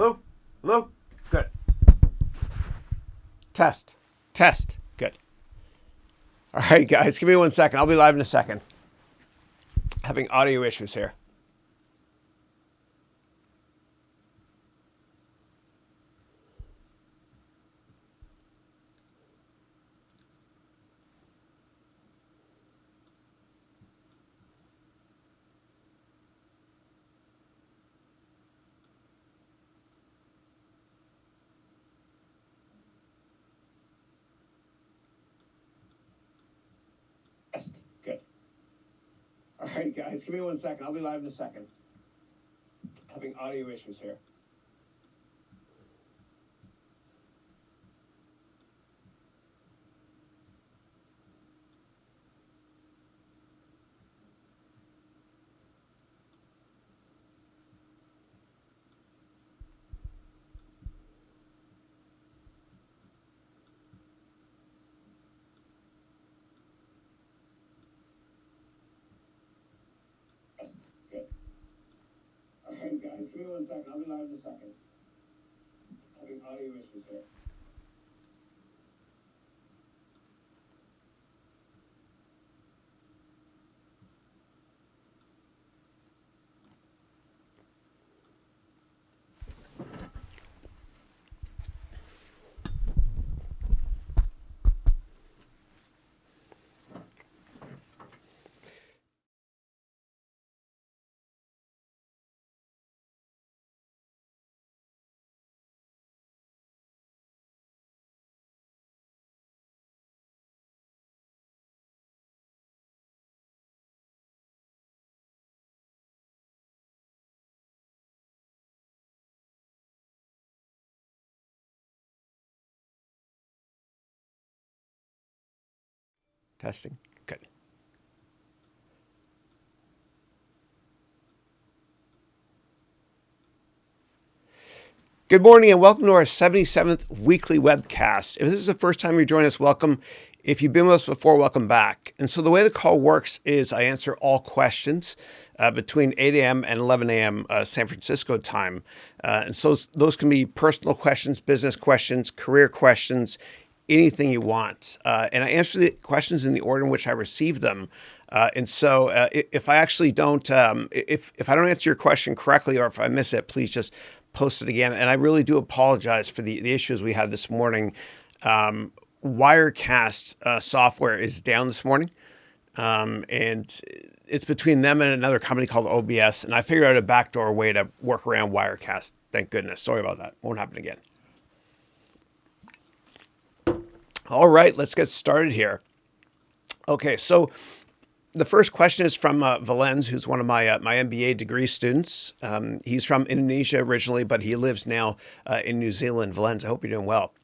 Hello? Hello? Good. Test. Test. Good. All right, guys, give me 1 second. I'll be live in a second. Having audio issues here. Good. All right, guys, give me 1 second. I'll be live in a second. Having audio issues here. Good. All right, guys, give me 1 second. I'll be live in a second. Having audio issues here. Testing. Good. Good morning and welcome to our 77th weekly webcast. If this is the first time you're joining us, welcome. If you've been with us before, welcome back. And so the way the call works is I answer all questions between 8 a.m. and 11 a.m. San Francisco time. And so those can be personal questions, business questions, career questions, anything you want. And I answer the questions in the order in which I receive them. And so if I actually don't, if I don't answer your question correctly or if I miss it, please just post it again. And I really do apologize for the issues we had this morning. Wirecast software is down this morning. And it's between them and another company called OBS. And I figured out a backdoor way to work around Wirecast. Thank goodness. Sorry about that. Won't happen again. All right, let's get started here. Okay, so the first question is from Valens, who's one of my MBA degree students. He's from Indonesia originally, but he lives now in New Zealand. Valens, I hope you're doing well.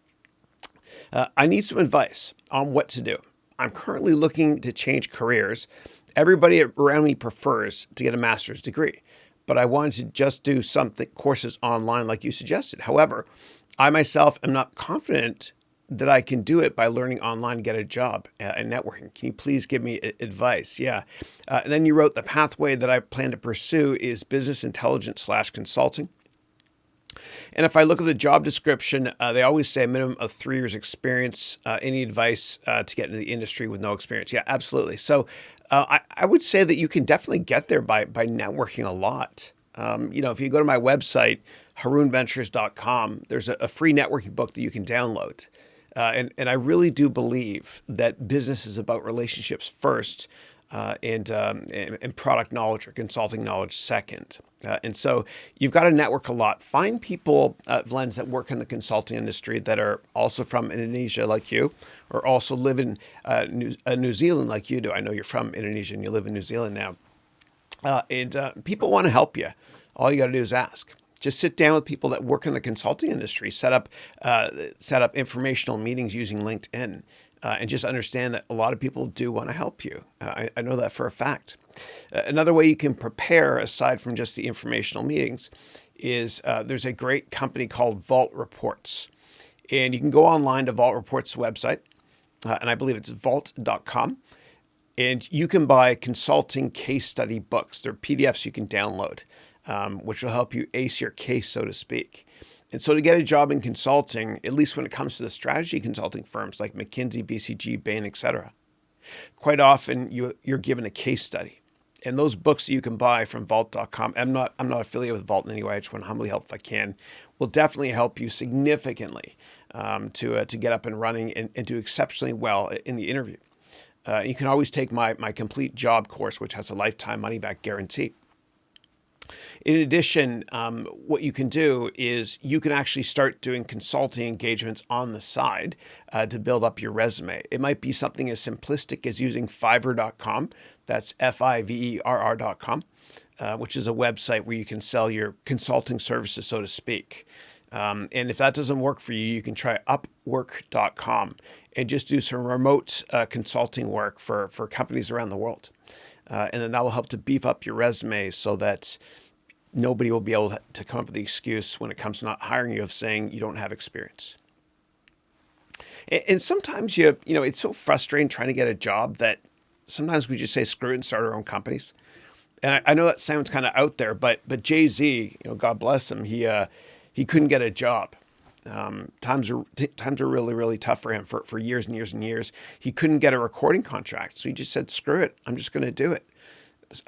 I need some advice on what to do. I'm currently looking to change careers. Everybody around me prefers to get a master's degree, but I wanted to just do courses online like you suggested. However, I myself am not confident that I can do it by learning online, get a job and networking. Can you please give me advice? Yeah. And then you wrote the pathway that I plan to pursue is business intelligence / consulting. And if I look at the job description, they always say a minimum of 3 years experience. Any advice to get into the industry with no experience? Yeah, absolutely. So I would say that you can definitely get there by networking a lot. If you go to my website, harounventures.com, there's a free networking book that you can download. And I really do believe that business is about relationships first, and product knowledge or consulting knowledge second. And so you've got to network a lot. Find people, Valens, that work in the consulting industry that are also from Indonesia like you, or also live in New Zealand like you do. I know you're from Indonesia and you live in New Zealand now. And people want to help you. All you got to do is ask. Just sit down with people that work in the consulting industry, set up informational meetings using LinkedIn, and just understand that a lot of people do want to help you. I know that for a fact. Another way you can prepare, aside from just the informational meetings, is there's a great company called Vault Reports. And you can go online to Vault Reports' website, and I believe it's vault.com. And you can buy consulting case study books. They're PDFs you can download. which will help you ace your case, so to speak. And so to get a job in consulting, at least when it comes to the strategy consulting firms like McKinsey, BCG, Bain, etc., quite often you're given a case study. And those books that you can buy from vault.com, I'm not affiliated with Vault in any way, I just want to humbly help if I can, will definitely help you significantly to get up and running and do exceptionally well in the interview. You can always take my complete job course, which has a lifetime money-back guarantee. In addition, what you can do is you can actually start doing consulting engagements on the side to build up your resume. It might be something as simplistic as using Fiverr.com. That's Fiverr.com, which is a website where you can sell your consulting services, so to speak. And if that doesn't work for you, you can try Upwork.com and just do some remote consulting work for companies around the world. And then that will help to beef up your resume so that nobody will be able to come up with the excuse when it comes to not hiring you of saying you don't have experience. And sometimes it's so frustrating trying to get a job that sometimes we just say screw it and start our own companies. And I know that sounds kind of out there, but Jay-Z, God bless him, he couldn't get a job. Times are really, really tough for him for years and years and years. He couldn't get a recording contract. So he just said, screw it. I'm just going to do it.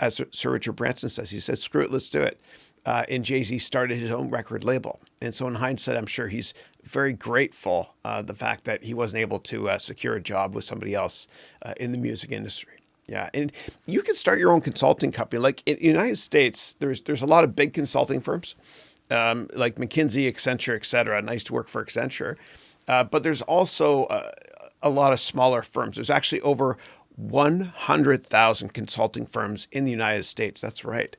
As Sir Richard Branson says, he said, screw it, let's do it. And Jay-Z started his own record label. And so in hindsight, I'm sure he's very grateful the fact that he wasn't able to secure a job with somebody else in the music industry. Yeah, and you can start your own consulting company. Like in the United States, there's a lot of big consulting firms. Like McKinsey, Accenture, et cetera. Nice to work for Accenture. But there's also a lot of smaller firms. There's actually over 100,000 consulting firms in the United States. That's right.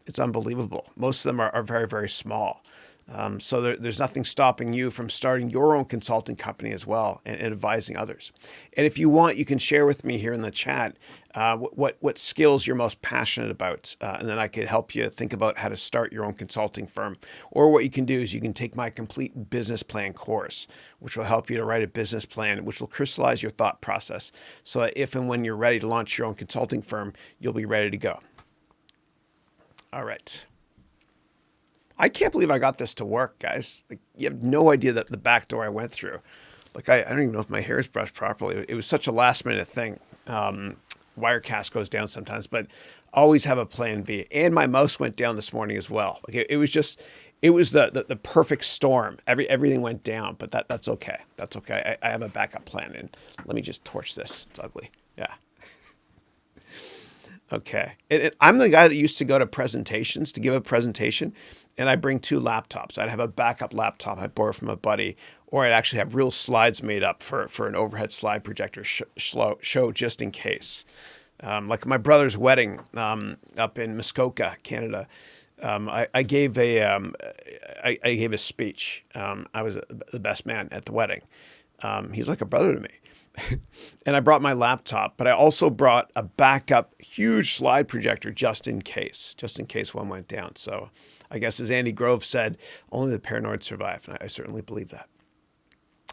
It's unbelievable. Most of them are very, very small. So there's nothing stopping you from starting your own consulting company as well and advising others. And if you want, you can share with me here in the chat what skills you're most passionate about. And then I could help you think about how to start your own consulting firm. Or what you can do is you can take my complete business plan course, which will help you to write a business plan, which will crystallize your thought process so that if and when you're ready to launch your own consulting firm, you'll be ready to go. All right. I can't believe I got this to work, guys. Like, you have no idea that the back door I went through. Like, I don't even know if my hair is brushed properly. It was such a last minute thing. Wirecast goes down sometimes, but always have a plan B. And my mouse went down this morning as well. Like, it was the perfect storm. Everything went down, but that's okay. That's okay. I have a backup plan. And let me just torch this. It's ugly. Yeah. Okay. I'm the guy that used to go to presentations to give a presentation, and I bring two laptops. I'd have a backup laptop I borrow from a buddy, or I'd actually have real slides made up for an overhead slide projector show just in case. Like my brother's wedding up in Muskoka, Canada. I gave a speech. I was the best man at the wedding. He's like a brother to me. And I brought my laptop, but I also brought a backup huge slide projector just in case one went down. So I guess as Andy Grove said, only the paranoid survive. And I certainly believe that.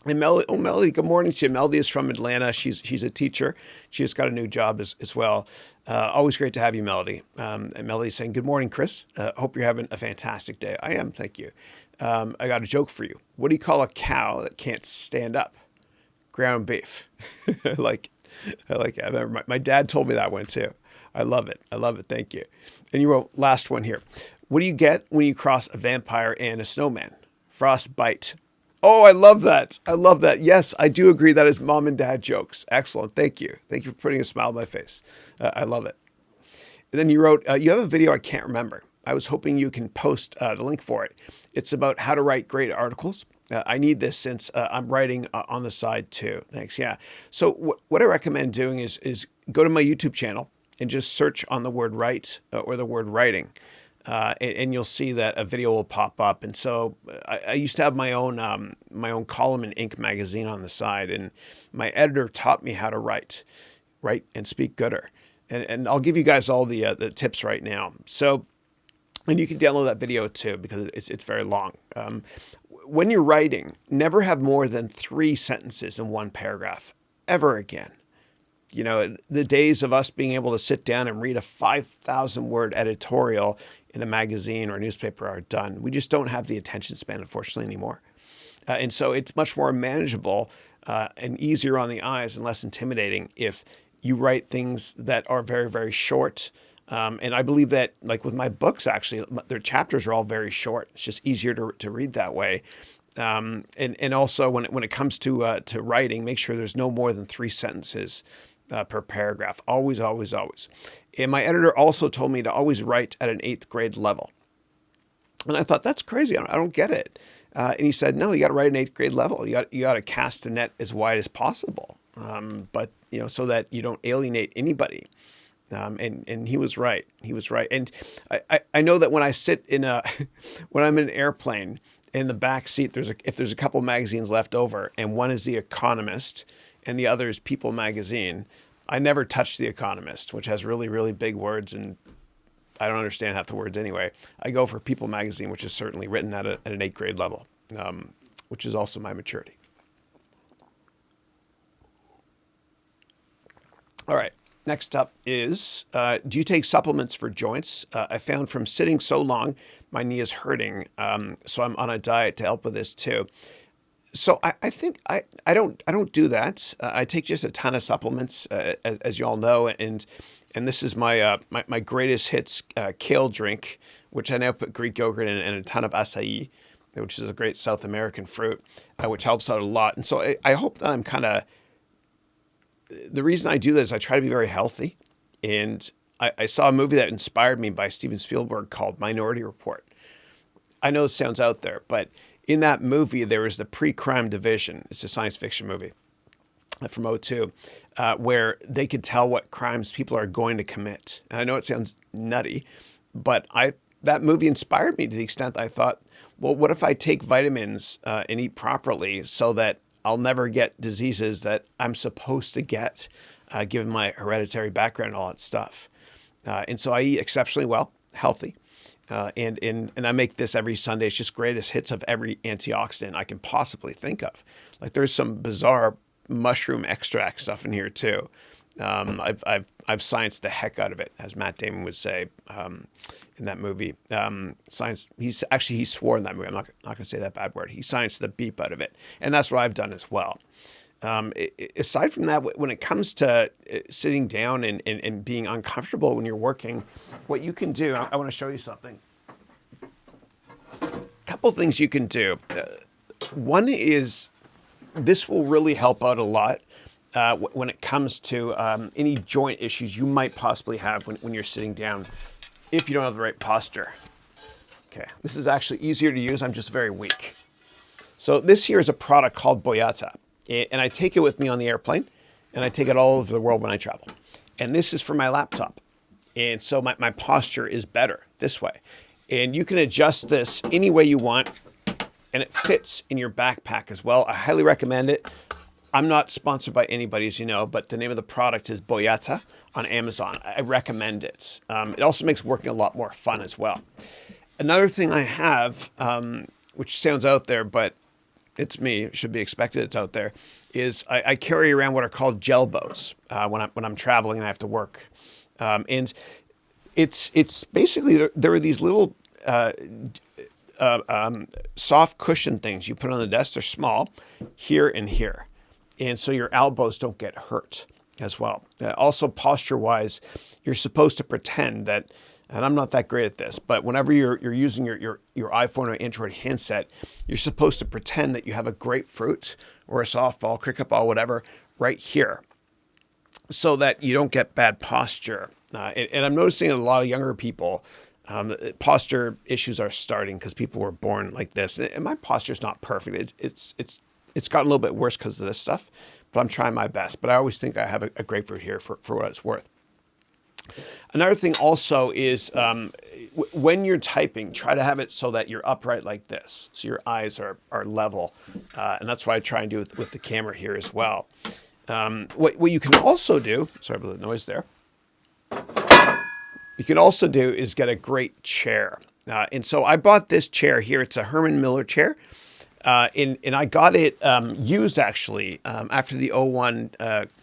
And Melody, good morning to you. Melody is from Atlanta. She's a teacher. She just got a new job as well. Always great to have you, Melody. And Melody's saying, good morning, Chris. Hope you're having a fantastic day. I am, thank you. I got a joke for you. What do you call a cow that can't stand up? Ground beef. I like it. I remember my dad told me that one too. I love it. Thank you. And you wrote last one here. What do you get when you cross a vampire and a snowman? Frostbite. Oh, I love that. Yes, I do agree. That is mom and dad jokes. Excellent. Thank you. Thank you for putting a smile on my face. I love it. And then you wrote, you have a video I can't remember. I was hoping you can post the link for it. It's about how to write great articles. I need this since I'm writing on the side too. Thanks. Yeah. So what I recommend doing is go to my YouTube channel and just search on the word write or the word writing. And you'll see that a video will pop up. And so I used to have my own column in Inc. magazine on the side, and my editor taught me how to write and speak gooder. And I'll give you guys all the tips right now. So, and you can download that video too because it's very long. When you're writing, never have more than 3 sentences in one paragraph ever again. You know, the days of us being able to sit down and read a 5,000 word editorial in a magazine or a newspaper are done. We just don't have the attention span, unfortunately, anymore. And so it's much more manageable and easier on the eyes and less intimidating if you write things that are very, very short. And I believe that, like with my books, actually, their chapters are all very short. It's just easier to read that way. And also when it comes to writing, make sure there's no more than 3 sentences per paragraph. Always, always, always. And my editor also told me to always write at an 8th grade level. And I thought, that's crazy. I don't get it. And he said, no, you got to write an 8th grade level. You got to cast the net as wide as possible. But so that you don't alienate anybody. And he was right. He was right. And I know that when I sit when I'm in an airplane, in the back seat, if there's a couple magazines left over, and one is The Economist and the other is People magazine, I never touch The Economist, which has really, really big words, and I don't understand half the words anyway. I go for People magazine, which is certainly written at an 8th grade level, which is also my maturity. All right. Next up is, do you take supplements for joints? I found from sitting so long, my knee is hurting. So I'm on a diet to help with this too. So I think I don't do that. I take just a ton of supplements, as you all know, and this is my greatest hits kale drink, which I now put Greek yogurt in and a ton of acai, which is a great South American fruit, which helps out a lot. And so I hope that I'm the reason I do this is I try to be very healthy. And I saw a movie that inspired me by Steven Spielberg called Minority Report. I know it sounds out there, but in that movie, there was the pre-crime division. It's a science fiction movie from '02, where they could tell what crimes people are going to commit. And I know it sounds nutty, but that movie inspired me to the extent that I thought, well, what if I take vitamins and eat properly so that I'll never get diseases that I'm supposed to get, given my hereditary background and all that stuff. And so I eat exceptionally well, healthy. And I make this every Sunday. It's just greatest hits of every antioxidant I can possibly think of. Like there's some bizarre mushroom extract stuff in here too. I've scienced the heck out of it, as Matt Damon would say in that movie. He swore in that movie. I'm not going to say that bad word. He scienced the beep out of it, and that's what I've done as well. Aside from that, when it comes to sitting down and being uncomfortable when you're working, what you can do, I want to show you something. A couple things you can do. One is, this will really help out a lot when it comes to any joint issues you might possibly have when you're sitting down, if you don't have the right posture. Okay, this is actually easier to use. I'm just very weak. So this here is a product called Boyata. And I take it with me on the airplane, and I take it all over the world when I travel. And this is for my laptop. And so my posture is better this way. And you can adjust this any way you want, and it fits in your backpack as well. I highly recommend it. I'm not sponsored by anybody, as you know, but the name of the product is Boyata on Amazon. I recommend it. It also makes working a lot more fun as well. Another thing I have, which sounds out there, but it's me, it should be expected it's out there, is I carry around what are called gel bows when I'm traveling and I have to work. And it's basically, there are these little soft cushion things you put on the desk. They're small, here and here. And so your elbows don't get hurt as well. Also, posture-wise, you're supposed to pretend that, and I'm not that great at this, but whenever you're using your iPhone or Android handset, you're supposed to pretend that you have a grapefruit or a softball, cricket ball, whatever, right here, so that you don't get bad posture. And I'm noticing a lot of younger people, posture issues are starting because people were born like this. And my posture's not perfect. It's gotten a little bit worse because of this stuff, but I'm trying my best. But I always think I have a grapefruit here for what it's worth. Another thing also is when you're typing, try to have it so that you're upright like this, so your eyes are level. And that's what I try and do with the camera here as well. What you can also do, sorry about the noise there, you can also do is get a great chair. And so I bought this chair here. It's a Herman Miller chair. And I got it used actually after the '01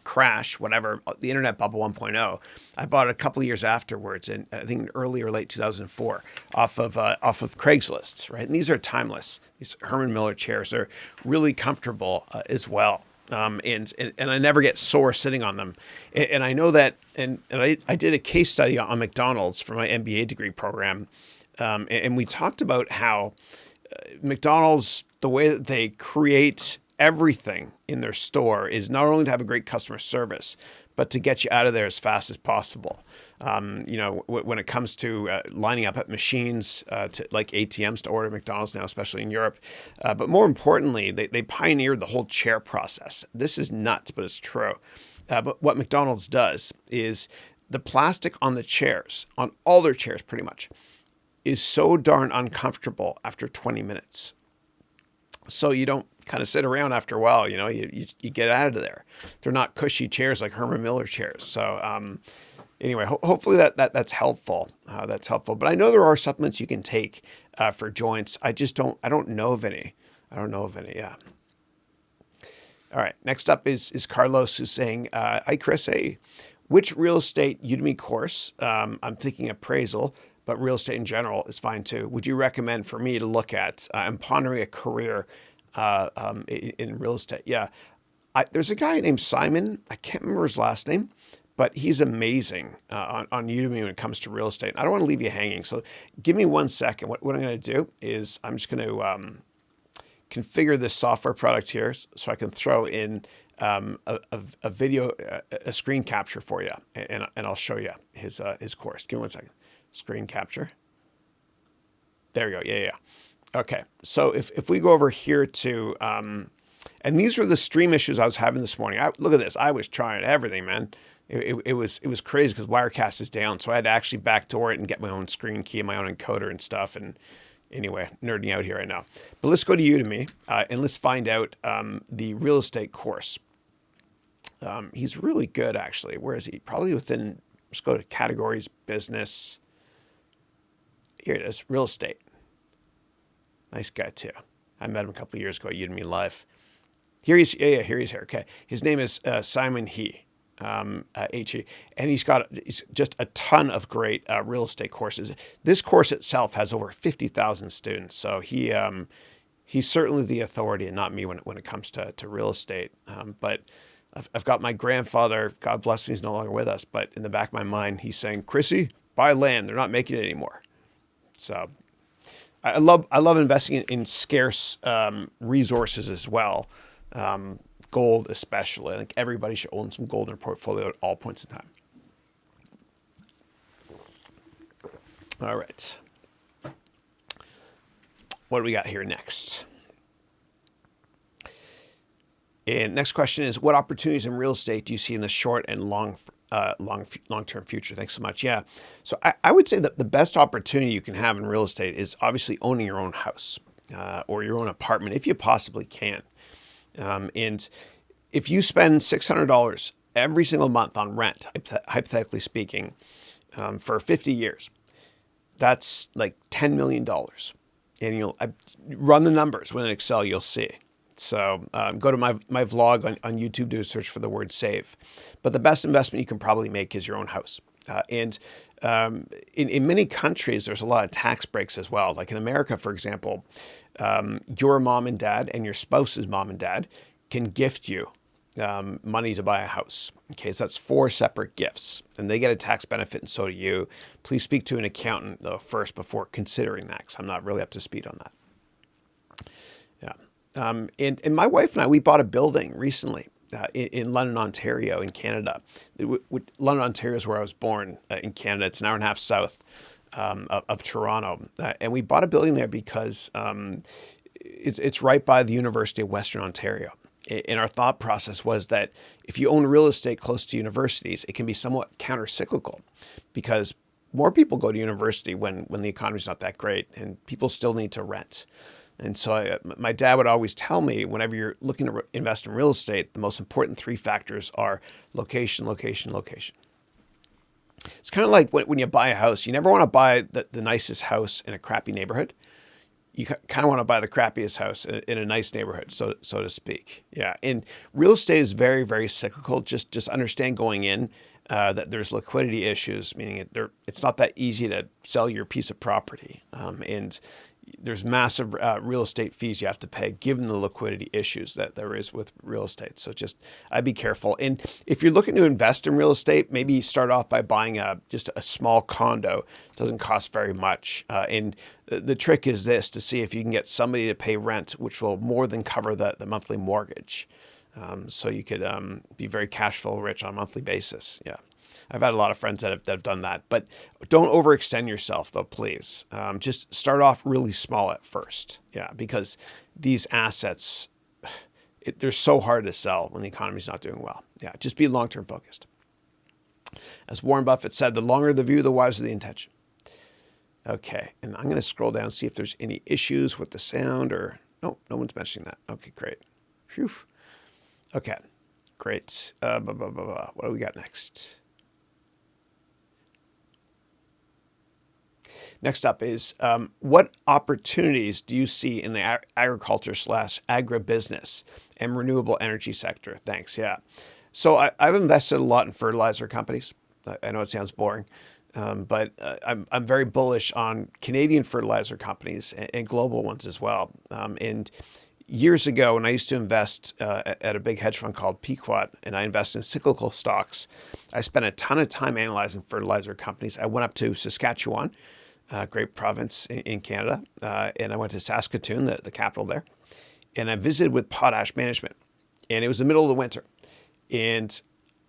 crash, whatever, the internet bubble 1.0. I bought it a couple of years afterwards, and I think early or late 2004, off of Craigslist, right? And these are timeless. These Herman Miller chairs are really comfortable as well. And I never get sore sitting on them. And I know that, and I did a case study on McDonald's for my MBA degree program. And we talked about how McDonald's, the way that they create everything in their store is not only to have a great customer service, but to get you out of there as fast as possible. When it comes to lining up at machines, to like ATMs to order McDonald's now, especially in Europe. But more importantly, they pioneered the whole chair process. This is nuts, but it's true. But what McDonald's does is the plastic on the chairs, on all their chairs pretty much, is so darn uncomfortable after 20 minutes. So you don't kind of sit around after a while, you get out of there. They're not cushy chairs like Herman Miller chairs. So anyway, hopefully that's helpful. That's helpful. But I know there are supplements you can take for joints. I don't know of any. Yeah. All right. Next up is Carlos, who's saying, hi, Chris. Hey, which real estate Udemy course? I'm thinking appraisal, but real estate in general is fine too. Would you recommend for me to look at? I'm pondering a career in real estate. Yeah. There's a guy named Simon. I can't remember his last name, but he's amazing on Udemy when it comes to real estate. I don't want to leave you hanging. So give me 1 second. What I'm going to do is I'm just going to configure this software product here so I can throw in a video, a screen capture for you, and I'll show you his course. Give me 1 second. Screen capture. There we go. Yeah. Okay. So if we go over here to, and these were the stream issues I was having this morning. Look at this. I was trying everything, man. It was crazy because Wirecast is down. So I had to actually backdoor it and get my own screen key and my own encoder and stuff. And anyway, nerding out here right now. But let's go to Udemy and let's find out the real estate course. He's really good, actually. Where is he? Probably within, let's go to categories, business. Here it is, real estate. Nice guy too. I met him a couple of years ago at Udemy Live. Here he's here. Okay. His name is Simon He, H-E. And he's just a ton of great real estate courses. This course itself has over 50,000 students. So he's certainly the authority and not me when it comes to real estate. But I've got my grandfather, God bless him, he's no longer with us, but in the back of my mind, he's saying, Chrissy, buy land. They're not making it anymore. So I love investing in scarce resources as well. Gold especially. I think everybody should own some gold in their portfolio at all points in time. All right. What do we got here next? And next question is, what opportunities in real estate do you see in the short and long-term future? Thanks so much. Yeah. So I would say that the best opportunity you can have in real estate is obviously owning your own house or your own apartment if you possibly can. And if you spend $600 every single month on rent, hypothetically speaking, for 50 years, that's like $10 million. And I run the numbers with an Excel, you'll see. So go to my vlog on YouTube, do a search for the word save. But the best investment you can probably make is your own house. And in many countries, there's a lot of tax breaks as well. Like in America, for example, your mom and dad and your spouse's mom and dad can gift you money to buy a house. Okay, so that's 4 separate gifts. And they get a tax benefit, and so do you. Please speak to an accountant, though, first before considering that, because I'm not really up to speed on that. Yeah. And my wife and I, we bought a building recently in London, Ontario, in Canada. London, Ontario is where I was born in Canada. It's an hour and a half south of Toronto. And we bought a building there because it's right by the University of Western Ontario. And our thought process was that if you own real estate close to universities, it can be somewhat counter-cyclical because more people go to university when the economy's not that great and people still need to rent. And so my dad would always tell me, whenever you're looking to invest in real estate, the most important 3 factors are location, location, location. It's kind of like when you buy a house. You never want to buy the nicest house in a crappy neighborhood. you kind of want to buy the crappiest house in a nice neighborhood, so to speak. Yeah, and real estate is very, very cyclical. Just understand going in that there's liquidity issues, meaning it's not that easy to sell your piece of property, and there's massive real estate fees you have to pay given the liquidity issues that there is with real estate. So I'd be careful. And if you're looking to invest in real estate, maybe start off by buying just a small condo. It doesn't cost very much. And the trick is this, to see if you can get somebody to pay rent, which will more than cover the monthly mortgage. So you could be very cash flow rich on a monthly basis. Yeah. I've had a lot of friends that have done that, but don't overextend yourself though, please. Just start off really small at first. Yeah, because these assets, they're so hard to sell when the economy's not doing well. Yeah, just be long-term focused. As Warren Buffett said, the longer the view, the wiser the intention. Okay, and I'm going to scroll down and see if there's any issues with the sound or, no one's mentioning that. Okay, great. Phew. Okay, great. What do we got next? Next up is what opportunities do you see in the agriculture / agribusiness and renewable energy sector? Thanks. Yeah. So I've invested a lot in fertilizer companies. I know it sounds boring, but I'm very bullish on Canadian fertilizer companies and global ones as well. And years ago, when I used to invest at a big hedge fund called Pequot, and I invest in cyclical stocks, I spent a ton of time analyzing fertilizer companies. I went up to Saskatchewan, great province in Canada. And I went to Saskatoon, the capital there. And I visited with potash management. And it was the middle of the winter. And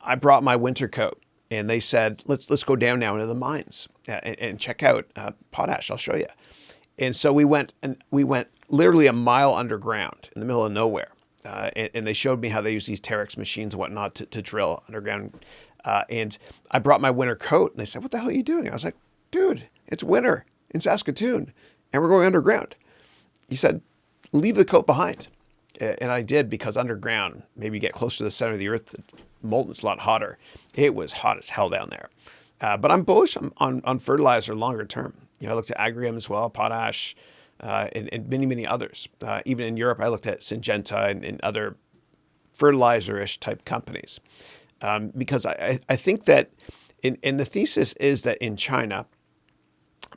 I brought my winter coat. And they said, let's go down now into the mines and check out potash. I'll show you. And so we went literally a mile underground in the middle of nowhere. And they showed me how they use these Terex machines and whatnot to drill underground. And I brought my winter coat. And they said, what the hell are you doing? I was like, dude, it's winter in Saskatoon and we're going underground. He said, leave the coat behind. And I did, because underground, maybe you get close to the center of the earth, molten's a lot hotter. It was hot as hell down there. But I'm bullish on fertilizer longer term. I looked at Agrium as well, potash, and many, many others. Even in Europe, I looked at Syngenta and other fertilizer-ish type companies. Because I think that, and the thesis is that in China,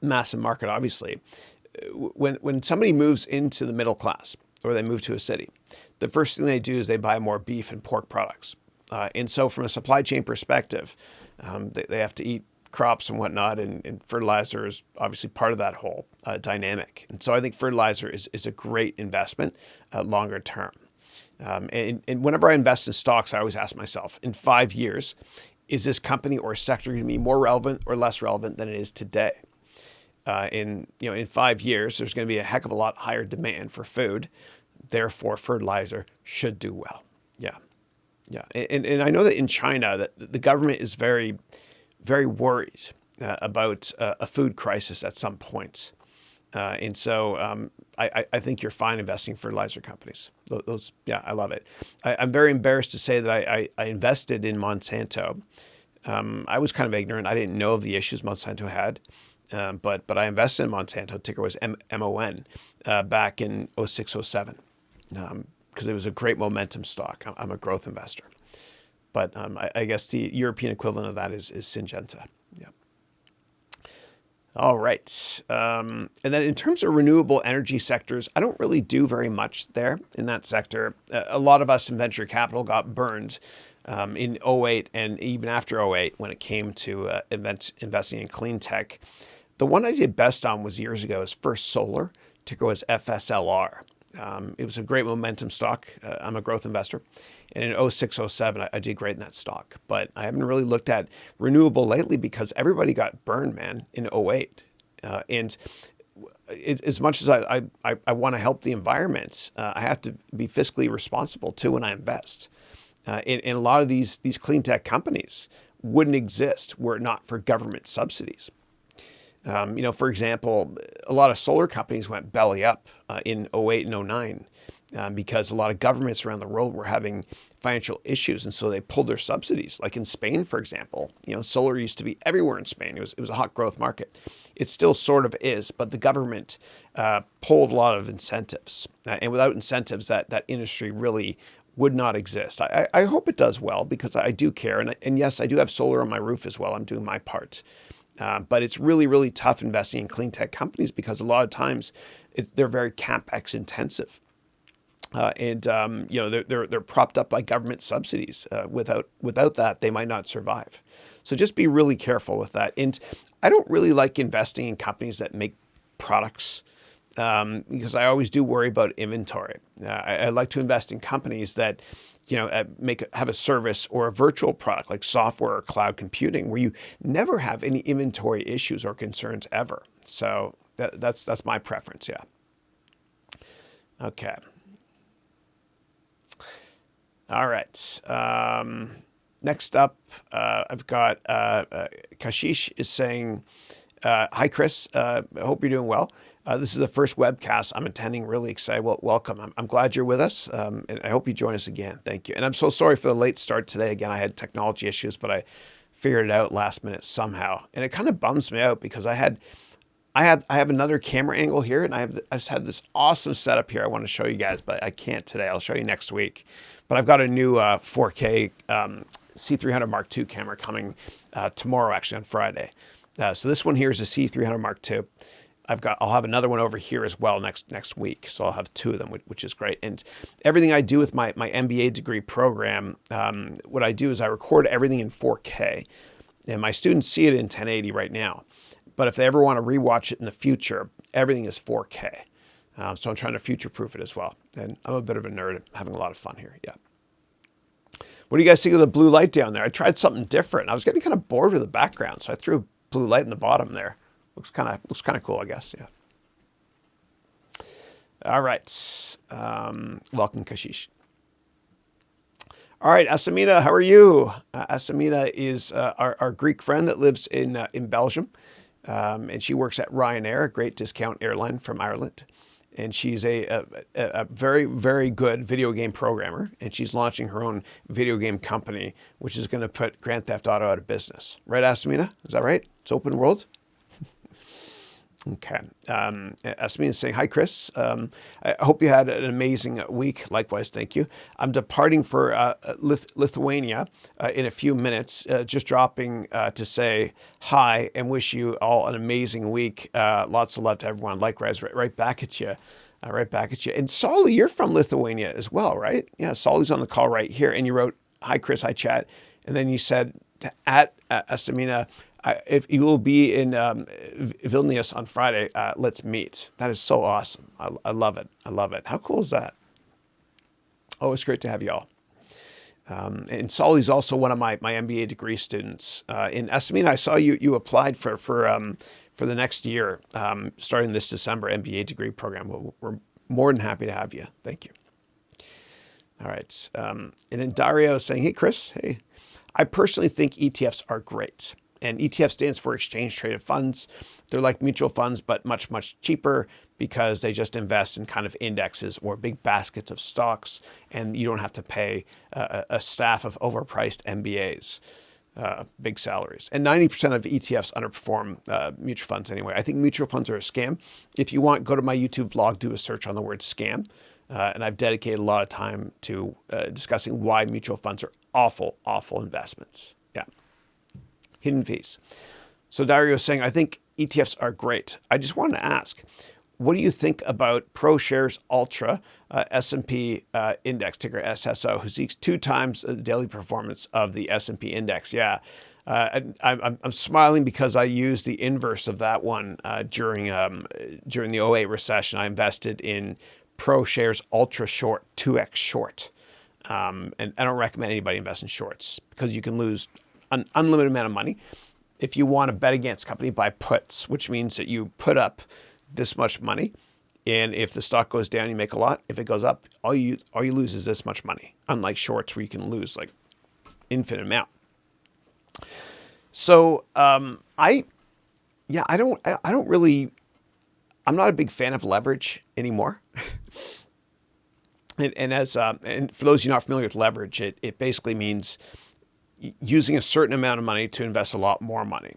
massive market, obviously, when somebody moves into the middle class or they move to a city, the first thing they do is they buy more beef and pork products. And so from a supply chain perspective, they have to eat crops and whatnot, and fertilizer is obviously part of that whole dynamic. And so I think fertilizer is a great investment longer term. And whenever I invest in stocks, I always ask myself, in 5 years, is this company or sector going to be more relevant or less relevant than it is today? In 5 years, there's going to be a heck of a lot higher demand for food. Therefore, fertilizer should do well. Yeah. Yeah. And I know that in China, that the government is very, very worried about a food crisis at some point. And so I think you're fine investing in fertilizer companies. Those, yeah, I love it. I'm very embarrassed to say that I invested in Monsanto. I was kind of ignorant. I didn't know of the issues Monsanto had. But I invested in Monsanto, ticker was MON, back in 06, 07, because it was a great momentum stock. I'm a growth investor. But I guess the European equivalent of that is Syngenta. Yeah. All right. And then in terms of renewable energy sectors, I don't really do very much there in that sector. A lot of us in venture capital got burned in 08 and even after 08 when it came to investing in clean tech. The one I did best on was years ago, is First Solar, ticker was FSLR. It was a great momentum stock. I'm a growth investor. And in 06, 07, I did great in that stock. But I haven't really looked at renewable lately because everybody got burned, man, in 08. And as much as I want to help the environment, I have to be fiscally responsible too when I invest. And a lot of these clean tech companies wouldn't exist were it not for government subsidies. For example, a lot of solar companies went belly up in 08 and 09. because a lot of governments around the world were having financial issues, and so they pulled their subsidies. Like in Spain, for example, solar used to be everywhere in Spain. It was a hot growth market. It still sort of is, but the government pulled a lot of incentives, and without incentives, that industry really would not exist. I hope it does well because I do care, and yes, I do have solar on my roof as well. I'm doing my part. But it's really, really tough investing in clean tech companies because a lot of times they're very CapEx intensive. They're propped up by government subsidies. Without that, they might not survive. So just be really careful with that. And I don't really like investing in companies that make products because I always do worry about inventory. I like to invest in companies that have a service or a virtual product like software or cloud computing where you never have any inventory issues or concerns ever. So that's my preference. Yeah. Okay. All right. Next up, I've got Kashish is saying, hi, Chris. I hope you're doing well. This is the first webcast I'm attending. Really excited. Well, welcome. I'm glad you're with us, and I hope you join us again. Thank you. And I'm so sorry for the late start today. Again, I had technology issues, but I figured it out last minute somehow. And it kind of bums me out because I have another camera angle here, and I just had this awesome setup here I want to show you guys, but I can't today. I'll show you next week. But I've got a new 4K C300 Mark II camera coming tomorrow, actually on Friday. So this one here is a C300 Mark II. I'll have another one over here as well next week. So I'll have two of them, which is great. And everything I do with my MBA degree program, what I do is I record everything in 4K, and my students see it in 1080 right now. But if they ever want to rewatch it in the future, everything is 4K. So I'm trying to future-proof it as well. And I'm a bit of a nerd. I'm having a lot of fun here. Yeah. What do you guys think of the blue light down there? I tried something different. I was getting kind of bored with the background, so I threw blue light in the bottom there. Looks kind of cool, I guess. Yeah. All right. Welcome, Kashish. All right, Asamina, how are you? Asamina is our Greek friend that lives in Belgium. And she works at Ryanair, a great discount airline from Ireland. And she's a very, very good video game programmer. And she's launching her own video game company, which is going to put Grand Theft Auto out of business. Right, Asamina? Is that right? It's open world? Okay. Asmin is saying, hi, Chris. I hope you had an amazing week. Likewise, thank you. I'm departing for Lithuania in a few minutes, just dropping to say hi and wish you all an amazing week. Lots of love to everyone. Likewise, right back at you. Right back at you. And Solly, you're from Lithuania as well, right? Yeah, Solly's on the call right here. And you wrote, hi, Chris, hi, chat. And then you said, at Asamina, if you will be in Vilnius on Friday, let's meet. That is so awesome. I love it. I love it. How cool is that? Oh, it's great to have you all. And Solly's also one of my MBA degree students. In Asamina, I saw you applied for the next year, starting this December MBA degree program. We're more than happy to have you. Thank you. All right. And then Dario is saying, hey, Chris. Hey, I personally think ETFs are great. And ETF stands for exchange traded funds. They're like mutual funds, but much, much cheaper because they just invest in kind of indexes or big baskets of stocks. And you don't have to pay a staff of overpriced MBAs, big salaries. And 90% of ETFs underperform mutual funds anyway. I think mutual funds are a scam. If you want, go to my YouTube vlog, do a search on the word scam. And I've dedicated a lot of time to discussing why mutual funds are awful, awful investments. Yeah. Hidden fees. So Dario is saying, I think ETFs are great. I just wanted to ask, what do you think about ProShares Ultra S&P index, ticker SSO, who seeks 2 times the daily performance of the S&P index? Yeah, I'm smiling because I used the inverse of that one during the '08 recession. I invested in ProShares Ultra Short, 2x short. And I don't recommend anybody invest in shorts because you can lose an unlimited amount of money. If you want to bet against company, buy puts, which means that you put up this much money, and if the stock goes down, you make a lot. If it goes up, all you lose is this much money. Unlike shorts, where you can lose like infinite amount. So I'm not a big fan of leverage anymore. And for those of you not familiar with leverage, it basically means using a certain amount of money to invest a lot more money.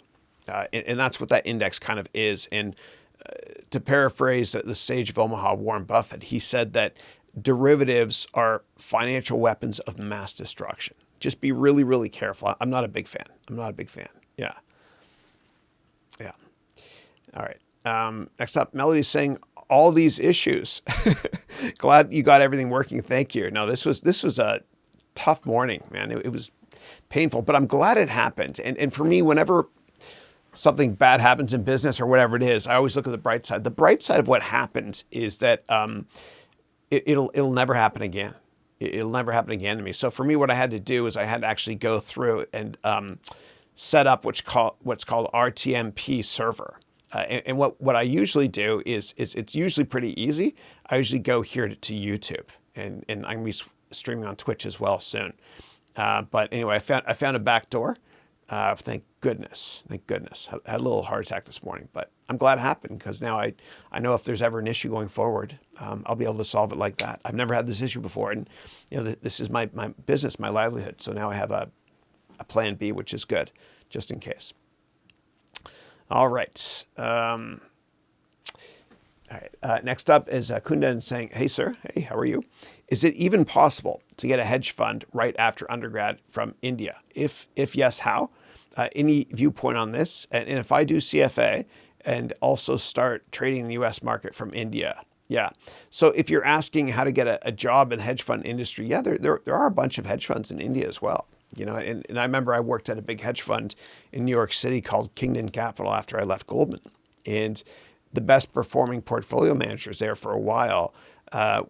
And that's what that index kind of is. And to paraphrase the sage of Omaha, Warren Buffett, he said that derivatives are financial weapons of mass destruction. Just be really, really careful. I'm not a big fan. Yeah. Yeah. All right. Next up, Melody's saying, all these issues. Glad you got everything working. Thank you. No, this was a tough morning, man. It was painful, but I'm glad it happened. And for me, whenever something bad happens in business or whatever it is, I always look at the bright side. The bright side of what happened is that it'll never happen again. It'll never happen again to me. So for me, what I had to do is I had to actually go through and set up what's called RTMP server. And what I usually do is it's usually pretty easy. I usually go here to YouTube, and I'm going to be streaming on Twitch as well soon. But anyway, I found a back door. Thank goodness. I had a little heart attack this morning, but I'm glad it happened because now I know if there's ever an issue going forward, I'll be able to solve it like that. I've never had this issue before, and this is my business, my livelihood. So now I have a plan B, which is good, just in case. All right. Next up is Kundan saying, hey, sir. Hey, how are you? Is it even possible to get a hedge fund right after undergrad from India? If yes, how? Any viewpoint on this? And if I do CFA and also start trading in the U.S. market from India? Yeah. So if you're asking how to get a job in the hedge fund industry, yeah, there are a bunch of hedge funds in India as well. And I remember I worked at a big hedge fund in New York City called Kingdon Capital after I left Goldman. And the best performing portfolio managers there for a while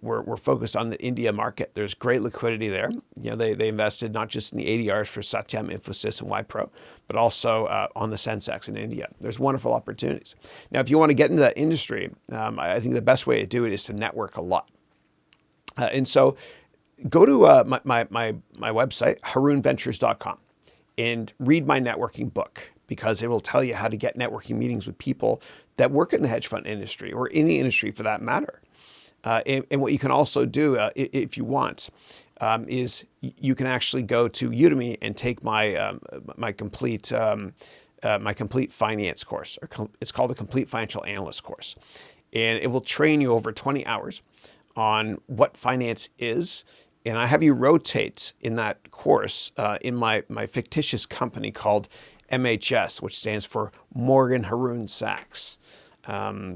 were focused on the India market. There's great liquidity there. They invested not just in the ADRs for Satyam, Infosys, and Wipro, but also on the Sensex in India. There's wonderful opportunities. Now, if you want to get into that industry, I think the best way to do it is to network a lot. And so go to my website, harounventures.com, and read my networking book, because it will tell you how to get networking meetings with people that work in the hedge fund industry or any industry for that matter. And what you can also do, if you want, is you can actually go to Udemy and take my complete finance course. It's called the Complete Financial Analyst course, and it will train you over 20 hours on what finance is. And I have you rotate in that course in my fictitious company called MHS, which stands for Morgan Haroun Sachs.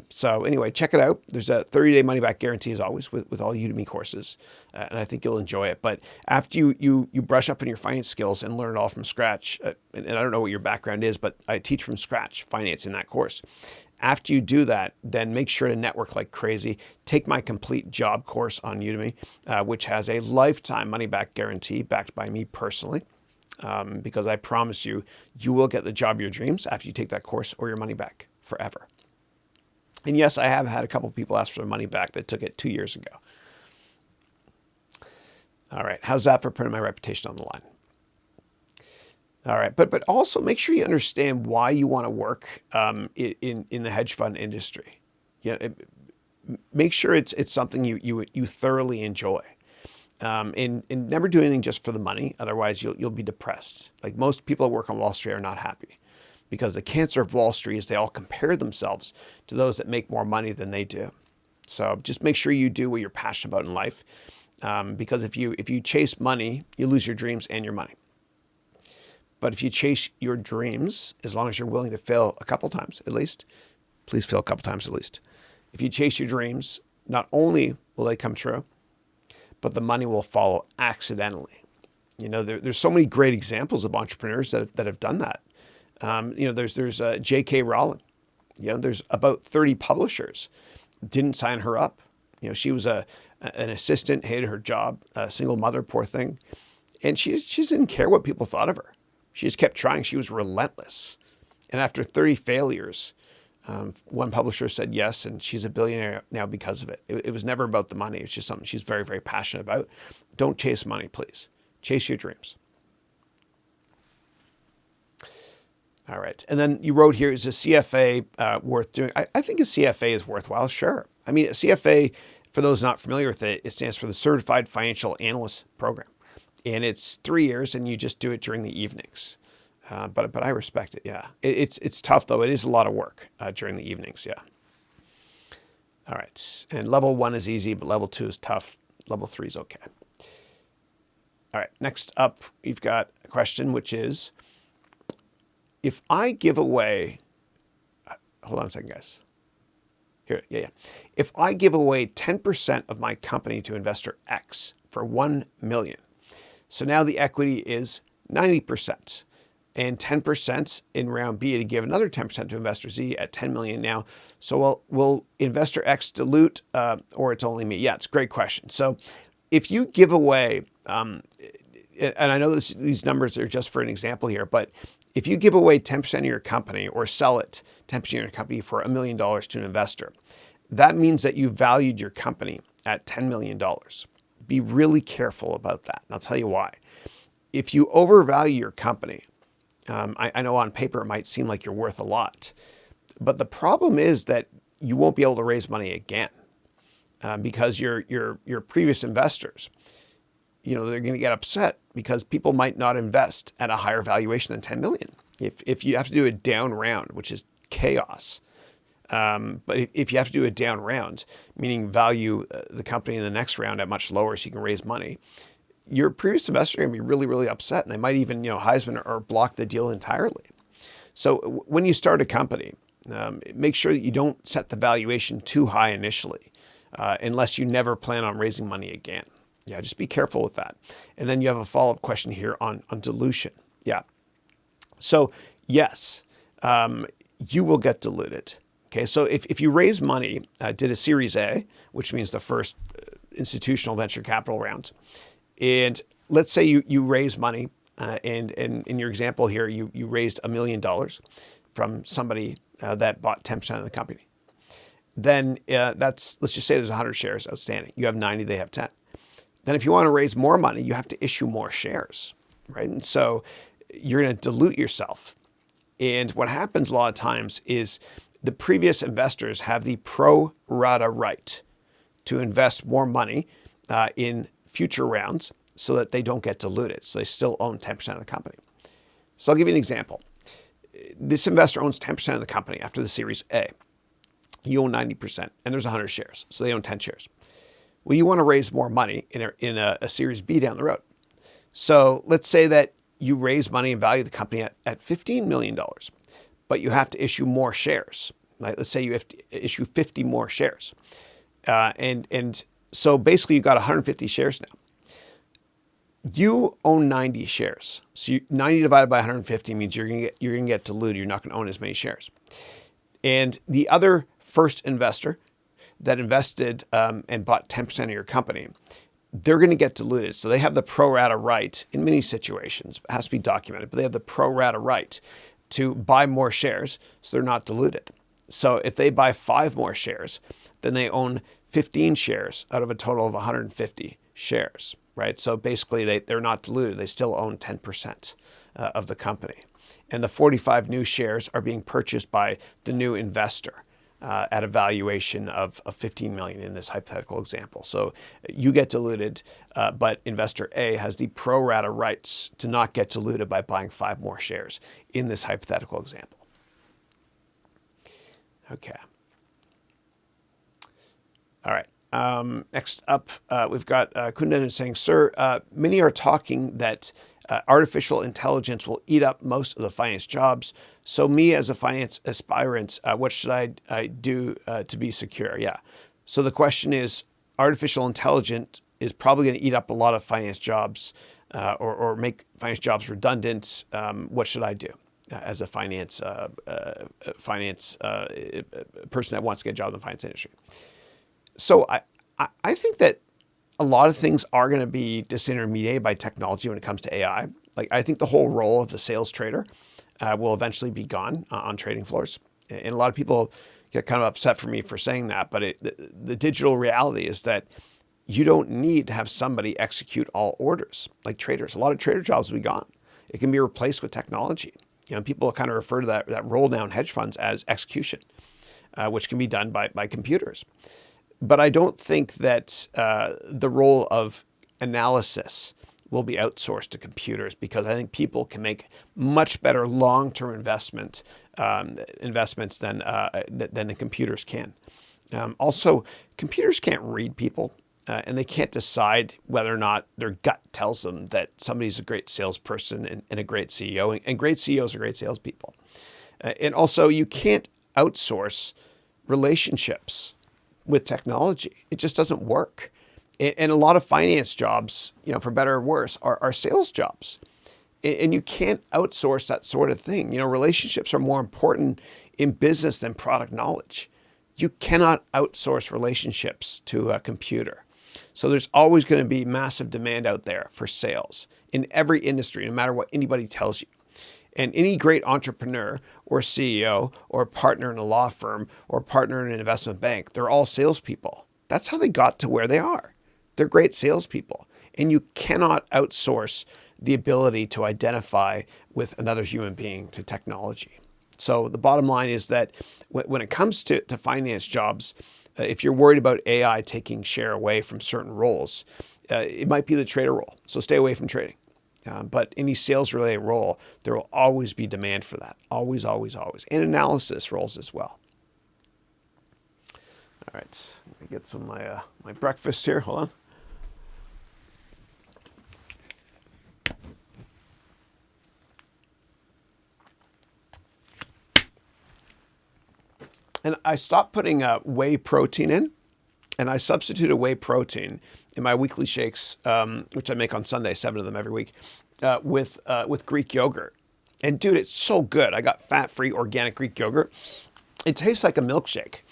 So anyway, check it out. There's a 30-day money-back guarantee as always with all Udemy courses, and I think you'll enjoy it. But after you brush up on your finance skills and learn it all from scratch, and I don't know what your background is, but I teach from scratch finance in that course. After you do that, then make sure to network like crazy. Take my complete job course on Udemy, which has a lifetime money-back guarantee backed by me personally. Because I promise you, you will get the job of your dreams after you take that course, or your money back forever. And yes, I have had a couple of people ask for their money back that took it 2 years ago. All right, how's that for putting my reputation on the line? All right, but also make sure you understand why you want to work in the hedge fund industry. Make sure it's something you thoroughly enjoy. And never do anything just for the money. Otherwise, you'll be depressed. Like most people that work on Wall Street are not happy, because the cancer of Wall Street is they all compare themselves to those that make more money than they do. So just make sure you do what you're passionate about in life, because if you chase money, you lose your dreams and your money. But if you chase your dreams, as long as you're willing to fail a couple times at least, please fail a couple times at least. If you chase your dreams, not only will they come true, but the money will follow accidentally. There's so many great examples of entrepreneurs that have done that. There's J.K. Rowling. There's about 30 publishers didn't sign her up. She was an assistant, hated her job, a single mother, poor thing, and she didn't care what people thought of her. She just kept trying. She was relentless. And after 30 failures, one publisher said yes, and she's a billionaire now because of it. It was never about the money. It's just something she's very, very passionate about. Don't chase money, please. Chase your dreams. All right. And then you wrote here, is a CFA worth doing? I think a CFA is worthwhile, sure. I mean, a CFA For those not familiar with it, it stands for the Certified Financial Analyst Program. And it's 3 years, and you just do it during the evenings. But I respect it, yeah. It's tough, though. It is a lot of work during the evenings, yeah. All right. And level 1 is easy, but level 2 is tough. Level 3 is okay. All right. Next up, we've got a question, which is, if I give away, hold on a second, guys. Here, yeah. If I give away 10% of my company to investor X for $1 million, so now the equity is 90%, and 10% in round B to give another 10% to investor Z at 10 million now. So will investor X dilute, or it's only me? Yeah, it's a great question. So if you give away, and I know these numbers are just for an example here, but if you give away 10% of your company or sell it 10% of your company for $1 million to an investor, that means that you valued your company at $10 million. Be really careful about that. And I'll tell you why. If you overvalue your company, I know on paper it might seem like you're worth a lot, but the problem is that you won't be able to raise money again because your previous investors, they're going to get upset because people might not invest at a higher valuation than 10 million. If you have to do a down round, which is chaos, but if you have to do a down round, meaning value the company in the next round at much lower so you can raise money, your previous investors are going to be really, really upset, and they might even, Heisman or block the deal entirely. So when you start a company, make sure that you don't set the valuation too high initially, unless you never plan on raising money again. Yeah, just be careful with that. And then you have a follow-up question here on dilution. Yeah. So yes, you will get diluted. Okay, so if you raise money, did a Series A, which means the first institutional venture capital round, and let's say you raise money, and in your example here, you raised $1 million from somebody that bought 10% of the company. Then let's just say there's 100 shares outstanding. You have 90, they have 10. Then if you want to raise more money, you have to issue more shares, right? And so you're going to dilute yourself. And what happens a lot of times is the previous investors have the pro rata right to invest more money in future rounds so that they don't get diluted. So they still own 10% of the company. So I'll give you an example. This investor owns 10% of the company after the Series A. You own 90%, and there's 100 shares. So they own 10 shares. Well, you want to raise more money in a Series B down the road. So let's say that you raise money and value the company at $15 million, but you have to issue more shares. Right? Let's say you have to issue 50 more shares. And so basically you've got 150 shares now. You own 90 shares. So 90 divided by 150 means you're going to get diluted. You're not going to own as many shares. And the other first investor that invested and bought 10% of your company, they're going to get diluted. So they have the pro rata right in many situations. It has to be documented, but they have the pro rata right to buy more shares so they're not diluted. So if they buy 5 more shares, then they own 15 shares out of a total of 150 shares, right? So basically they're not diluted. They still own 10% of the company. And the 45 new shares are being purchased by the new investor at a valuation of 15 million in this hypothetical example. So you get diluted, but investor A has the pro rata rights to not get diluted by buying 5 more shares in this hypothetical example. Okay. All right. Next up, we've got Kundan saying, sir, many are talking that artificial intelligence will eat up most of the finance jobs. So me as a finance aspirant, what should I do to be secure? Yeah. So the question is, artificial intelligence is probably going to eat up a lot of finance jobs or make finance jobs redundant. What should I do as a finance person that wants to get a job in the finance industry? So I think that a lot of things are going to be disintermediated by technology when it comes to AI. Like I think the whole role of the sales trader will eventually be gone on trading floors. And a lot of people get kind of upset for me for saying that, but the digital reality is that you don't need to have somebody execute all orders like traders. A lot of trader jobs will be gone. It can be replaced with technology. People kind of refer to that roll down hedge funds as execution, which can be done by computers. But I don't think that the role of analysis will be outsourced to computers, because I think people can make much better long-term investments than the computers can. Also, computers can't read people, and they can't decide whether or not their gut tells them that somebody's a great salesperson and a great CEO, and great CEOs are great salespeople. And also, you can't outsource relationships with technology. It just doesn't work. And a lot of finance jobs, for better or worse, are sales jobs. And you can't outsource that sort of thing. Relationships are more important in business than product knowledge. You cannot outsource relationships to a computer. So there's always going to be massive demand out there for sales in every industry, no matter what anybody tells you. And any great entrepreneur or CEO or partner in a law firm or partner in an investment bank, they're all salespeople. That's how they got to where they are. They're great salespeople. And you cannot outsource the ability to identify with another human being to technology. So the bottom line is that when it comes to finance jobs, if you're worried about AI taking share away from certain roles, it might be the trader role. So stay away from trading. But any sales-related role, there will always be demand for that. Always, always, always. And analysis roles as well. All right, let me get some of my breakfast here. Hold on. And I stopped putting whey protein in, and I substituted whey protein in my weekly shakes, which I make on Sunday, 7 of them every week, with Greek yogurt. And dude, it's so good. I got fat-free organic Greek yogurt. It tastes like a milkshake.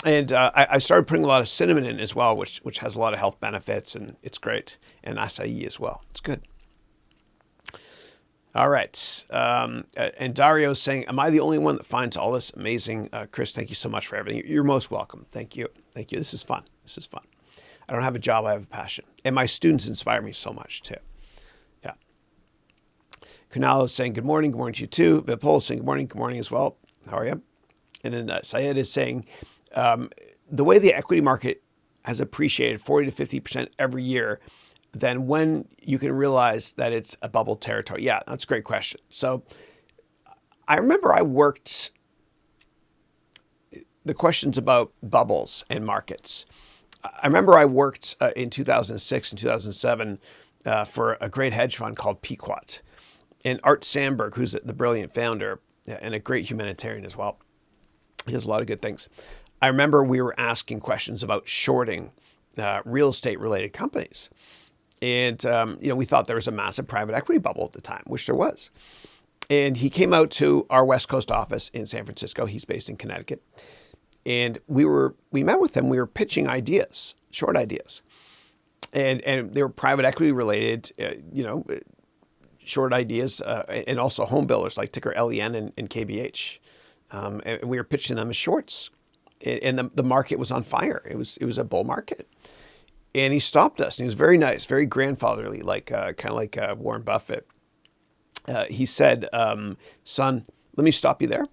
And I started putting a lot of cinnamon in as well, which has a lot of health benefits, and it's great. And acai as well. It's good. All right. And Dario's saying, am I the only one that finds all this amazing? Chris, thank you so much for everything. You're most welcome. Thank you. Thank you. This is fun. This is fun. I don't have a job. I have a passion. And my students inspire me so much too. Yeah. Kunal is saying, good morning. Good morning to you too. Vipul is saying, good morning. Good morning as well. How are you? And then Syed is saying, the way the equity market has appreciated 40 to 50% every year, then when you can realize that it's a bubble territory? Yeah, that's a great question. So I remember I worked the questions about bubbles and markets. I remember I worked in 2006 and 2007 for a great hedge fund called Pequot. And Art Sandberg, who's the brilliant founder and a great humanitarian as well, he does a lot of good things. I remember we were asking questions about shorting real estate related companies. And, we thought there was a massive private equity bubble at the time, which there was. And he came out to our West Coast office in San Francisco. He's based in Connecticut. And we met with him. We were pitching ideas, short ideas. And they were private equity related, short ideas, and also home builders like ticker LEN and KBH. And we were pitching them as shorts. And the market was on fire. It was a bull market. And he stopped us, and he was very nice, very grandfatherly, kind of like Warren Buffett. He said, son, let me stop you there.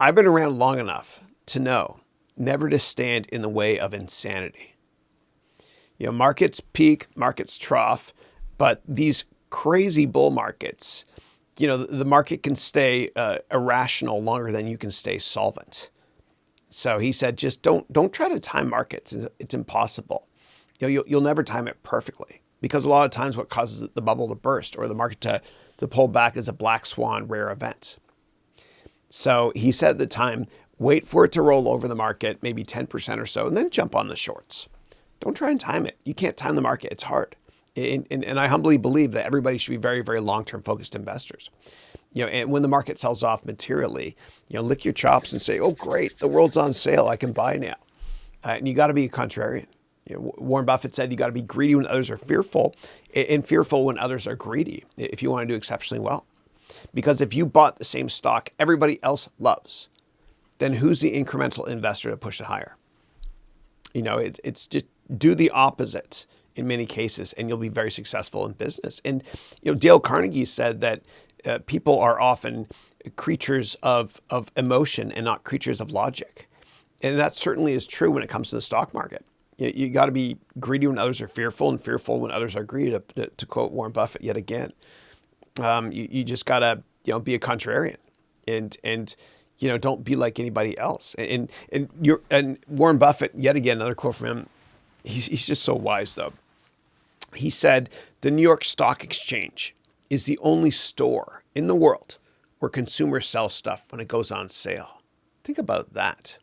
I've been around long enough to know never to stand in the way of insanity. Markets peak, markets trough, but these crazy bull markets, the market can stay irrational longer than you can stay solvent. So he said, just don't try to time markets. It's impossible. You'll never time it perfectly, because a lot of times what causes the bubble to burst or the market to pull back is a black swan rare event. So he said at the time, wait for it to roll over the market, maybe 10% or so, and then jump on the shorts. Don't try and time it. You can't time the market. It's hard. And I humbly believe that everybody should be very, very long-term focused investors. And when the market sells off materially, lick your chops and say, oh, great, the world's on sale. I can buy now. And you got to be a contrarian. Warren Buffett said you got to be greedy when others are fearful, and fearful when others are greedy if you want to do exceptionally well. Because if you bought the same stock everybody else loves, then who's the incremental investor to push it higher? It's just do the opposite in many cases, and you'll be very successful in business. And Dale Carnegie said that people are often creatures of emotion and not creatures of logic. And that certainly is true when it comes to the stock market. You got to be greedy when others are fearful, and fearful when others are greedy, to quote Warren Buffett yet again. You just got to, be a contrarian and don't be like anybody else. And Warren Buffett, yet again, another quote from him, he's just so wise though. He said, the New York Stock Exchange is the only store in the world where consumers sell stuff when it goes on sale. Think about that.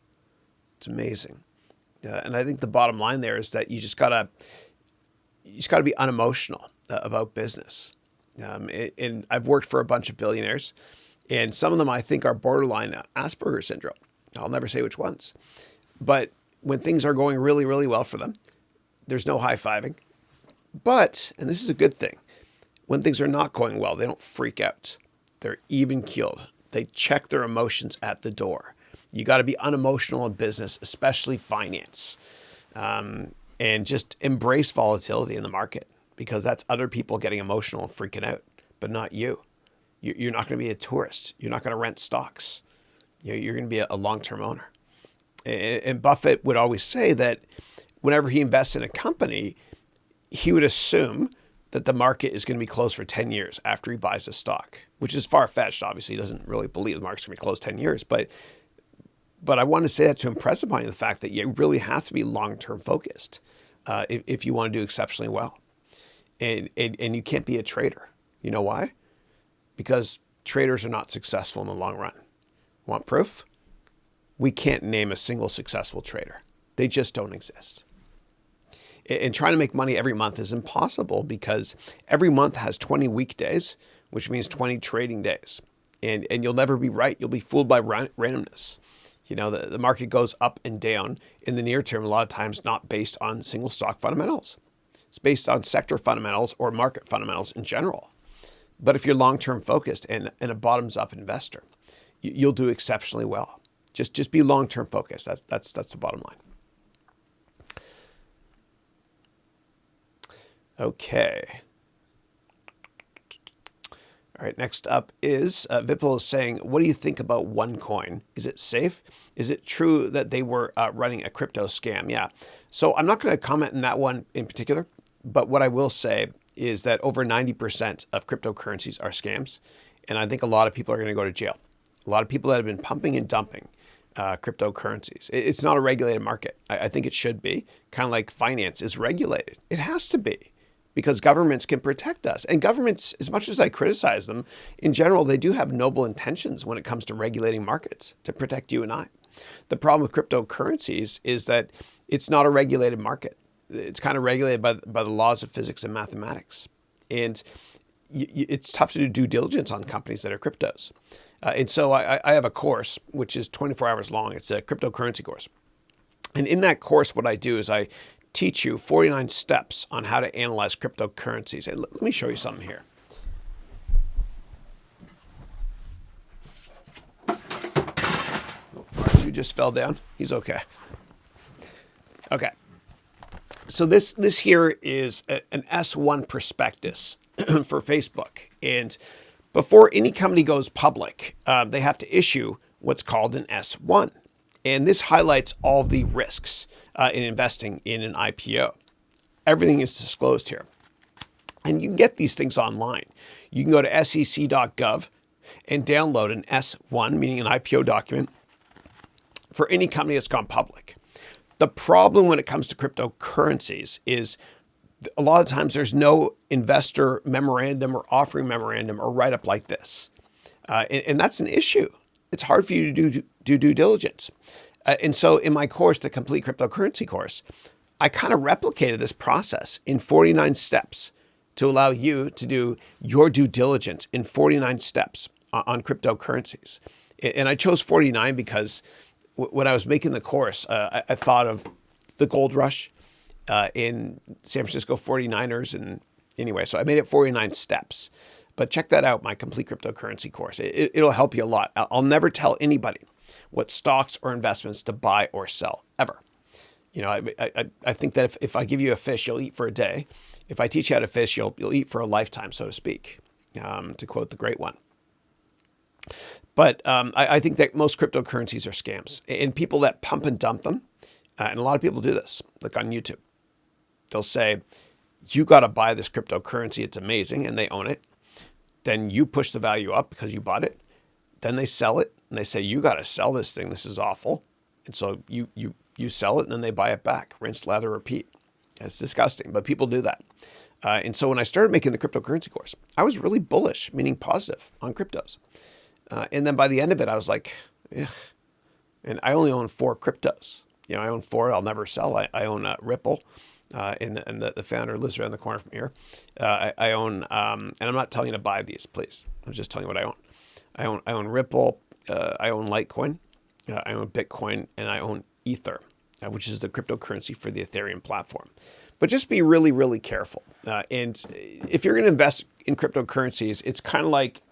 It's amazing. And I think the bottom line there is that you just gotta be unemotional about business. And I've worked for a bunch of billionaires, and some of them I think are borderline Asperger's syndrome. I'll never say which ones. But when things are going really, really well for them, there's no high-fiving. But, and this is a good thing, when things are not going well, they don't freak out. They're even-keeled. They check their emotions at the door. You got to be unemotional in business, especially finance, and just embrace volatility in the market, because that's other people getting emotional and freaking out, but not you. You're not going to be a tourist. You're not going to rent stocks. You're going to be a long-term owner. And Buffett would always say that whenever he invests in a company, he would assume that the market is going to be closed for 10 years after he buys a stock, which is far-fetched. Obviously, he doesn't really believe the market's going to be closed 10 years. But I want to say that to impress upon you the fact that you really have to be long-term focused if you want to do exceptionally well. And you can't be a trader. You know why? Because traders are not successful in the long run. Want proof? We can't name a single successful trader. They just don't exist. And trying to make money every month is impossible, because every month has 20 weekdays, which means 20 trading days. And you'll never be right. You'll be fooled by randomness. The market goes up and down in the near term, a lot of times not based on single stock fundamentals. It's based on sector fundamentals or market fundamentals in general. But if you're long-term focused and a bottoms-up investor, you'll do exceptionally well. Just be long-term focused. That's the bottom line. Okay. All right, next up is Vipul is saying, what do you think about OneCoin? Is it safe? Is it true that they were running a crypto scam? Yeah. So I'm not going to comment on that one in particular, but what I will say is that over 90% of cryptocurrencies are scams. And I think a lot of people are going to go to jail. A lot of people that have been pumping and dumping cryptocurrencies. It's not a regulated market. I think it should be. Kind of like finance is regulated. It has to be, because governments can protect us. And governments, as much as I criticize them, in general, they do have noble intentions when it comes to regulating markets to protect you and I. The problem with cryptocurrencies is that it's not a regulated market. It's kind of regulated by the laws of physics and mathematics. And it's tough to do due diligence on companies that are cryptos. And so I have a course, which is 24 hours long. It's a cryptocurrency course. And in that course, what I do is I teach you 49 steps on how to analyze cryptocurrencies. And let me show you something here. Archie just fell down. He's okay. Okay. So this here is an S1 prospectus for Facebook. And before any company goes public, they have to issue what's called an S1. And this highlights all the risks in investing in an IPO. Everything is disclosed here. And you can get these things online. You can go to sec.gov and download an S1, meaning an IPO document, for any company that's gone public. The problem when it comes to cryptocurrencies is a lot of times there's no investor memorandum or offering memorandum or write-up like this. And that's an issue. It's hard for you to do due diligence. And so in my course, the Complete Cryptocurrency course, I kind of replicated this process in 49 steps to allow you to do your due diligence in 49 steps on cryptocurrencies. And I chose 49 because when I was making the course, I thought of the gold rush in San Francisco 49ers. And anyway, so I made it 49 steps. But check that out, my Complete Cryptocurrency course. It'll help you a lot. I'll never tell anybody what stocks or investments to buy or sell, ever. I think that if I give you a fish, you'll eat for a day. If I teach you how to fish, you'll eat for a lifetime, so to speak, to quote the great one. But I think that most cryptocurrencies are scams, and people that pump and dump them, and a lot of people do this, like on YouTube. They'll say, you got to buy this cryptocurrency. It's amazing. And they own it. Then you push the value up because you bought it. Then they sell it and they say, you got to sell this thing. This is awful. And so you sell it and then they buy it back. Rinse, lather, repeat. It's disgusting, but people do that. And so when I started making the cryptocurrency course, I was really bullish, meaning positive on cryptos. And then by the end of it, I was like, ugh. And I only own 4 cryptos. I own 4 I'll never sell. I own Ripple. And the founder lives around the corner from here. I own, and I'm not telling you to buy these, please. I'm just telling you what I own. I own Ripple. I own Litecoin. I own Bitcoin, and I own Ether, which is the cryptocurrency for the Ethereum platform. But just be really, really careful. And if you're going to invest in cryptocurrencies, it's kind of like,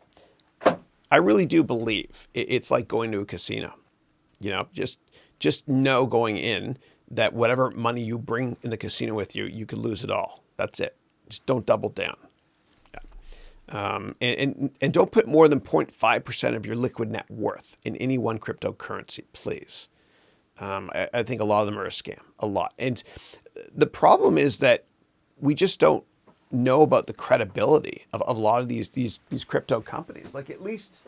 I really do believe it's like going to a casino. Just know going in that whatever money you bring in the casino with you, you could lose it all. That's it. Just don't double down. Yeah. And don't put more than 0.5% of your liquid net worth in any one cryptocurrency, please. I think a lot of them are a scam, a lot. And the problem is that we just don't know about the credibility of a lot of these crypto companies. Like at least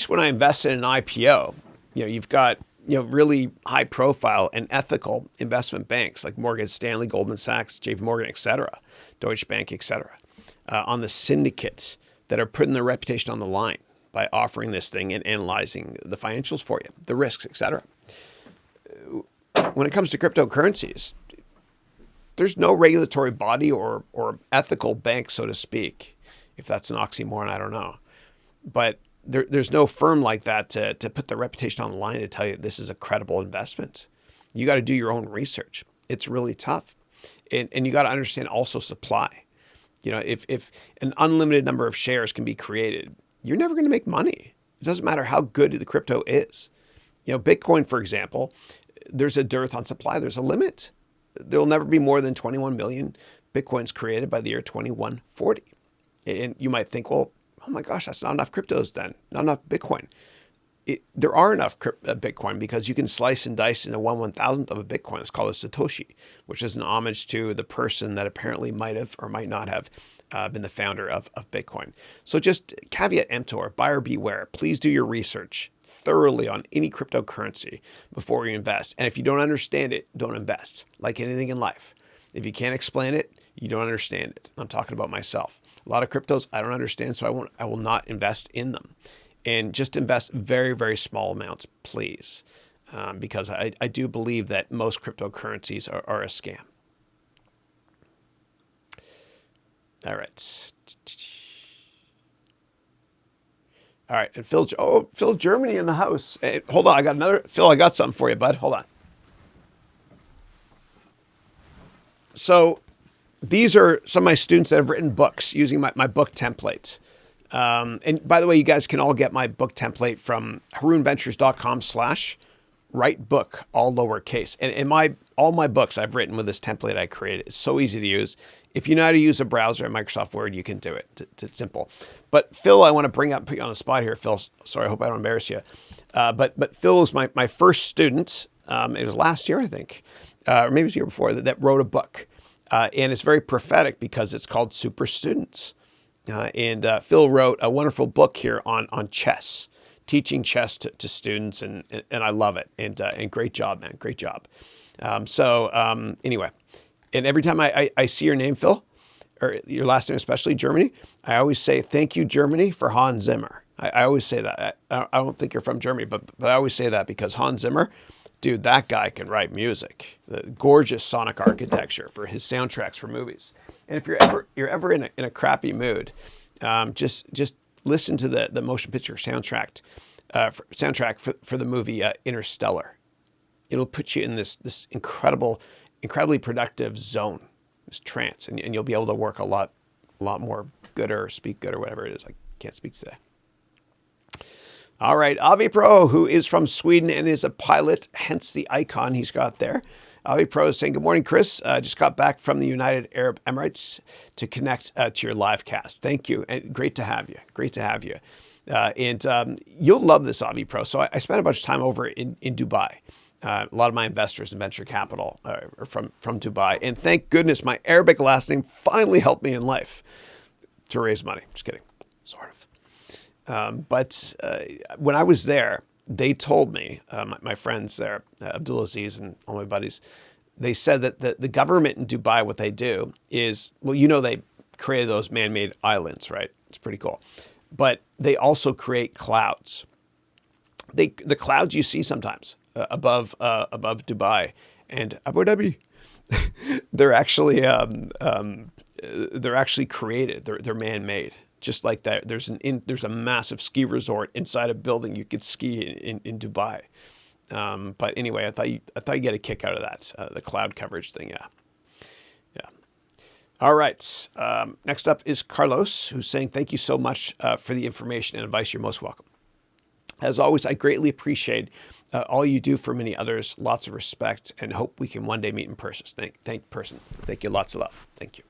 when I invest in an IPO, you've got really high profile and ethical investment banks like Morgan Stanley, Goldman Sachs, JP Morgan, et cetera, Deutsche Bank, et cetera, on the syndicates that are putting their reputation on the line by offering this thing and analyzing the financials for you, the risks, et cetera. When it comes to cryptocurrencies, there's no regulatory body or ethical bank, so to speak. If that's an oxymoron, I don't know. But there's no firm like that to put their reputation on the line to tell you this is a credible investment. You got to do your own research. It's really tough. And you got to understand also supply. If an unlimited number of shares can be created, you're never going to make money. It doesn't matter how good the crypto is. Bitcoin, for example, there's a dearth on supply. There's a limit. There will never be more than 21 million Bitcoins created by the year 2140. And you might think, well, oh my gosh, that's not enough cryptos then, not enough Bitcoin. There are enough Bitcoin because you can slice and dice into 1/1000th of a Bitcoin. It's called a Satoshi, which is an homage to the person that apparently might have or might not have been the founder of Bitcoin. So just caveat emptor, buyer beware. Please do your research thoroughly on any cryptocurrency before you invest. And if you don't understand it, don't invest. Like anything in life. If you can't explain it, you don't understand it. I'm talking about myself. A lot of cryptos I don't understand, so I will not invest in them. And just invest very, very small amounts, please. Because I do believe that most cryptocurrencies are a scam. All right. All right. And Phil, Germany in the house. Hey, hold on. Phil, I got something for you, bud. Hold on. So these are some of my students that have written books using my book templates. And by the way, you guys can all get my book template from harounventures.com/writebook, all lowercase. And all my books I've written with this template I created. It's so easy to use. If you know how to use a browser and Microsoft Word, you can do it. It's simple. But Phil, I want to put you on the spot here, Phil. Sorry, I hope I don't embarrass you. But Phil was my first student. It was last year, I think, or maybe it was the year before, that wrote a book. And it's very prophetic because it's called Super Students. And Phil wrote a wonderful book here on chess, teaching chess to students, and I love it. And great job, man, great job. Anyway, and every time I see your name, Phil, or your last name, especially Germany, I always say thank you, Germany, for Hans Zimmer. I always say that. I don't think you're from Germany, but I always say that because Hans Zimmer, dude, that guy can write music. The gorgeous sonic architecture for his soundtracks for movies. And if you're ever in a crappy mood, just listen to the motion picture soundtrack for the movie Interstellar. It'll put you in this incredibly productive zone, this trance, and you'll be able to work a lot more good or speak good or whatever it is. I can't speak today. All right, Avi Pro, who is from Sweden and is a pilot, hence the icon he's got there. Ali Pro is saying, good morning, Chris. Just got back from the United Arab Emirates to connect to your live cast. Thank you. And great to have you. Great to have you. And you'll love this, Avi Pro. So I spent a bunch of time over in Dubai. A lot of my investors in venture capital are from Dubai. And thank goodness my Arabic last name finally helped me in life to raise money. Just kidding. Sort of. But when I was there, they told me, my friends there, Abdulaziz and all my buddies, they said that the government in Dubai, what they do is, well, they created those man-made islands, right? It's pretty cool. But they also create clouds. The clouds you see sometimes above Dubai and Abu Dhabi, they're actually created. They're man-made. Just like that, there's a massive ski resort inside a building you could ski in Dubai. But anyway, I thought you get a kick out of that, the cloud coverage thing. Yeah. All right. Next up is Carlos, who's saying, thank you so much for the information and advice. You're most welcome. As always, I greatly appreciate all you do for many others. Lots of respect and hope we can one day meet in person. Thank you. Lots of love. Thank you.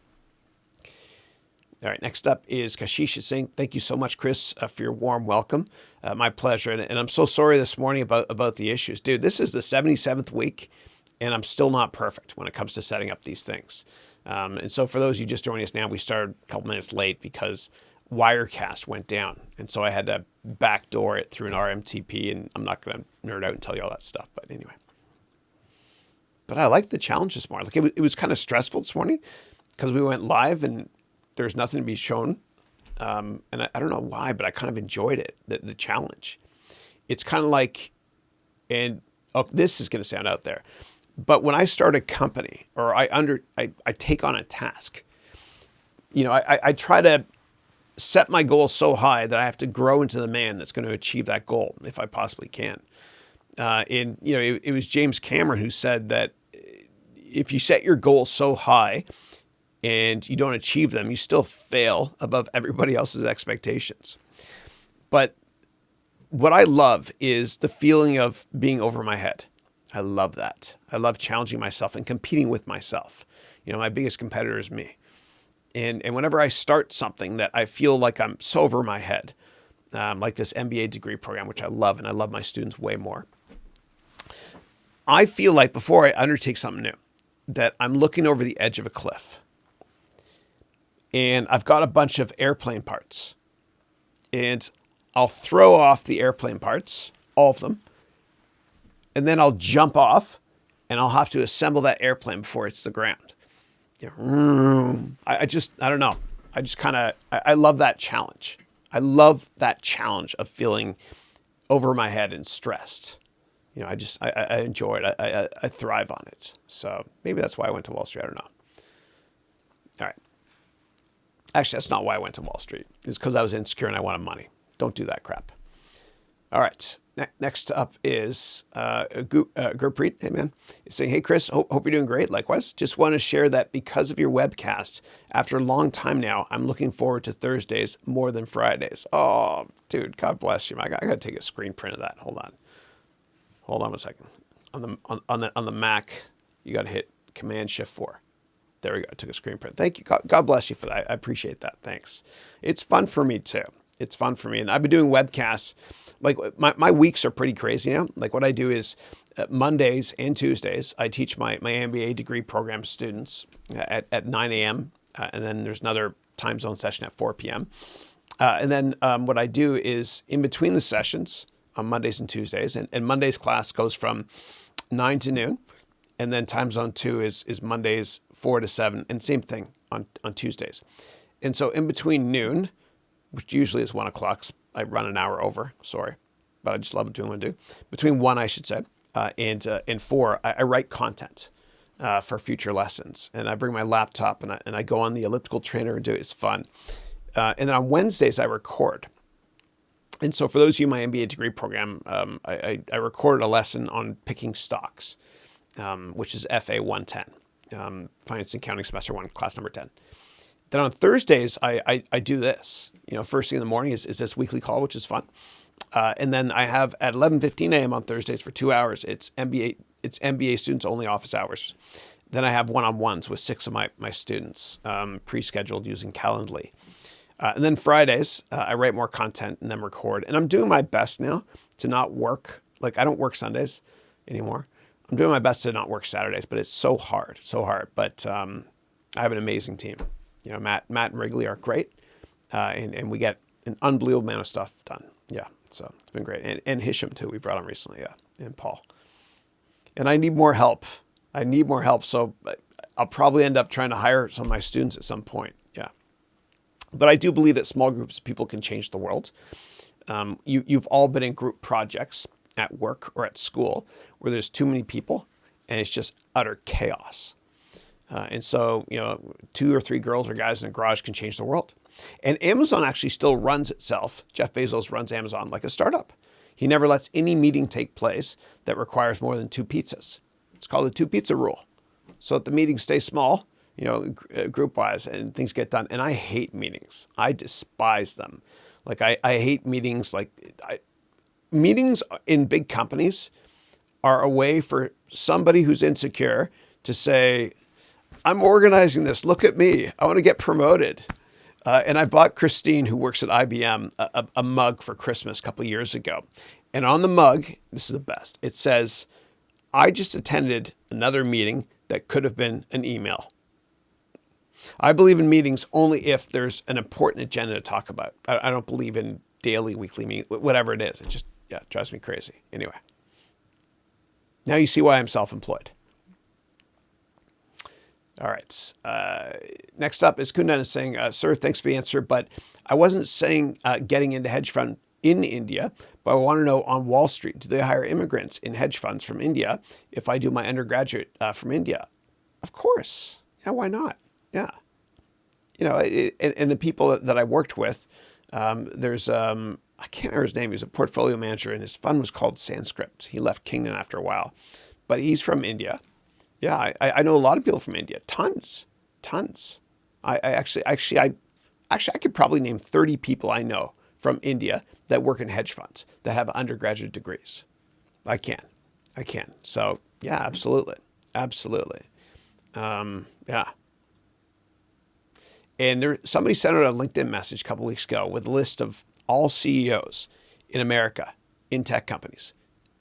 All right, next up is Kashish is saying, thank you so much, Chris, for your warm welcome. My pleasure. And I'm so sorry this morning about the issues. Dude, this is the 77th week, and I'm still not perfect when it comes to setting up these things. And so for those of you just joining us now, we started a couple minutes late because Wirecast went down. And so I had to backdoor it through an RMTP, and I'm not going to nerd out and tell you all that stuff. But anyway. But I liked the challenge this morning. Like it was kind of stressful this morning because we went live and there's nothing to be shown. And I don't know why, but I kind of enjoyed it, the challenge. It's kind of like, this is going to sound out there, but when I start a company or I take on a task, I try to set my goal so high that I have to grow into the man that's going to achieve that goal if I possibly can. It was James Cameron who said that if you set your goals so high and you don't achieve them, you still fail above everybody else's expectations. But what I love is the feeling of being over my head. I love that. I love challenging myself and competing with myself. My biggest competitor is me. And whenever I start something that I feel like I'm so over my head, like this MBA degree program, which I love, and I love my students way more, I feel like before I undertake something new, that I'm looking over the edge of a cliff. And I've got a bunch of airplane parts. And I'll throw off the airplane parts, all of them. And then I'll jump off and I'll have to assemble that airplane before it's the ground. I don't know. I love that challenge. I love that challenge of feeling over my head and stressed. I enjoy it. I thrive on it. So maybe that's why I went to Wall Street. I don't know. All right. Actually, that's not why I went to Wall Street. It's because I was insecure and I wanted money. Don't do that crap. All right. Next up is Gurpreet. Hey, man. He's saying, hey, Chris, hope you're doing great. Likewise. Just want to share that because of your webcast, after a long time now, I'm looking forward to Thursdays more than Fridays. Oh, dude, God bless you. I got to take a screen print of that. Hold on a second. On the Mac, you got to hit Command-Shift-4. There we go. I took a screen print. Thank you. God bless you for that. I appreciate that. Thanks. It's fun for me too. It's fun for me. And I've been doing webcasts. Like my weeks are pretty crazy now. Like what I do is Mondays and Tuesdays, I teach my MBA degree program students at 9 a.m. And then there's another time zone session at 4 p.m. And then what I do is in between the sessions on Mondays and Tuesdays, and Monday's class goes from 9 to noon. And then time zone 2 is Mondays 4 to 7, and same thing on Tuesdays. And so in between noon, which usually is 1 o'clock, I run an hour over, sorry, but I just love doing what I do. Between 1, I should say, and 4, I write content for future lessons. And I bring my laptop and I go on the elliptical trainer and do it. It's fun. And then on Wednesdays, I record. And so for those of you in my MBA degree program, I recorded a lesson on picking stocks. Which is FA 110, Finance and Accounting Semester 1, class number 10. Then on Thursdays, I do this. First thing in the morning is this weekly call, which is fun. And then I have at 11:15 a.m. on Thursdays for 2 hours. It's MBA students only office hours. Then I have one-on-ones with 6 of my students, pre-scheduled using Calendly. And then Fridays, I write more content and then record. And I'm doing my best now to not work. Like I don't work Sundays anymore. I'm doing my best to not work Saturdays, but it's so hard. But I have an amazing team. You know, Matt and Wrigley are great. And we get an unbelievable amount of stuff done. Yeah, so it's been great. And Hisham too, we brought him recently, yeah, and Paul. And I need more help. So I'll probably end up trying to hire some of my students at some point, yeah. But I do believe that small groups of people can change the world. You've all been in group projects at work or at school where there's too many people and it's just utter chaos. And so, 2 or 3 girls or guys in a garage can change the world. And Amazon actually still runs itself. Jeff Bezos runs Amazon like a startup. He never lets any meeting take place that requires more than 2 pizzas. It's called the 2 pizza rule. So that the meetings stay small, group-wise, and things get done. And I hate meetings. I despise them. Like I hate meetings. Meetings in big companies are a way for somebody who's insecure to say, I'm organizing this. Look at me. I want to get promoted. And I bought Christine, who works at IBM, a mug for Christmas a couple of years ago. And on the mug, this is the best. It says, I just attended another meeting that could have been an email. I believe in meetings only if there's an important agenda to talk about. I don't believe in daily, weekly meetings, whatever it is. It just, drives me crazy. Anyway. Now you see why I'm self-employed. All right. Next up is Kundan is saying, sir, thanks for the answer, but I wasn't saying getting into hedge fund in India, but I want to know on Wall Street, do they hire immigrants in hedge funds from India if I do my undergraduate from India? Of course. Yeah, why not? Yeah. And the people that I worked with, there's, I can't remember his name. He was a portfolio manager and his fund was called Sanskrit. He left Kingdom after a while, but he's from India. Yeah, I know a lot of people from India. Tons. I could probably name 30 people I know from India that work in hedge funds that have undergraduate degrees. I can. So yeah, absolutely. Yeah. And somebody sent out a LinkedIn message a couple weeks ago with a list of all CEOs in America in tech companies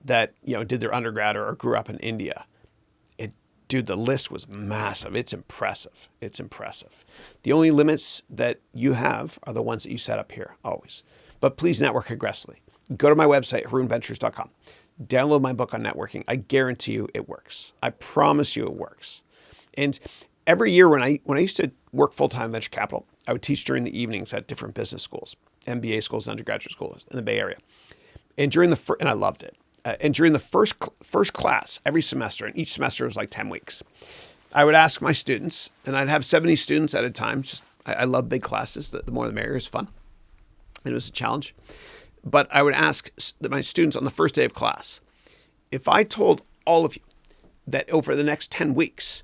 that did their undergrad or grew up in India. Dude, the list was massive. It's impressive. The only limits that you have are the ones that you set up here, always. But please network aggressively. Go to my website, harounventures.com. Download my book on networking. I guarantee you it works. I promise you it works. And every year when I used to work full-time in venture capital, I would teach during the evenings at different business schools, MBA schools, and undergraduate schools in the Bay Area. And and I loved it. And during the first class every semester, and each semester was like 10 weeks, I would ask my students, and I'd have 70 students at a time. I love big classes. The more the merrier. Is fun. And it was a challenge. But I would ask my students on the first day of class, if I told all of you that over the next 10 weeks,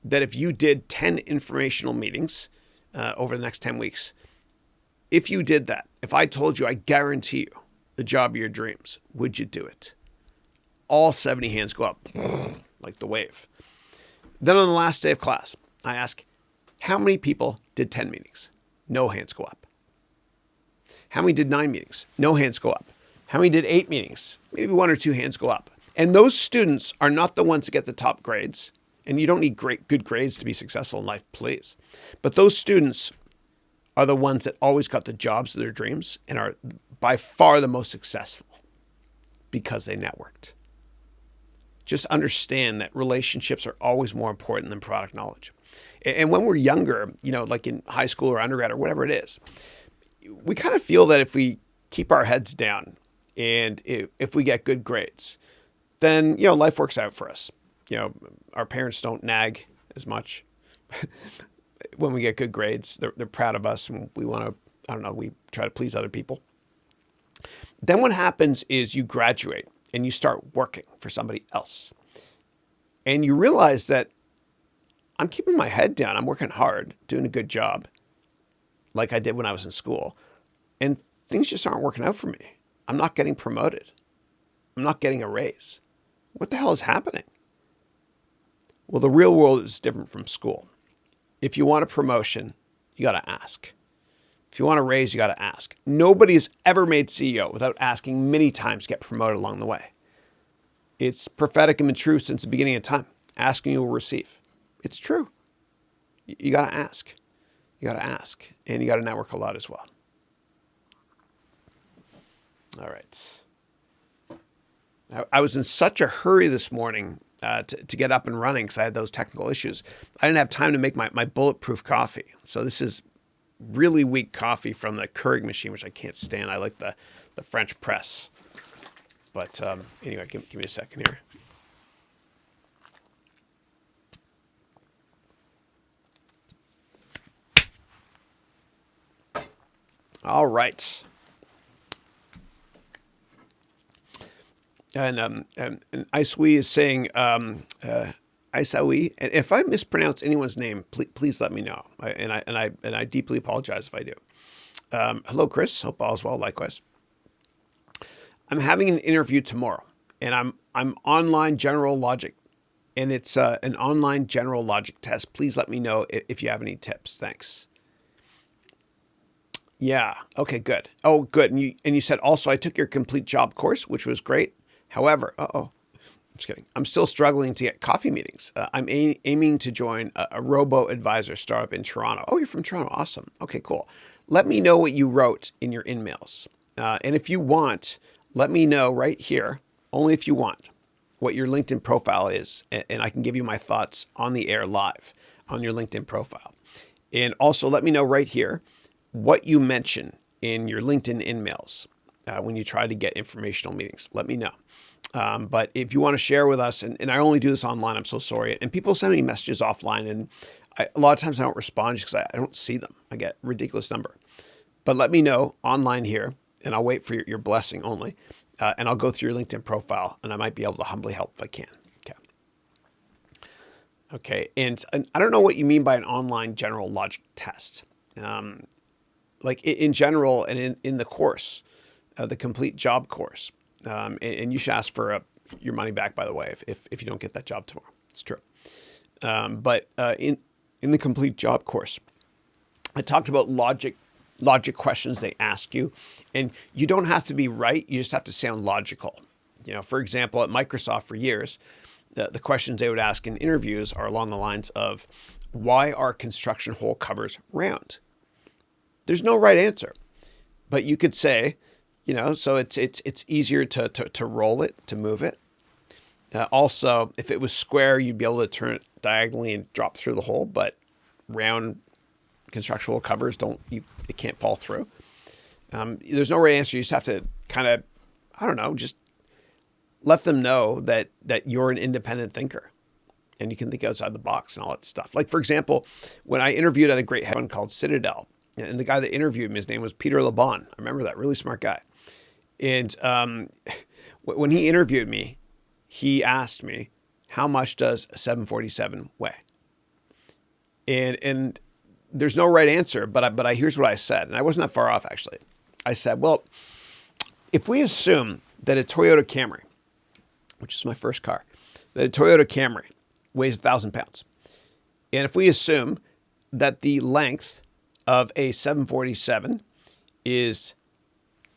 that if you did 10 informational meetings over the next 10 weeks, if you did that, if I told you, I guarantee you, the job of your dreams, would you do it? All 70 hands go up, like the wave. Then on the last day of class, I ask, how many people did 10 meetings? No hands go up. How many did 9 meetings? No hands go up. How many did 8 meetings? Maybe 1 or 2 hands go up. And those students are not the ones that get the top grades. And you don't need good grades to be successful in life, please. But those students are the ones that always got the jobs of their dreams and are by far the most successful because they networked. Just understand that relationships are always more important than product knowledge. And when we're younger, like in high school or undergrad or whatever it is, we kind of feel that if we keep our heads down and if we get good grades, then, life works out for us. Our parents don't nag as much when we get good grades. They're proud of us and we want to, we try to please other people. Then what happens is you graduate and you start working for somebody else. And you realize that I'm keeping my head down. I'm working hard, doing a good job like I did when I was in school. And things just aren't working out for me. I'm not getting promoted. I'm not getting a raise. What the hell is happening? Well, the real world is different from school. If you want a promotion, you got to ask. If you want a raise, you got to ask. Nobody has ever made CEO without asking many times to get promoted along the way. It's prophetic and been true since the beginning of time. Asking, you will receive. It's true. You got to ask. You got to ask. And you got to network a lot as well. All right. I was in such a hurry this morning to get up and running because I had those technical issues. I didn't have time to make my bulletproof coffee. So this is really weak coffee from the Keurig machine, which I can't stand. I like the French press. But anyway, give me a second here. All right. And Isawi is saying, Isawi, and if I mispronounce anyone's name, please let me know. I deeply apologize if I do. Hello, Chris. Hope all is well. Likewise. I'm having an interview tomorrow, and I'm online general logic, and it's an online general logic test. Please let me know if you have any tips. Thanks. Yeah. Okay. Good. Oh, good. And you said also I took your complete job course, which was great. However, I'm just kidding. I'm still struggling to get coffee meetings. I'm aiming to join a robo-advisor startup in Toronto. Oh, you're from Toronto. Awesome. Okay, cool. Let me know what you wrote in your emails. And if you want, let me know right here, only if you want, what your LinkedIn profile is. And I can give you my thoughts on the air live on your LinkedIn profile. And also let me know right here what you mention in your LinkedIn emails when you try to get informational meetings. Let me know. But if you want to share with us, and I only do this online, I'm so sorry. And people send me messages offline, and a lot of times I don't respond just because I don't see them. I get a ridiculous number. But let me know online here, and I'll wait for your blessing only. And I'll go through your LinkedIn profile, and I might be able to humbly help if I can. Okay. And I don't know what you mean by an online general logic test. Like in general and in the course, the complete job course. And you should ask for your money back, by the way, if you don't get that job tomorrow. It's true. But in the complete job course, I talked about logic questions they ask you, and you don't have to be right. You just have to sound logical. For example, at Microsoft for years, the questions they would ask in interviews are along the lines of, why are construction hole covers round? There's no right answer, but you could say, so it's easier to roll it, to move it. Also, if it was square, you'd be able to turn it diagonally and drop through the hole, but round construction hole covers it can't fall through. There's no right answer. You just have to kind of, just let them know that you're an independent thinker and you can think outside the box and all that stuff. Like, for example, when I interviewed at a great hedge fund called Citadel, and the guy that interviewed me, his name was Peter LeBon. I remember that, really smart guy. And when he interviewed me, he asked me, how much does a 747 weigh? And there's no right answer, but here's what I said. And I wasn't that far off, actually. I said, well, if we assume that a Toyota Camry, which is my first car, that a Toyota Camry weighs 1,000 pounds. And if we assume that the length of a 747 is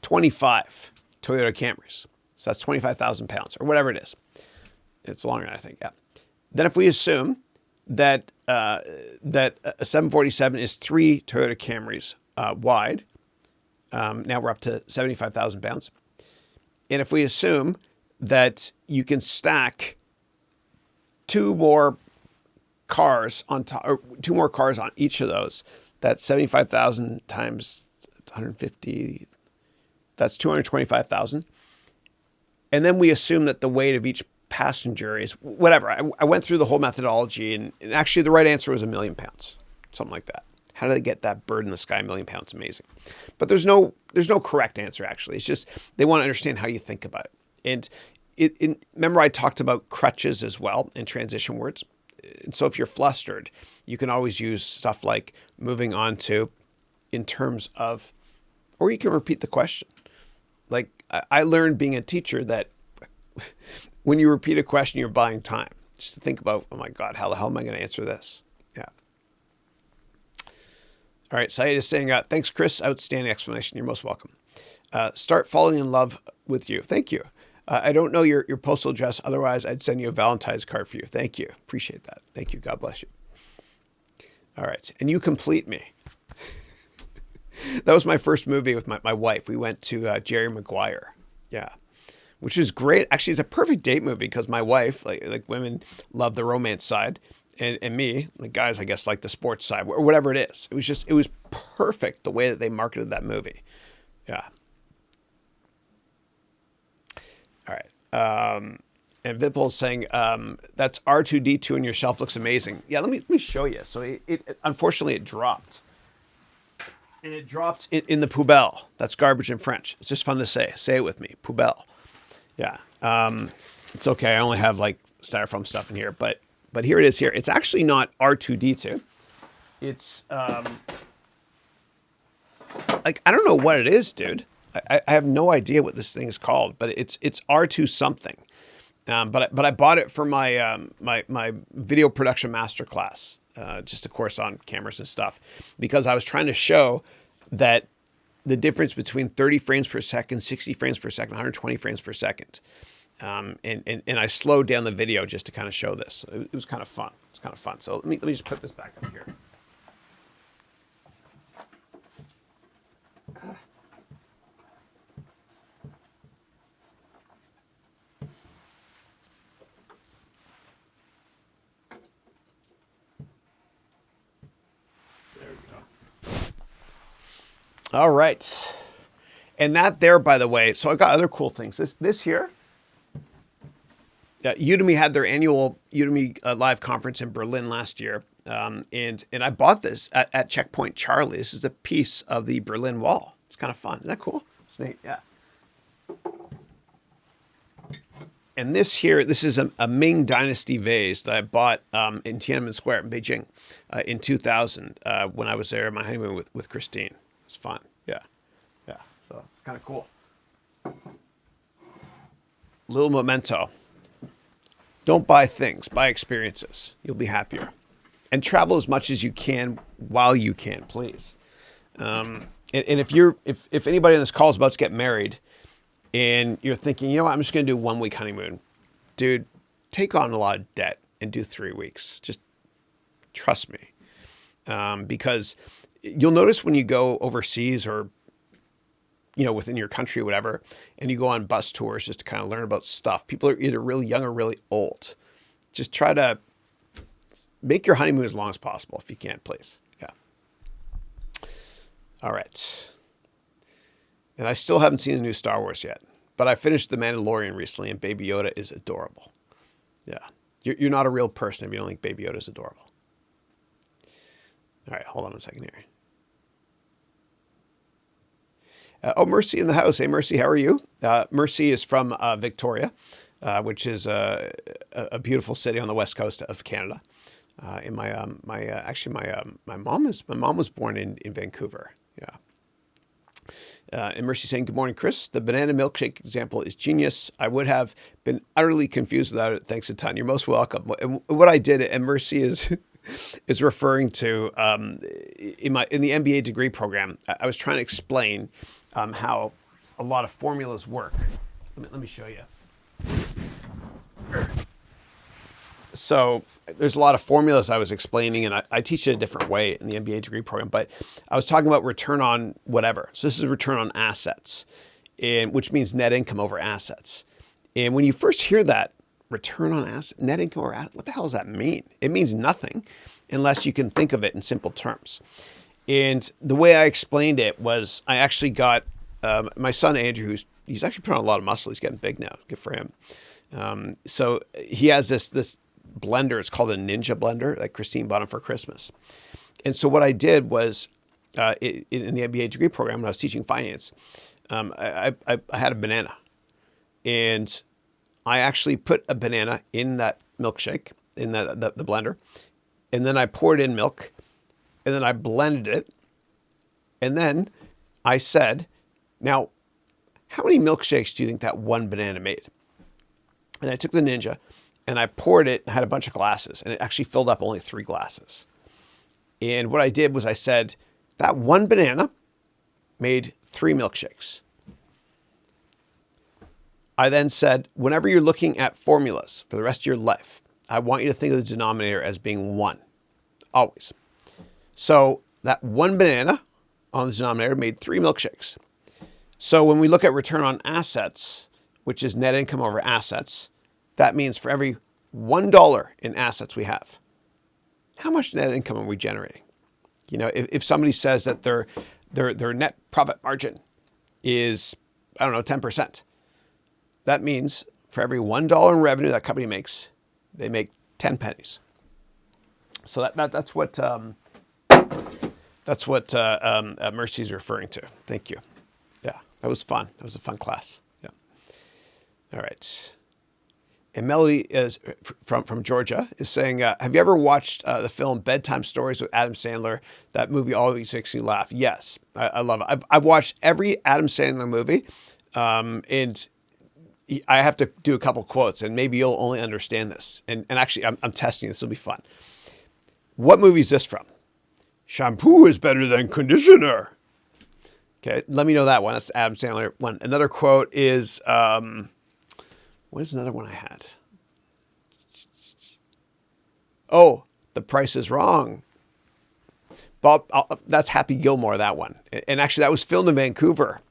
25 Toyota Camrys. So that's 25,000 pounds or whatever it is. It's longer, I think. Yeah. Then if we assume that that a 747 is 3 Toyota Camrys wide, now we're up to 75,000 pounds. And if we assume that you can stack 2 more cars on top, or 2 more cars on each of those, that's 75,000 times 150. That's 225,000. And then we assume that the weight of each passenger is whatever. I went through the whole methodology, and actually the right answer was 1 million pounds, something like that. How do they get that bird in the sky 1 million pounds? Amazing. But there's no correct answer, actually. It's just they want to understand how you think about it. And remember I talked about crutches as well and transition words. And so if you're flustered, you can always use stuff like moving on to, in terms of, or you can repeat the question. Like, I learned being a teacher that when you repeat a question, you're buying time. Just to think about, oh my God, how the hell am I going to answer this? Yeah. All right. Saeed is saying, thanks, Chris. Outstanding explanation. You're most welcome. Start falling in love with you. Thank you. I don't know your postal address. Otherwise, I'd send you a Valentine's card for you. Thank you. Appreciate that. Thank you. God bless you. All right. And you complete me. That was my first movie with my wife. We went to Jerry Maguire. Yeah. Which is great. Actually, it's a perfect date movie because my wife, like women, love the romance side. And me, like guys, I guess, like the sports side or whatever it is. It was perfect the way that they marketed that movie. Yeah. All right. And Vipul's saying, that's R2D2 and your shelf looks amazing. Yeah, let me show you. So it unfortunately it dropped. And it dropped in the poubelle. That's garbage in French. It's just fun to say. Say it with me. Poubelle. Yeah. It's okay. I only have like styrofoam stuff in here, but here it is here. It's actually not R2D2. It's like, I don't know what it is, dude. I have no idea what this thing is called, but it's R2 something. But I bought it for my my video production masterclass, just a course on cameras and stuff, because I was trying to show that the difference between 30 frames per second, 60 frames per second, 120 frames per second. And I slowed down the video just to kind of show this. It was kind of fun. It's kind of fun. So let me just put this back up here. There we go. All right. And that there, by the way, so I've got other cool things. This here, Udemy had their annual Udemy live conference in Berlin last year. And I bought this at Checkpoint Charlie. This is a piece of the Berlin Wall. It's kind of fun. Isn't that cool? It's neat. Yeah. And this here, this is a Ming Dynasty vase that I bought in Tiananmen Square in Beijing in 2000 when I was there on my honeymoon with Christine. It's fun. Yeah. Yeah. So it's kind of cool. Little memento. Don't buy things, buy experiences. You'll be happier. And travel as much as you can while you can, please. And if anybody on this call is about to get married and you're thinking, you know what, I'm just going to do 1 week honeymoon. Dude, take on a lot of debt and do 3 weeks. Just trust me. Because you'll notice when you go overseas or, you know, within your country or whatever, and you go on bus tours just to kind of learn about stuff. People are either really young or really old. Just try to make your honeymoon as long as possible if you can, please. Yeah. All right. And I still haven't seen the new Star Wars yet, but I finished The Mandalorian recently, and Baby Yoda is adorable. Yeah. You're not a real person if you don't think Baby Yoda is adorable. All right. Hold on a second here. Mercy in the house. Hey, Mercy, how are you? Mercy is from Victoria, which is a beautiful city on the west coast of Canada. And my mom was born in Vancouver. Yeah. And Mercy saying, good morning, Chris. The banana milkshake example is genius. I would have been utterly confused without it. Thanks a ton. You're most welcome. And what I did, and Mercy is referring to in the MBA degree program, I was trying to explain how a lot of formulas work. Let me show you. So there's a lot of formulas I was explaining, and I teach it a different way in the MBA degree program, but I was talking about return on whatever. So this is return on assets, which means net income over assets. And when you first hear that, return on asset, net income over asset, what the hell does that mean? It means nothing unless you can think of it in simple terms. And the way I explained it was I actually got my son, Andrew, he's actually putting on a lot of muscle. He's getting big now. Good for him. So he has this blender. It's called a Ninja blender that Christine bought him for Christmas. And so what I did was in the MBA degree program, when I was teaching finance, I had a banana. And I actually put a banana in that milkshake, in the blender. And then I poured in milk. And then I blended it. And then I said, now, how many milkshakes do you think that one banana made? And I took the Ninja and I poured it and had a bunch of glasses, and it actually filled up only 3 glasses. And what I did was I said, that one banana made 3 milkshakes. I then said, whenever you're looking at formulas for the rest of your life, I want you to think of the denominator as being 1, always. So that one banana on the denominator made 3 milkshakes. So when we look at return on assets, which is net income over assets, that means for every $1 in assets we have, how much net income are we generating? You know, if somebody says that their net profit margin is, I don't know, 10%, that means for every $1 in revenue that company makes, they make 10 pennies. So that's what Mercy's referring to. Thank you. Yeah, that was fun. That was a fun class. Yeah. All right. And Melody is from Georgia is saying, have you ever watched the film Bedtime Stories with Adam Sandler? That movie always makes me laugh. Yes, I love it. I've watched every Adam Sandler movie, and I have to do a couple quotes, and maybe you'll only understand this. And actually, I'm testing. This will be fun. What movie is this from? Shampoo is better than conditioner. Okay, let me know that one. That's Adam Sandler one. Another quote is, what is another one I had? Oh, The Price is Wrong. Bob, that's Happy Gilmore, that one. And actually, that was filmed in Vancouver,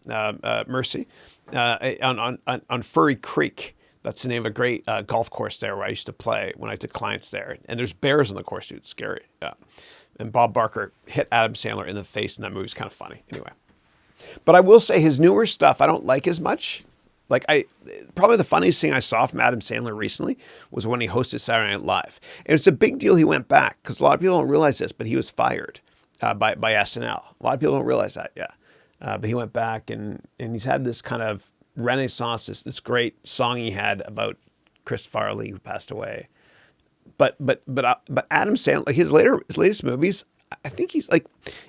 Mercy, on Furry Creek. That's the name of a great golf course there where I used to play when I took clients there. And there's bears on the course, dude. It's scary. Yeah. And Bob Barker hit Adam Sandler in the face in that movie. It's kind of funny. Anyway. But I will say his newer stuff I don't like as much. Like probably the funniest thing I saw from Adam Sandler recently was when he hosted Saturday Night Live. And it's a big deal he went back because a lot of people don't realize this, but he was fired by SNL. A lot of people don't realize that, yeah. But he went back and he's had this kind of renaissance, this great song he had about Chris Farley who passed away. But Adam Sandler, like his latest movies, I think he's like,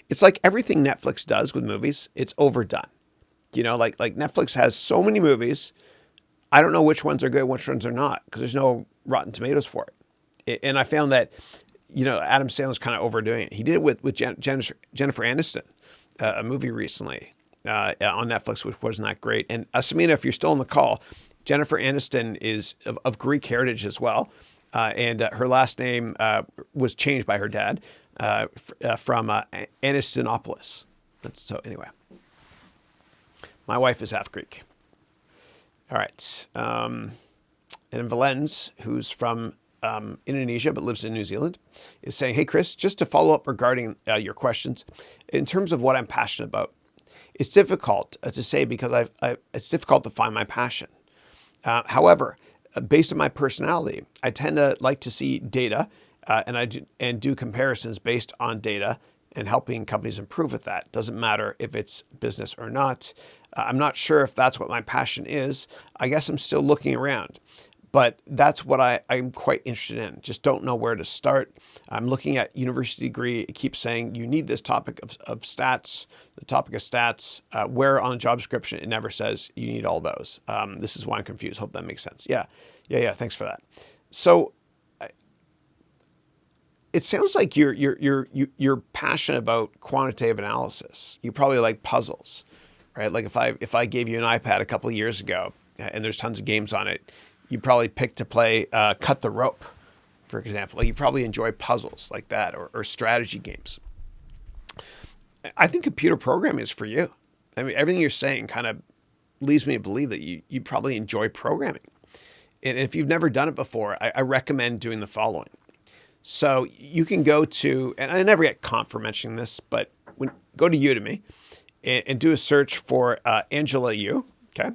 it's like everything Netflix does with movies, it's overdone. You know, like Netflix has so many movies. I don't know which ones are good, which ones are not, because there's no Rotten Tomatoes for it. And I found that, you know, Adam Sandler's kind of overdoing it. He did it with Jennifer Aniston, a movie recently on Netflix, which wasn't that great. And Samina, if you're still on the call, Jennifer Aniston is of Greek heritage as well. And her last name was changed by her dad from Anistonopoulos. So anyway. My wife is half Greek. All right. And Valens, who's from Indonesia but lives in New Zealand, is saying, hey, Chris, just to follow up regarding your questions, in terms of what I'm passionate about, it's difficult to say because it's difficult to find my passion. However, based on my personality, I tend to like to see data and do comparisons based on data and helping companies improve with that. Doesn't matter if it's business or not. I'm not sure if that's what my passion is. I guess I'm still looking around, but that's what I'm quite interested in. Just don't know where to start. I'm looking at university degree. It keeps saying you need this topic of stats, the topic of stats, where on the job description it never says you need all those. This is why I'm confused. Hope that makes sense. Yeah. Thanks for that. So it sounds like you're passionate about quantitative analysis. You probably like puzzles, right? Like if I gave you an iPad a couple of years ago and there's tons of games on it, you probably pick to play Cut the Rope, for example. Like you probably enjoy puzzles like that or strategy games. I think computer programming is for you. I mean, everything you're saying kind of leads me to believe that you probably enjoy programming. And if you've never done it before, I recommend doing the following. So you can go to, and I never get comp for mentioning this, but go to Udemy and do a search for Angela Yu, okay?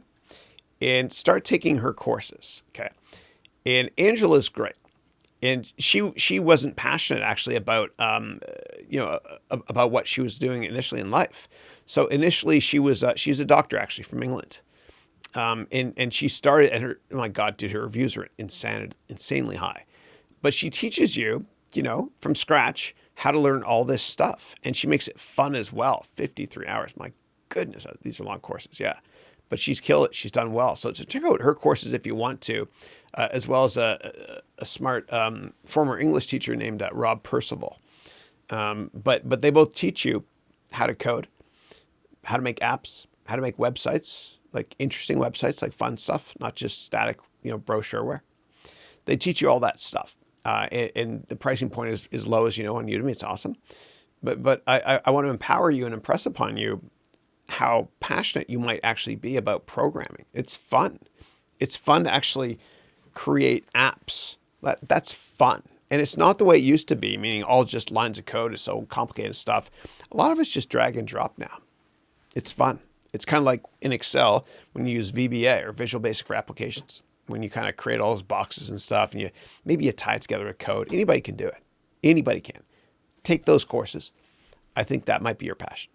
And start taking her courses, okay? And Angela's great. And she wasn't passionate actually about, about what she was doing initially in life. So initially she's a doctor actually from England. And she started, and her, oh my God, dude, her reviews are insanely high. But she teaches you, from scratch, how to learn all this stuff. And she makes it fun as well. 53 hours. My goodness, these are long courses. Yeah. but she's killed it. She's done well. So check out her courses if you want to, as well as a smart former English teacher named Rob Percival. But they both teach you how to code, how to make apps, how to make websites, like interesting websites, like fun stuff, not just static, brochureware. They teach you all that stuff. And the pricing point is low, as you know, on Udemy. It's awesome. But I want to empower you and impress upon you how passionate you might actually be about programming. It's fun. It's fun to actually create apps. That's fun. And it's not the way it used to be, meaning all just lines of code is so complicated stuff. A lot of it's just drag and drop now. It's fun. It's kind of like in Excel when you use VBA or Visual Basic for Applications, when you kind of create all those boxes and stuff and maybe you tie it together with code. Anybody can do it. Anybody can. Take those courses. I think that might be your passion.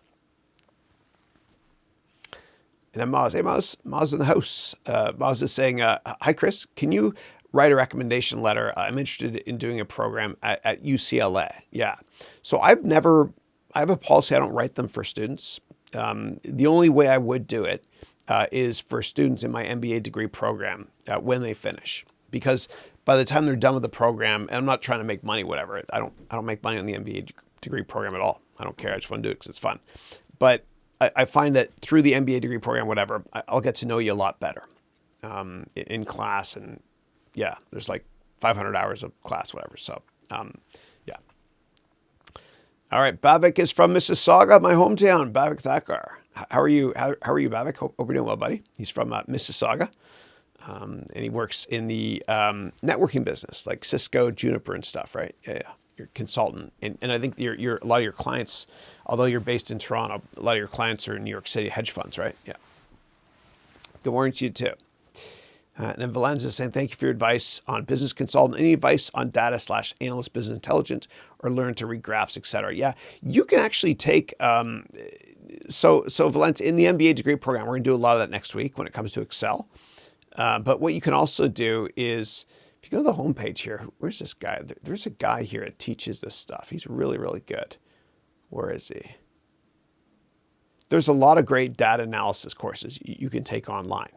And then Maz. Hey, Maz in the house. Maz is saying, hi, Chris. Can you write a recommendation letter? I'm interested in doing a program at UCLA. Yeah. So I have a policy. I don't write them for students. The only way I would do it is for students in my MBA degree program when they finish. Because by the time they're done with the program, and I'm not trying to make money, whatever. I don't make money on the MBA degree program at all. I don't care. I just want to do it because it's fun. But I find that through the MBA degree program, whatever, I'll get to know you a lot better in class. And yeah, there's like 500 hours of class, whatever. So yeah. All right. Bavik is from Mississauga, my hometown. Bavik Thakkar. How are you? How are you, Bavik? Hope you're doing well, buddy. He's from Mississauga. And he works in the networking business, like Cisco, Juniper and stuff, right? Yeah. You're a consultant. And I think a lot of your clients, although you're based in Toronto, a lot of your clients are in New York City hedge funds, right? Yeah. Good morning to you too. And then Valenza is saying, thank you for your advice on business consultant. Any advice on data/analyst business intelligence or learn to read graphs, etc. Yeah, you can actually take, so Valenza, in the MBA degree program, we're going to do a lot of that next week when it comes to Excel. But what you can also do is, if you go to the homepage here, where's this guy? There's a guy here that teaches this stuff. He's really, really good. Where is he? There's a lot of great data analysis courses you can take online.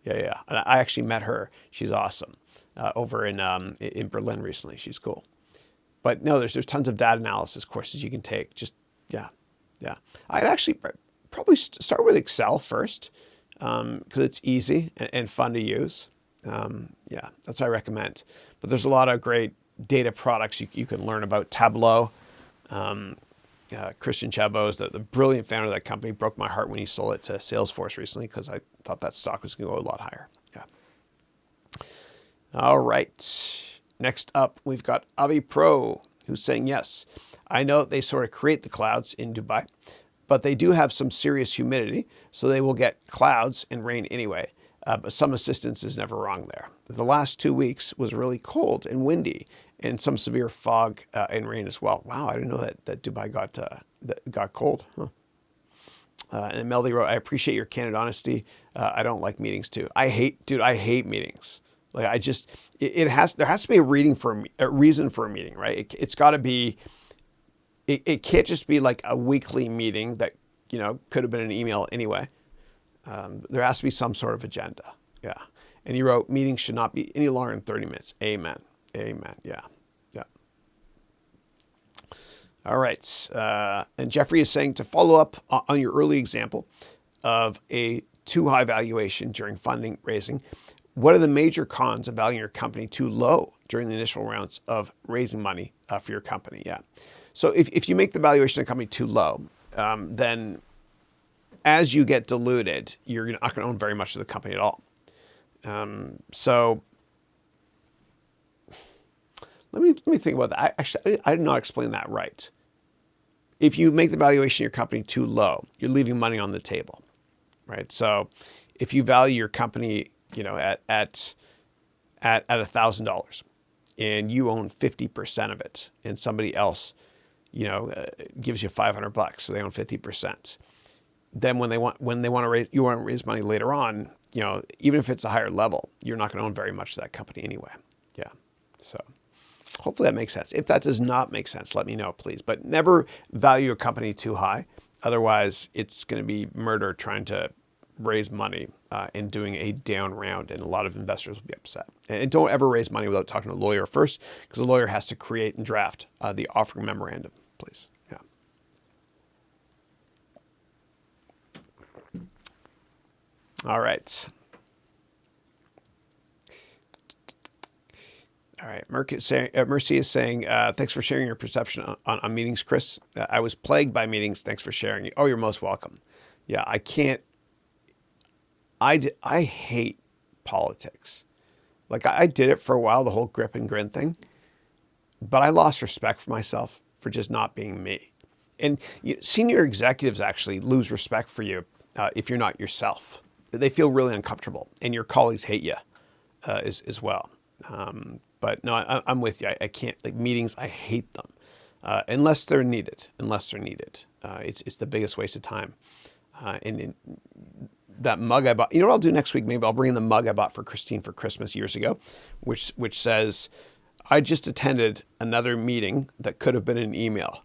Yeah. And I actually met her. She's awesome. Over in Berlin recently. She's cool. But no, there's tons of data analysis courses you can take. Just, yeah. I'd actually probably start with Excel first because it's easy and fun to use. Yeah, that's what I recommend. But there's a lot of great data products you can learn about. Tableau. Christian Chabot is the brilliant founder of that company. Broke my heart when he sold it to Salesforce recently because I thought that stock was going to go a lot higher. Yeah. All right. Next up, we've got Avi Pro, who's saying, yes, I know they sort of create the clouds in Dubai, but they do have some serious humidity, so they will get clouds and rain anyway. But some assistance is never wrong there. The last 2 weeks was really cold and windy, and some severe fog and rain as well. Wow, I didn't know that Dubai got cold. Huh. And Melody wrote, I appreciate your candid honesty. I don't like meetings too. I hate meetings. Like there has to be a reason for a meeting, right? It's got to be. It can't just be like a weekly meeting that could have been an email anyway. There has to be some sort of agenda. Yeah. And you wrote, meetings should not be any longer than 30 minutes. Amen. Yeah. All right. And Jeffrey is saying to follow up on your early example of a too high valuation during funding raising, what are the major cons of valuing your company too low during the initial rounds of raising money for your company? Yeah. So if you make the valuation of the company too low, then as you get diluted, you're not going to own very much of the company at all. So let me think about that. I did not explain that right. If you make the valuation of your company too low, you're leaving money on the table, right? So if you value your company, at $1,000 and you own 50% of it and somebody else, gives you $500, so they own 50%. Then when you want to raise money later on, even if it's a higher level, you're not going to own very much of that company anyway. Yeah. So hopefully that makes sense. If that does not make sense, let me know, please. But never value a company too high. Otherwise, it's going to be murder trying to raise money in doing a down round, and a lot of investors will be upset. And don't ever raise money without talking to a lawyer first, because the lawyer has to create and draft the offering memorandum, please. Yeah. All right. All right. Mercy is saying, thanks for sharing your perception on meetings, Chris. I was plagued by meetings. Thanks for sharing. Oh, you're most welcome. Yeah, I can't. I hate politics. Like, I did it for a while, the whole grip and grin thing, but I lost respect for myself for just not being me. And senior executives actually lose respect for you if you're not yourself. They feel really uncomfortable, and your colleagues hate you as well. But no, I'm with you. I can't, like, meetings, I hate them unless they're needed. It's the biggest waste of time. And that mug I bought, you know what I'll do next week? Maybe I'll bring in the mug I bought for Christine for Christmas years ago, which says, I just attended another meeting that could have been an email.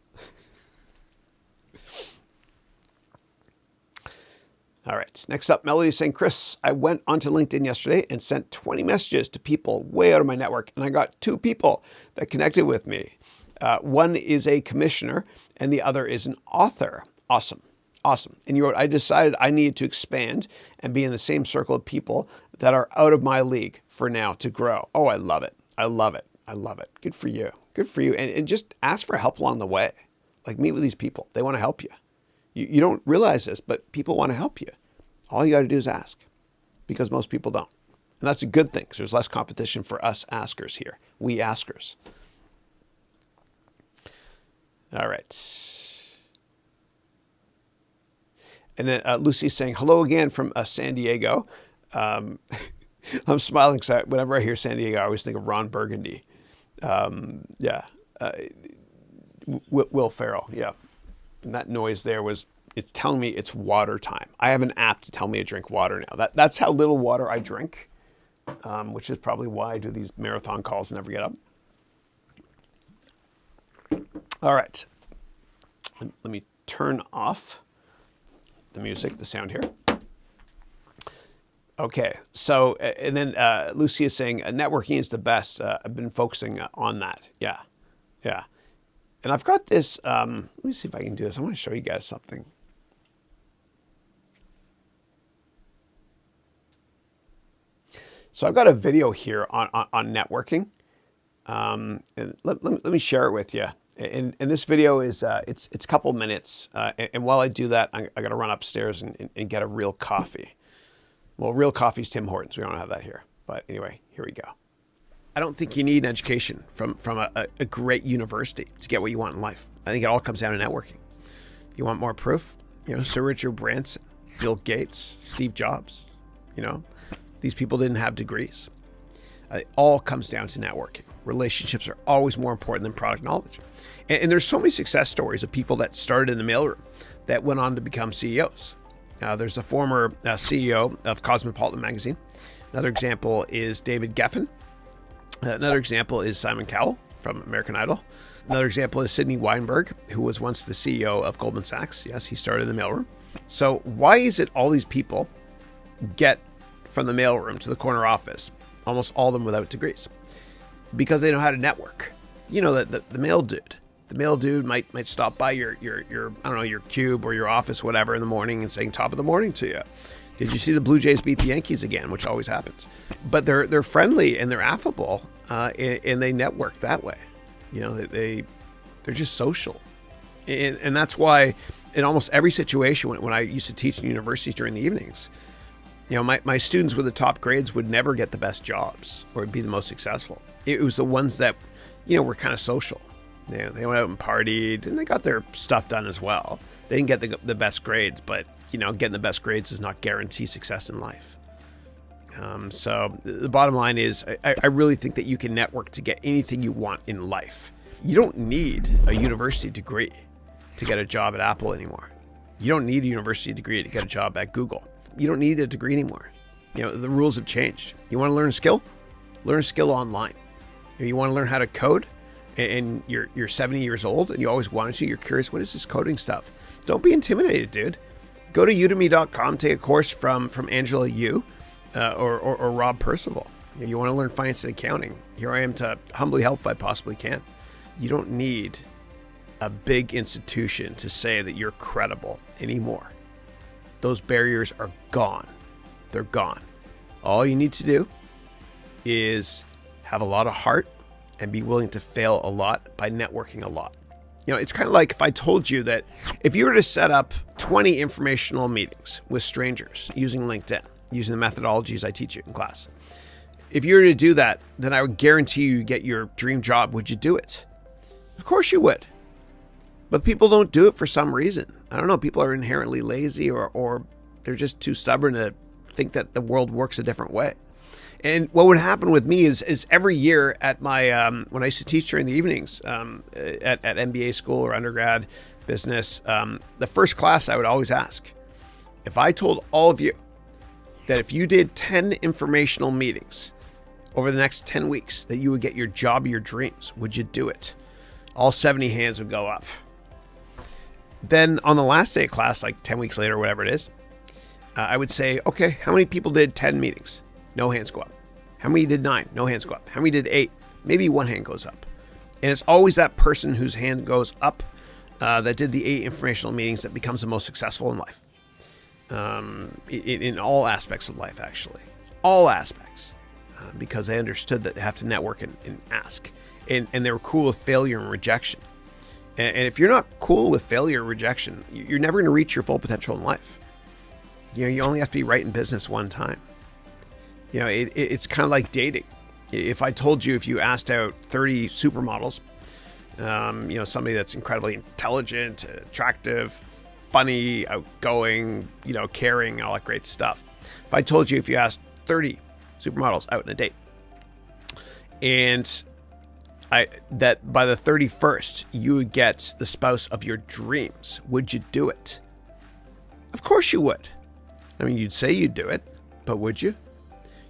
All right. Next up, Melody is saying, Chris, I went onto LinkedIn yesterday and sent 20 messages to people way out of my network, and I got 2 people that connected with me. One is a commissioner and the other is an author. Awesome. And you wrote, I decided I needed to expand and be in the same circle of people that are out of my league for now to grow. Oh, I love it. Good for you. And just ask for help along the way. Like, meet with these people. They want to help you. You don't realize this, but people want to help you. All you got to do is ask, because most people don't. And that's a good thing, because there's less competition for us askers here. We askers. All right. And then Lucy's saying, hello again from San Diego. I'm smiling because whenever I hear San Diego, I always think of Ron Burgundy. Will Ferrell, yeah. And that noise there it's telling me it's water time. I have an app to tell me to drink water now. That's how little water I drink, which is probably why I do these marathon calls and never get up. All right. Let me turn off the music, the sound here. Okay, so, and then Lucy is saying, networking is the best. I've been focusing on that. Yeah. And I've got this, let me see if I can do this. I want to show you guys something. So I've got a video here on networking. And let me share it with you. And this video is, it's a couple minutes. And while I do that, I got to run upstairs and get a real coffee. Well, real coffee is Tim Hortons. We don't have that here. But anyway, here we go. I don't think you need an education from a great university to get what you want in life. I think it all comes down to networking. You want more proof? Sir Richard Branson, Bill Gates, Steve Jobs, these people didn't have degrees. It all comes down to networking. Relationships are always more important than product knowledge. And there's so many success stories of people that started in the mailroom that went on to become CEOs. There's a former CEO of Cosmopolitan magazine. Another example is David Geffen. Another example is Simon Cowell from American Idol. Another example is Sidney Weinberg, who was once the CEO of Goldman Sachs. Yes, he started in the mailroom. So why is it all these people get from the mailroom to the corner office, almost all of them without degrees? Because they know how to network. The mail dude. The mail dude might stop by your I don't know, your cube or your office, whatever, in the morning and saying top of the morning to you. Did you see the Blue Jays beat the Yankees again? Which always happens. But they're friendly and they're affable, and they network that way. They're just social, and that's why in almost every situation when I used to teach in universities during the evenings, my students with the top grades would never get the best jobs or be the most successful. It was the ones that were kind of social. They went out and partied, and they got their stuff done as well. They didn't get the best grades, but getting the best grades does not guarantee success in life. So the bottom line is, I really think that you can network to get anything you want in life. You don't need a university degree to get a job at Apple anymore. You don't need a university degree to get a job at Google. You don't need a degree anymore. The rules have changed. You want to learn a skill? Learn a skill online. If you want to learn how to code, and you're 70 years old and you always wanted to, you're curious, what is this coding stuff? Don't be intimidated, dude. Go to udemy.com, take a course from Angela Yu or Rob Percival. You want to learn finance and accounting. Here I am to humbly help if I possibly can. You don't need a big institution to say that you're credible anymore. Those barriers are gone. They're gone. All you need to do is have a lot of heart and be willing to fail a lot by networking a lot. It's kind of like if I told you that if you were to set up 20 informational meetings with strangers using LinkedIn, using the methodologies I teach you in class, if you were to do that, then I would guarantee you get your dream job. Would you do it? Of course you would. But people don't do it for some reason. I don't know. People are inherently lazy or they're just too stubborn to think that the world works a different way. And what would happen with me is every year at my when I used to teach during the evenings at MBA school or undergrad business, the first class I would always ask, if I told all of you that if you did 10 informational meetings over the next 10 weeks that you would get your job of your dreams, would you do it? All 70 hands would go up. Then on the last day of class, like 10 weeks later, whatever it is, I would say, okay, how many people did 10 meetings? No hands go up. How many did 9? No hands go up. How many did 8? Maybe one hand goes up. And it's always that person whose hand goes up that did the 8 informational meetings that becomes the most successful in life. In all aspects of life, actually. All aspects. Because they understood that they have to network and ask. And they were cool with failure and rejection. And if you're not cool with failure or rejection, you're never going to reach your full potential in life. You only have to be right in business one time. It's kind of like dating. If I told you, if you asked out 30 supermodels, somebody that's incredibly intelligent, attractive, funny, outgoing, caring, all that great stuff. If I told you, if you asked 30 supermodels out on a date, and that by the 31st, you would get the spouse of your dreams, would you do it? Of course you would. I mean, you'd say you'd do it, but would you?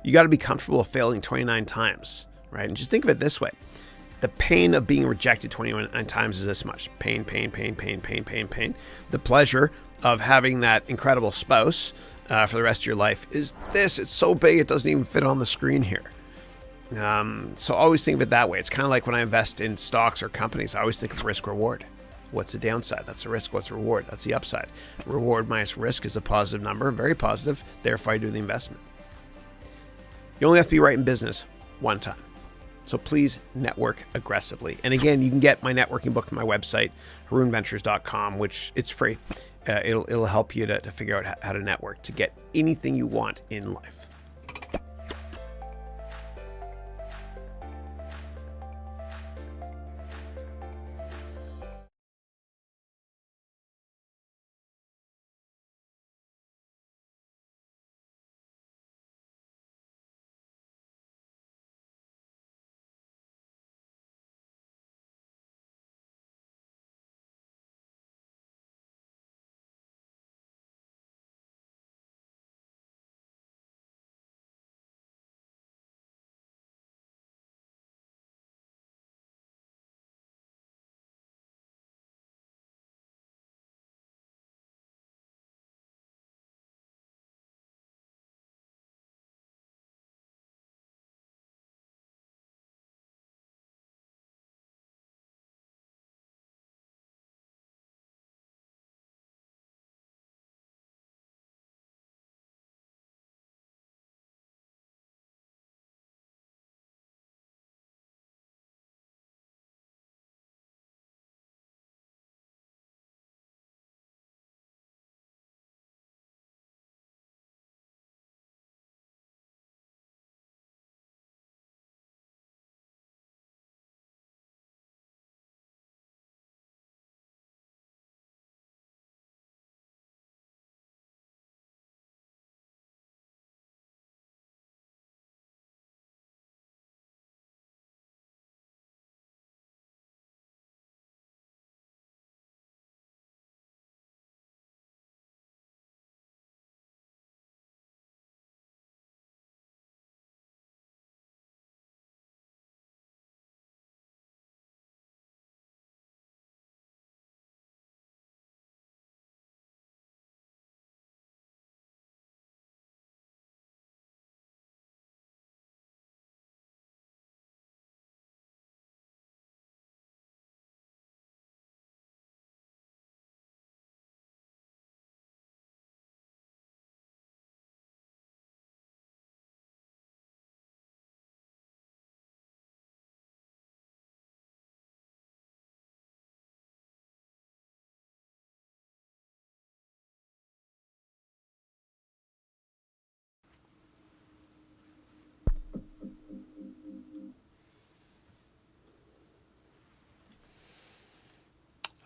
You got to be comfortable with failing 29 times, right? And just think of it this way. The pain of being rejected 29 times is this much. Pain, pain, pain, pain, pain, pain, pain. The pleasure of having that incredible spouse for the rest of your life is this. It's so big, it doesn't even fit on the screen here. So always think of it that way. It's kind of like when I invest in stocks or companies, I always think of risk reward. What's the downside? That's the risk. What's the reward? That's the upside. Reward minus risk is a positive number, very positive. Therefore, I do the investment. You only have to be right in business one time. So please network aggressively. And again, you can get my networking book from my website, harounventures.com, which it's free. It'll help you to figure out how to network to get anything you want in life.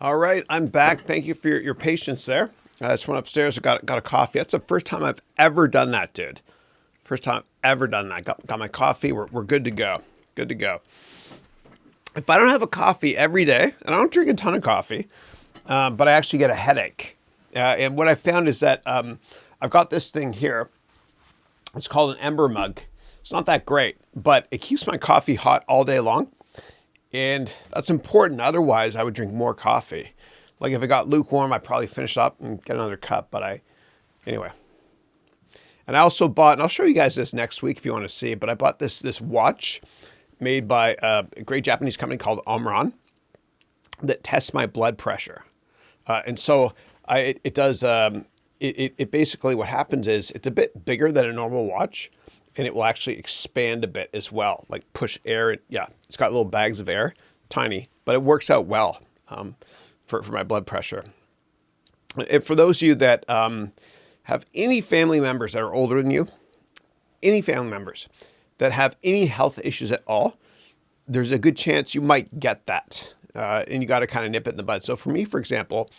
All right, I'm back. Thank you for your patience there. I just went upstairs and got a coffee. That's the first time I've ever done that, dude. First time I've ever done that. Got my coffee. We're good to go. Good to go. If I don't have a coffee every day, and I don't drink a ton of coffee, but I actually get a headache. And what I found is that I've got this thing here. It's called an ember mug. It's not that great, but it keeps my coffee hot all day long. And that's important. Otherwise, I would drink more coffee. Like if it got lukewarm, I'd probably finish up and get another cup. Anyway. And I also bought, and I'll show you guys this next week if you want to see, but I bought this watch made by a great Japanese company called Omron that tests my blood pressure. And so it does, it basically what happens is it's a bit bigger than a normal watch, and it will actually expand a bit as well, like push air. Yeah, it's got little bags of air, tiny, but it works out well for my blood pressure. And for those of you that have any family members that are older than you, any family members that have any health issues at all, there's a good chance you might get that. And you got to kind of nip it in the bud. So for me, for example,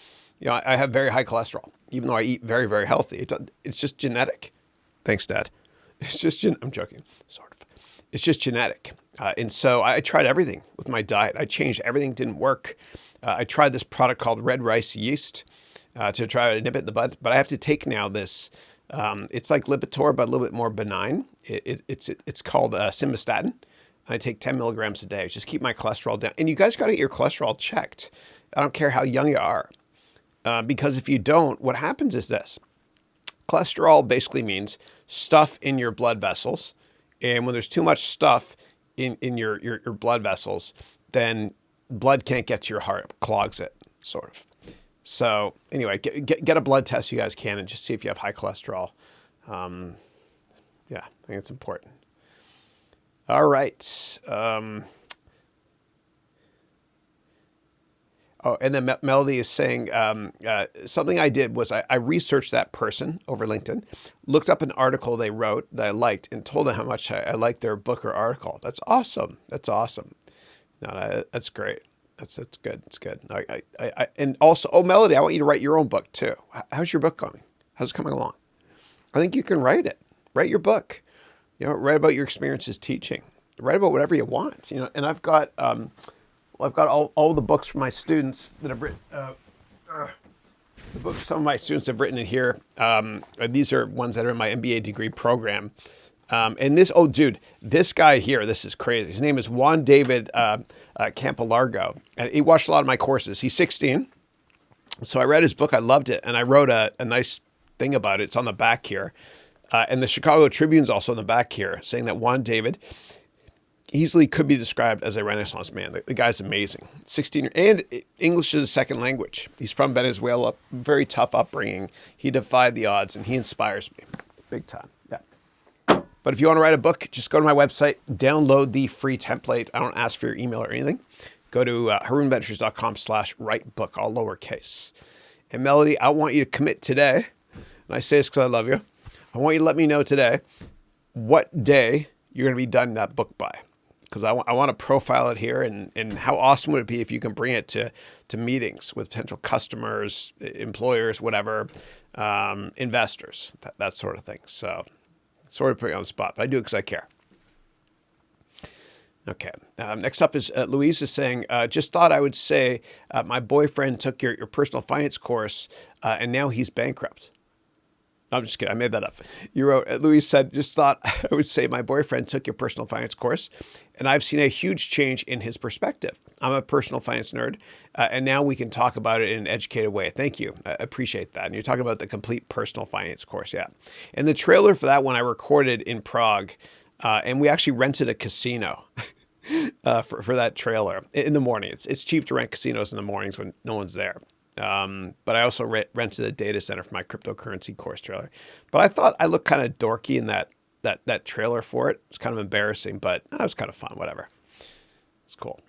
I have very high cholesterol, even though I eat very, very healthy. It's just genetic. Thanks, Dad. It's just, I'm joking, sort of. It's just genetic. And so I tried everything with my diet. I changed everything, didn't work. I tried this product called red rice yeast to try to nip it in the bud. But I have to take now this, it's like Lipitor, but a little bit more benign. It's called simvastatin. I take 10 milligrams a day. Just keep my cholesterol down. And you guys got to get your cholesterol checked. I don't care how young you are. Because if you don't, what happens is this. Cholesterol basically means stuff in your blood vessels. And when there's too much stuff in your blood vessels, then blood can't get to your heart. It clogs it, sort of. So anyway, get a blood test you guys can and just see if you have high cholesterol. Yeah, I think it's important. All right. Oh, and then Melody is saying, something I did was I researched that person over LinkedIn, looked up an article they wrote that I liked, and told them how much I liked their book or article. That's awesome. That's awesome. No, that's great. That's good. It's good. And also, Melody, I want you to write your own book too. How's your book going? How's it coming along? I think you can write it. Write your book. Write about your experiences teaching. Write about whatever you want. And I've got all the books from my students that I've written. The books some of my students have written in here. These are ones that are in my MBA degree program. And this guy here, this is crazy. His name is Juan David Campolargo, and he watched a lot of my courses. He's 16. So I read his book. I loved it. And I wrote a nice thing about it. It's on the back here. And the Chicago Tribune's also on the back here, saying that Juan David easily could be described as a Renaissance man. The guy's amazing. 16, and English is a second language. He's from Venezuela, very tough upbringing. He defied the odds, and he inspires me big time. Yeah. But if you want to write a book, just go to my website, download the free template. I don't ask for your email or anything. Go to harounventures.com/writebook, all lowercase. And Melody, I want you to commit today, and I say this because I love you. I want you to let me know today what day you're going to be done that book by. Because I want to profile it here, and how awesome would it be if you can bring it to meetings with potential customers, employers, whatever, investors, that sort of thing. So sort of putting you on the spot, but I do it because I care. Okay. Next up is Louise is saying, just thought I would say my boyfriend took your personal finance course and now he's bankrupt. No, I'm just kidding. I made that up. You wrote, Louise said, just thought I would say my boyfriend took your personal finance course and I've seen a huge change in his perspective. I'm a personal finance nerd and now we can talk about it in an educated way. Thank you. I appreciate that. And you're talking about the complete personal finance course. Yeah. And the trailer for that one I recorded in Prague and we actually rented a casino for that trailer in the morning. It's cheap to rent casinos in the mornings when no one's there. But I also rented a data center for my cryptocurrency course trailer. But I thought I looked kind of dorky in that trailer for it. It's kind of embarrassing, but it was kind of fun. Whatever. It's cool.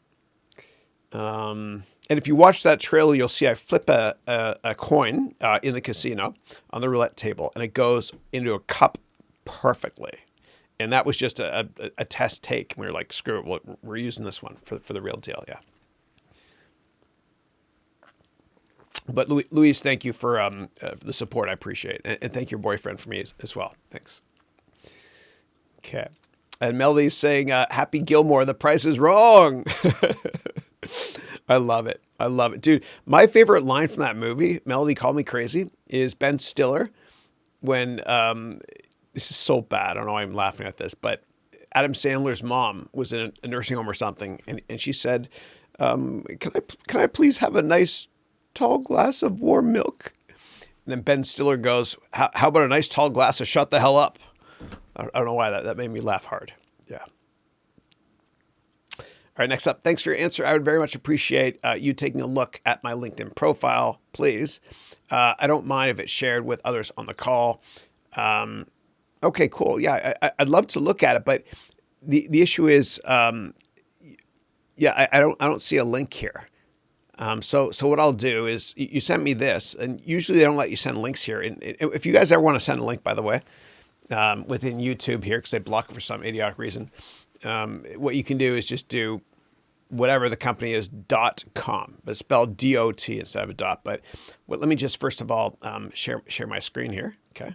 And if you watch that trailer, you'll see I flip a coin in the casino on the roulette table, and it goes into a cup perfectly. And that was just a test take. We were like, screw it, we're using this one for the real deal. Yeah. But Louise, thank you for the support. I appreciate it. And thank your boyfriend for me as well. Thanks. Okay. And Melody's saying, Happy Gilmore, the price is wrong. I love it. I love it. Dude, my favorite line from that movie, Melody Called Me Crazy, is Ben Stiller when, this is so bad. I don't know why I'm laughing at this, but Adam Sandler's mom was in a nursing home or something. And she said, can I please have a nice tall glass of warm milk? And then Ben Stiller goes, how about a nice tall glass of shut the hell up? I don't know why that made me laugh hard. Yeah. All right, next up. Thanks for your answer. I would very much appreciate you taking a look at my LinkedIn profile, please. I don't mind if it's shared with others on the call. Okay, cool. Yeah, I'd love to look at it, but the issue is, I don't see a link here. So what I'll do is you sent me this, and usually they don't let you send links here. And if you guys ever want to send a link, by the way, within YouTube here, because they block it for some idiotic reason, what you can do is just do whatever the company is .com, but it's spelled D-O-T instead of a dot. But let me just first of all share my screen here. Okay,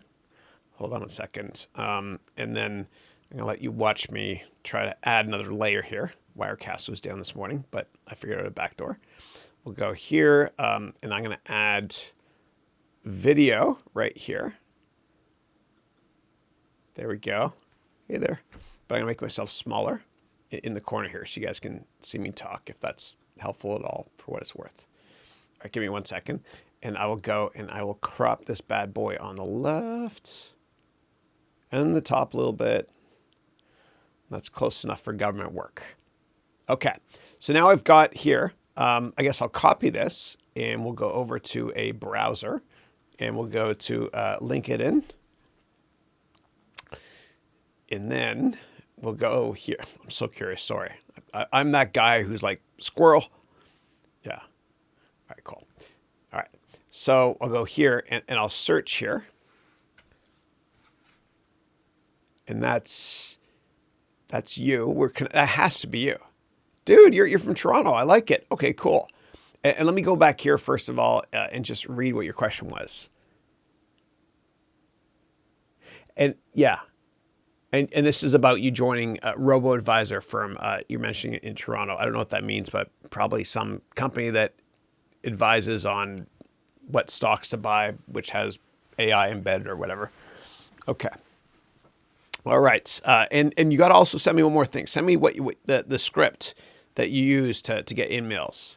hold on a second, and then I'm gonna let you watch me try to add another layer here. Wirecast was down this morning, but I figured out a backdoor. We'll go here, and I'm going to add video right here. There we go. Hey there. But I'm going to make myself smaller in the corner here so you guys can see me talk, if that's helpful at all for what it's worth. All right, give me 1 second, and I will go and I will crop this bad boy on the left and the top a little bit. That's close enough for government work. Okay, so now I've got here, I guess I'll copy this and we'll go over to a browser and we'll go to LinkedIn. And then we'll go here. I'm so curious, sorry. I'm that guy who's like, squirrel. Yeah, all right, cool. All right, so I'll go here and I'll search here. And that's you. That has to be you. Dude, you're from Toronto. I like it. Okay, cool. And let me go back here first of all and just read what your question was. And yeah, and this is about you joining a robo-advisor firm. You're mentioning it in Toronto. I don't know what that means, but probably some company that advises on what stocks to buy, which has AI embedded or whatever. Okay. All right. And you got to also send me one more thing. Send me the script that you use to get emails.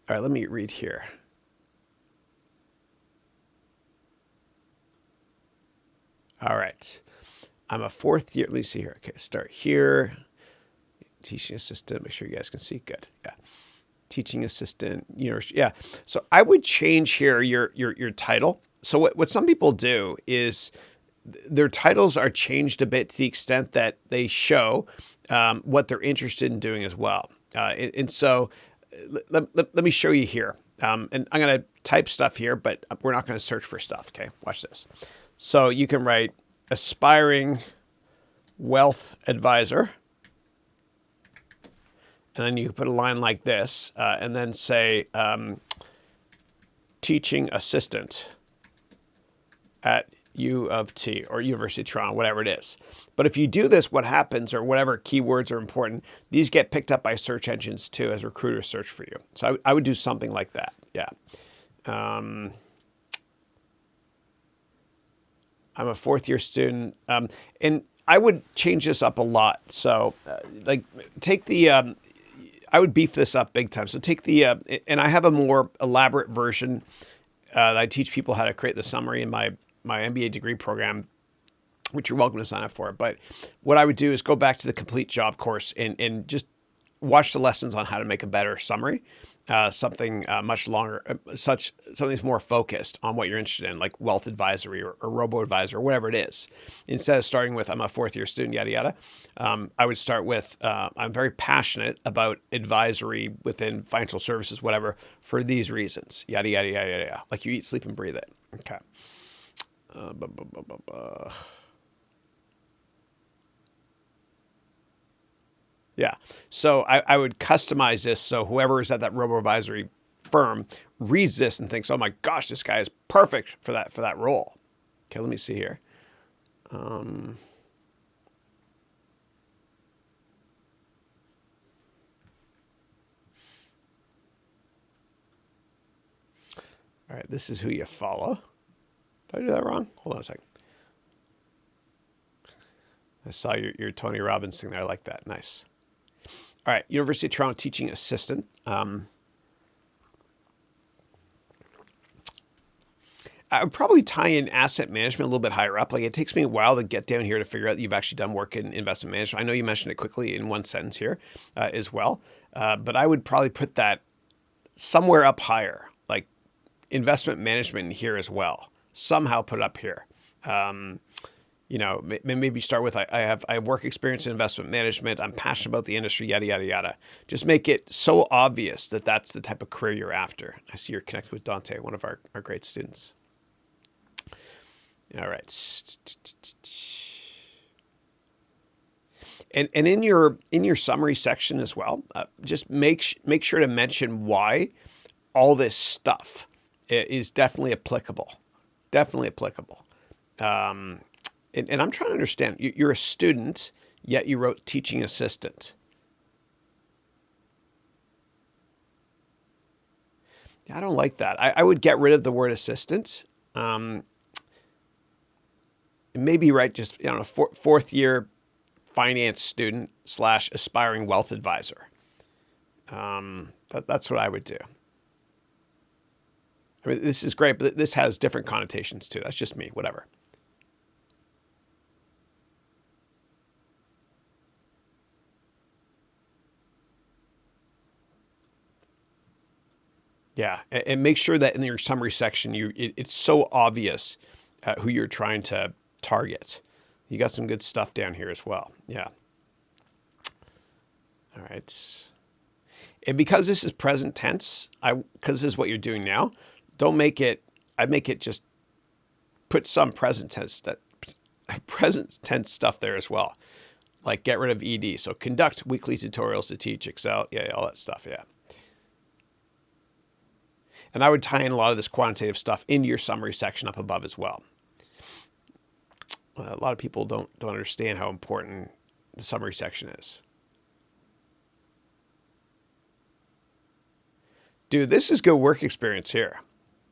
All right, let me read here. All right. I'm a fourth year. Let me see here. Okay, start here. Teaching assistant. Make sure you guys can see. Good. Yeah. Teaching assistant. University. Yeah. So I would change here your title. So what some people do is their titles are changed a bit to the extent that they show what they're interested in doing as well. And so let me show you here. And I'm going to type stuff here, but we're not going to search for stuff. Okay, watch this. So you can write aspiring wealth advisor. And then you put a line like this and then say teaching assistant at U of T or University of Toronto, whatever it is. But if you do this, what happens, or whatever keywords are important, these get picked up by search engines too as recruiters search for you. So I would do something like that. Yeah. I'm a fourth year student. And I would change this up a lot. So like take the, I would beef this up big time. So take the, and I have a more elaborate version that I teach people how to create the summary in my MBA degree program, which you're welcome to sign up for. But what I would do is go back to the complete job course and just watch the lessons on how to make a better summary, something much longer, something's more focused on what you're interested in, like wealth advisory or robo-advisor or whatever it is. Instead of starting with, I'm a fourth year student, yada, yada, I would start with, I'm very passionate about advisory within financial services, whatever, for these reasons, yada, yada, yada, yada, like you eat, sleep, and breathe it. Okay. Yeah. So I would customize this so whoever is at that robo-advisory firm reads this and thinks, "Oh my gosh, this guy is perfect for that role." Okay, let me see here. All right, this is who you follow. Did I do that wrong? Hold on a second. I saw your Tony Robbins thing there. I like that. Nice. All right, University of Toronto teaching assistant. I would probably tie in asset management a little bit higher up. Like it takes me a while to get down here to figure out that you've actually done work in investment management. I know you mentioned it quickly in one sentence here as well, but I would probably put that somewhere up higher, like investment management in here as well. Somehow put it up here. Maybe start with I have work experience in investment management. I'm passionate about the industry, yada, yada, yada. Just make it so obvious that that's the type of career you're after. I see you're connected with Dante, one of our great students. All right. And in your summary section as well, just make sure to mention why all this stuff is definitely applicable. Definitely applicable. And I'm trying to understand. You're a student, yet you wrote teaching assistant. I don't like that. I would get rid of the word assistant. Maybe write just fourth year finance student / aspiring wealth advisor. That's what I would do. I mean, this is great, but this has different connotations too. That's just me. Whatever. Yeah, and make sure that in your summary section, it's so obvious who you're trying to target. You got some good stuff down here as well. Yeah. All right. And because this is present tense, because this is what you're doing now, I'd make it just put some present tense stuff there as well. Like get rid of ED. So conduct weekly tutorials to teach Excel. Yeah, all that stuff. Yeah. And I would tie in a lot of this quantitative stuff into your summary section up above as well. A lot of people don't understand how important the summary section is. Dude, this is good work experience here.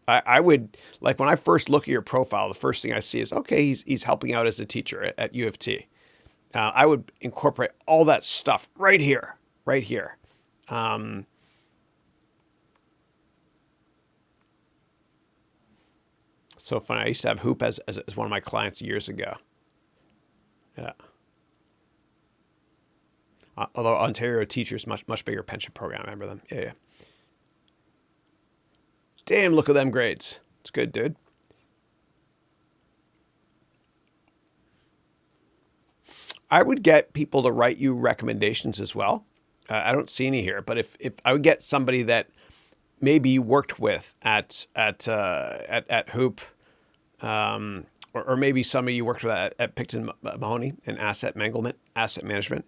I would, like when I first look at your profile, the first thing I see is, okay, he's helping out as a teacher at U of T. I would incorporate all that stuff right here. So funny. I used to have Hoop as one of my clients years ago. Yeah. Although Ontario Teachers, much bigger pension program. I remember them. Yeah. Damn, look at them grades. It's good, dude. I would get people to write you recommendations as well. I don't see any here, but if I would get somebody that maybe you worked with at Hoop, or maybe somebody you worked with at Picton Mahoney in asset management,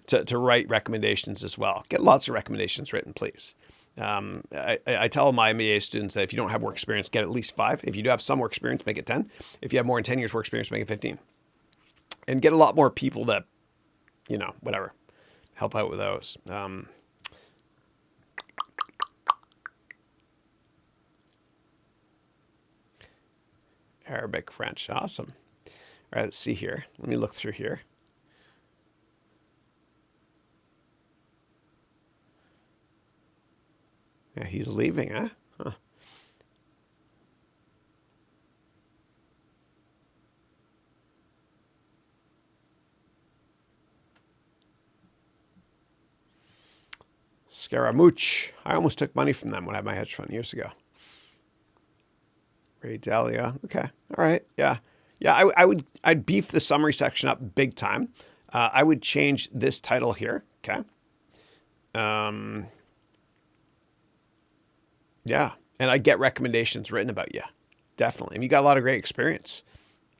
to write recommendations as well. Get lots of recommendations written, please. I tell my MBA students that if you don't have work experience, get at least 5. If you do have some work experience, make it 10. If you have more than 10 years work experience, make it 15. And get a lot more people to, help out with those. Arabic, French. Awesome. All right, let's see here. Let me look through here. Yeah, he's leaving, huh? Scaramouche. I almost took money from them when I had my hedge fund years ago. Ray Dalio. Okay. All right. Yeah. Yeah. I'd beef the summary section up big time. I would change this title here. Okay. Yeah. And I get recommendations written about you. Definitely. And you got a lot of great experience.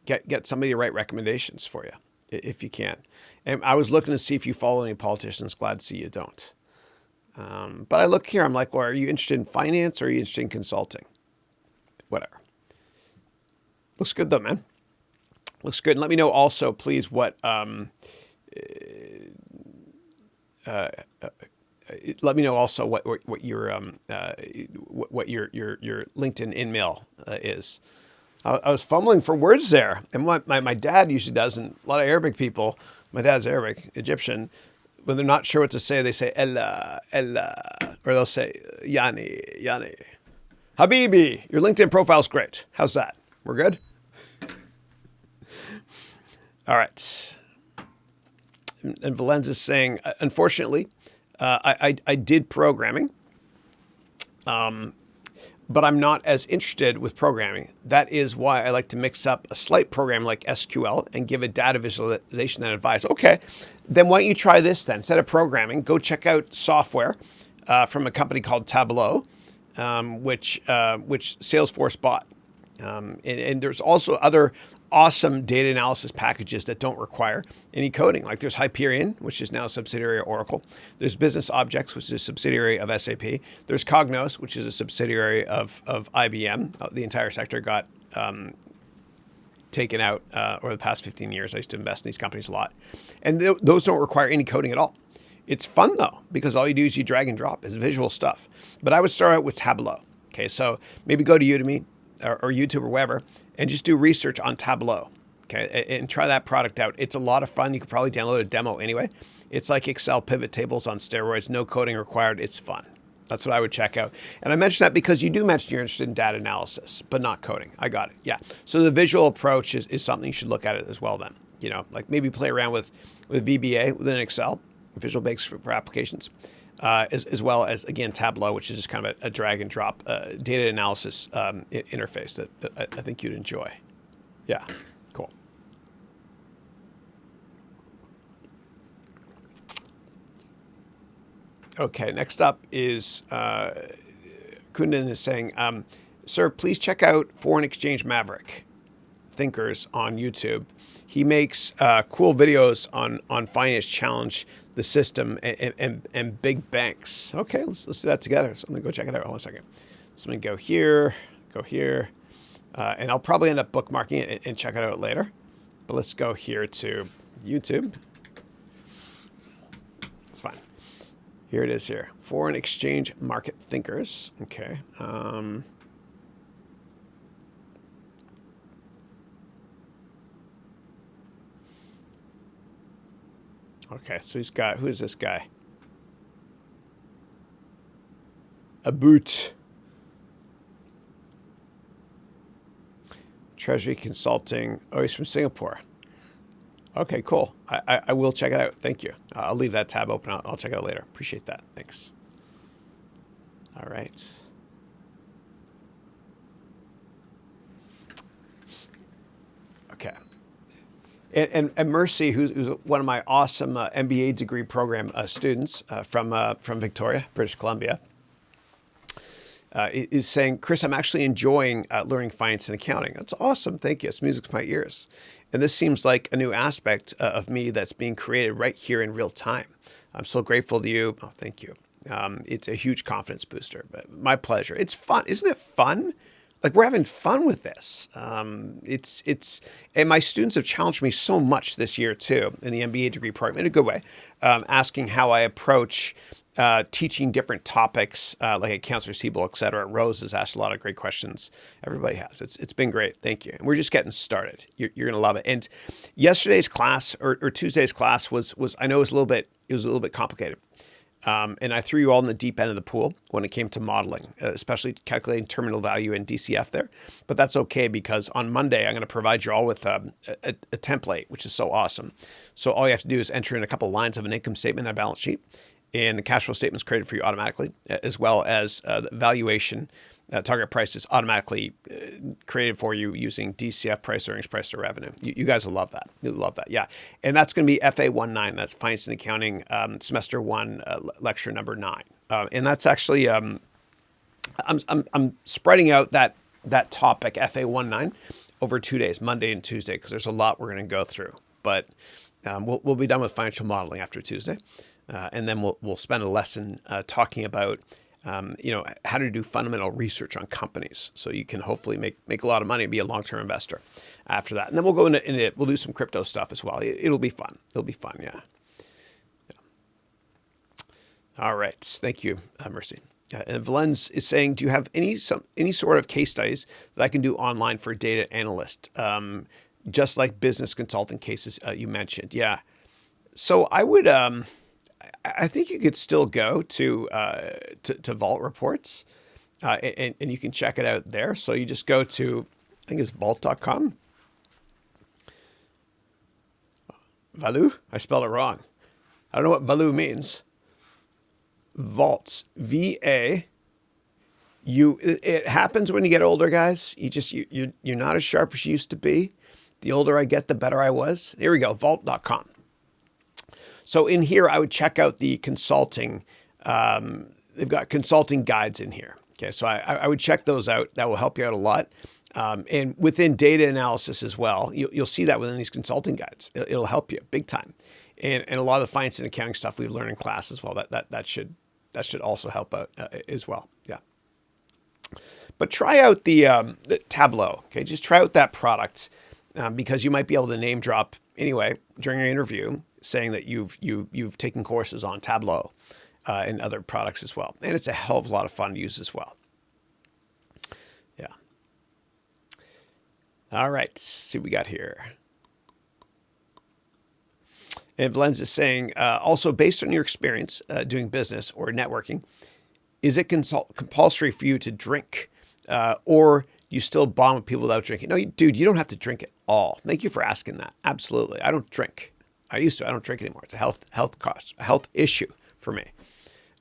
Get somebody to write recommendations for you if you can. And I was looking to see if you follow any politicians. Glad to see you don't. But I look here, I'm like, well, are you interested in finance or are you interested in consulting? Whatever. Looks good though, man. Looks good. And let me know also, please, what let me know also what your what your LinkedIn email is. I was fumbling for words there, and what my dad usually does, and a lot of Arabic people. My dad's Arabic, Egyptian. When they're not sure what to say, they say Ella, Ella, or they'll say Yani, Yani. Habibi, your LinkedIn profile's great. How's that? We're good? All right. And Valenz is saying, unfortunately, I did programming, but I'm not as interested with programming. That is why I like to mix up a slight program like SQL and give a data visualization and advice. Okay, then why don't you try this then? Instead of programming, go check out software from a company called Tableau, which Salesforce bought. And there's also other awesome data analysis packages that don't require any coding. Like there's Hyperion, which is now a subsidiary of Oracle. There's Business Objects, which is a subsidiary of SAP. There's Cognos, which is a subsidiary of IBM. The entire sector got taken out over the past 15 years. I used to invest in these companies a lot. And those don't require any coding at all. It's fun though, because all you do is you drag and drop. It's visual stuff. But I would start out with Tableau. Okay, so maybe go to Udemy or YouTube or wherever, and just do research on Tableau, okay, and try that product out. It's a lot of fun. You could probably download a demo anyway. It's like Excel pivot tables on steroids, no coding required. It's fun. That's what I would check out. And I mentioned that because you do mention you're interested in data analysis, but not coding. I got it. Yeah. So the visual approach is something you should look at it as well then. You know, like maybe play around with VBA within Excel, Visual Basics for applications. As well as, again, Tableau, which is just kind of a drag and drop data analysis interface that I think you'd enjoy. Yeah, cool. Okay, next up is Kundan is saying, sir, please check out Foreign Exchange Maverick Thinkers on YouTube. He makes cool videos on finance challenge, the system, and big banks. Okay, let's do that together. So I'm gonna go check it out. Hold on a second. So I'm gonna go here, and I'll probably end up bookmarking it and check it out later. But let's go here to YouTube. It's fine. Here it is here. Foreign Exchange Market Thinkers. Okay. Okay, so he's got, who is this guy? Aboot. Treasury Consulting. Oh, he's from Singapore. Okay, cool. I will check it out. Thank you. I'll leave that tab open. I'll check it out later. Appreciate that. Thanks. All right. Okay. And Mercy, who's one of my awesome MBA degree program students from Victoria, British Columbia, is saying, Chris, I'm actually enjoying learning finance and accounting. That's awesome. Thank you. It's music to my ears. And this seems like a new aspect of me that's being created right here in real time. I'm so grateful to you. Oh, thank you. It's a huge confidence booster, but my pleasure. It's fun. Isn't it fun? Like, we're having fun with this. And my students have challenged me so much this year too, in the MBA degree program, in a good way, asking how I approach teaching different topics like accounts receivable, et cetera. Rose has asked a lot of great questions. Everybody has. It's been great. Thank you. And we're just getting started. You're going to love it. And yesterday's class or Tuesday's class was I know it was a little bit complicated. And I threw you all in the deep end of the pool when it came to modeling, especially calculating terminal value and DCF there. But that's okay, because on Monday, I'm going to provide you all with a template, which is so awesome. So all you have to do is enter in a couple lines of an income statement and a balance sheet, and the cash flow statement is created for you automatically, as well as the valuation target price is automatically created for you using DCF, price, earnings, price to revenue. You guys will love that. You'll love that. Yeah. And that's going to be FA19. That's Finance and Accounting, semester 1, lecture number 9. And that's actually, I'm spreading out that topic, FA19, over 2 days, Monday and Tuesday, because there's a lot we're going to go through. But we'll be done with financial modeling after Tuesday. And then we'll spend a lesson talking about how to do fundamental research on companies, so you can hopefully make a lot of money and be a long-term investor after that. And then we'll go into it. We'll do some crypto stuff as well. It'll be fun. It'll be fun. Yeah. All right. Thank you, Mercy. And Valens is saying, do you have any sort of case studies that I can do online for data analyst, just like business consulting cases you mentioned? Yeah. So I would, I think you could still go to Vault Reports, and you can check it out there. So you just go to, I think it's vault.com. Valu? I spelled it wrong. I don't know what Valu means. Vaults, V-A-U. It happens when you get older, guys. You're not as sharp as you used to be. The older I get, the better I was. Here we go, vault.com. So in here, I would check out the consulting. They've got consulting guides in here. Okay, so I would check those out. That will help you out a lot. And within data analysis as well, you'll see that within these consulting guides. It'll help you big time. And a lot of the finance and accounting stuff we learn in class as well. That should also help out as well. Yeah. But try out the Tableau. Okay, just try out that product because you might be able to name drop anyway during your interview, saying that you've taken courses on Tableau and other products as well. And it's a hell of a lot of fun to use as well. Yeah. All right, let's see what we got here. And Valens is saying, also based on your experience doing business or networking, is it compulsory for you to drink, or you still bond with people without drinking? No, dude, you don't have to drink at all. Thank you for asking that. Absolutely. I don't drink. I used to. I don't drink anymore. It's a health cost, a health issue for me.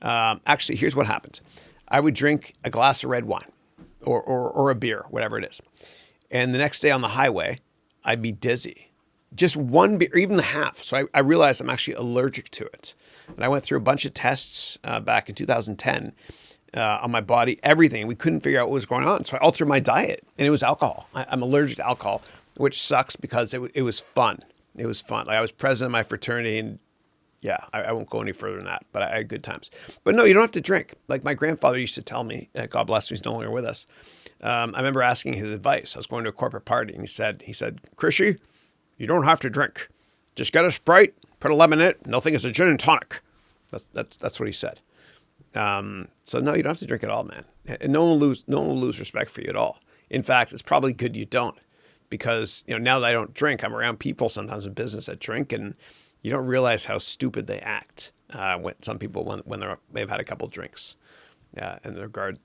Actually, here's what happens. I would drink a glass of red wine or a beer, whatever it is. And the next day on the highway, I'd be dizzy. Just one beer, even the half. So I realized I'm actually allergic to it. And I went through a bunch of tests back in 2010 on my body, everything. We couldn't figure out what was going on. So I altered my diet, and it was alcohol. I'm allergic to alcohol, which sucks because it was fun. It was fun. Like I was president of my fraternity, and yeah, I won't go any further than that, but I had good times. But no, you don't have to drink. Like my grandfather used to tell me, God bless him, he's no longer with us. I remember asking his advice. I was going to a corporate party, and he said, Krishy, you don't have to drink. Just get a Sprite, put a lemon in it, and they'll think it's a gin and tonic. That's what he said. So no, you don't have to drink at all, man. And no one will lose respect for you at all. In fact, it's probably good you don't, because now that I don't drink, I'm around people sometimes in business that drink, and you don't realize how stupid they act when some people when they've had a couple drinks, and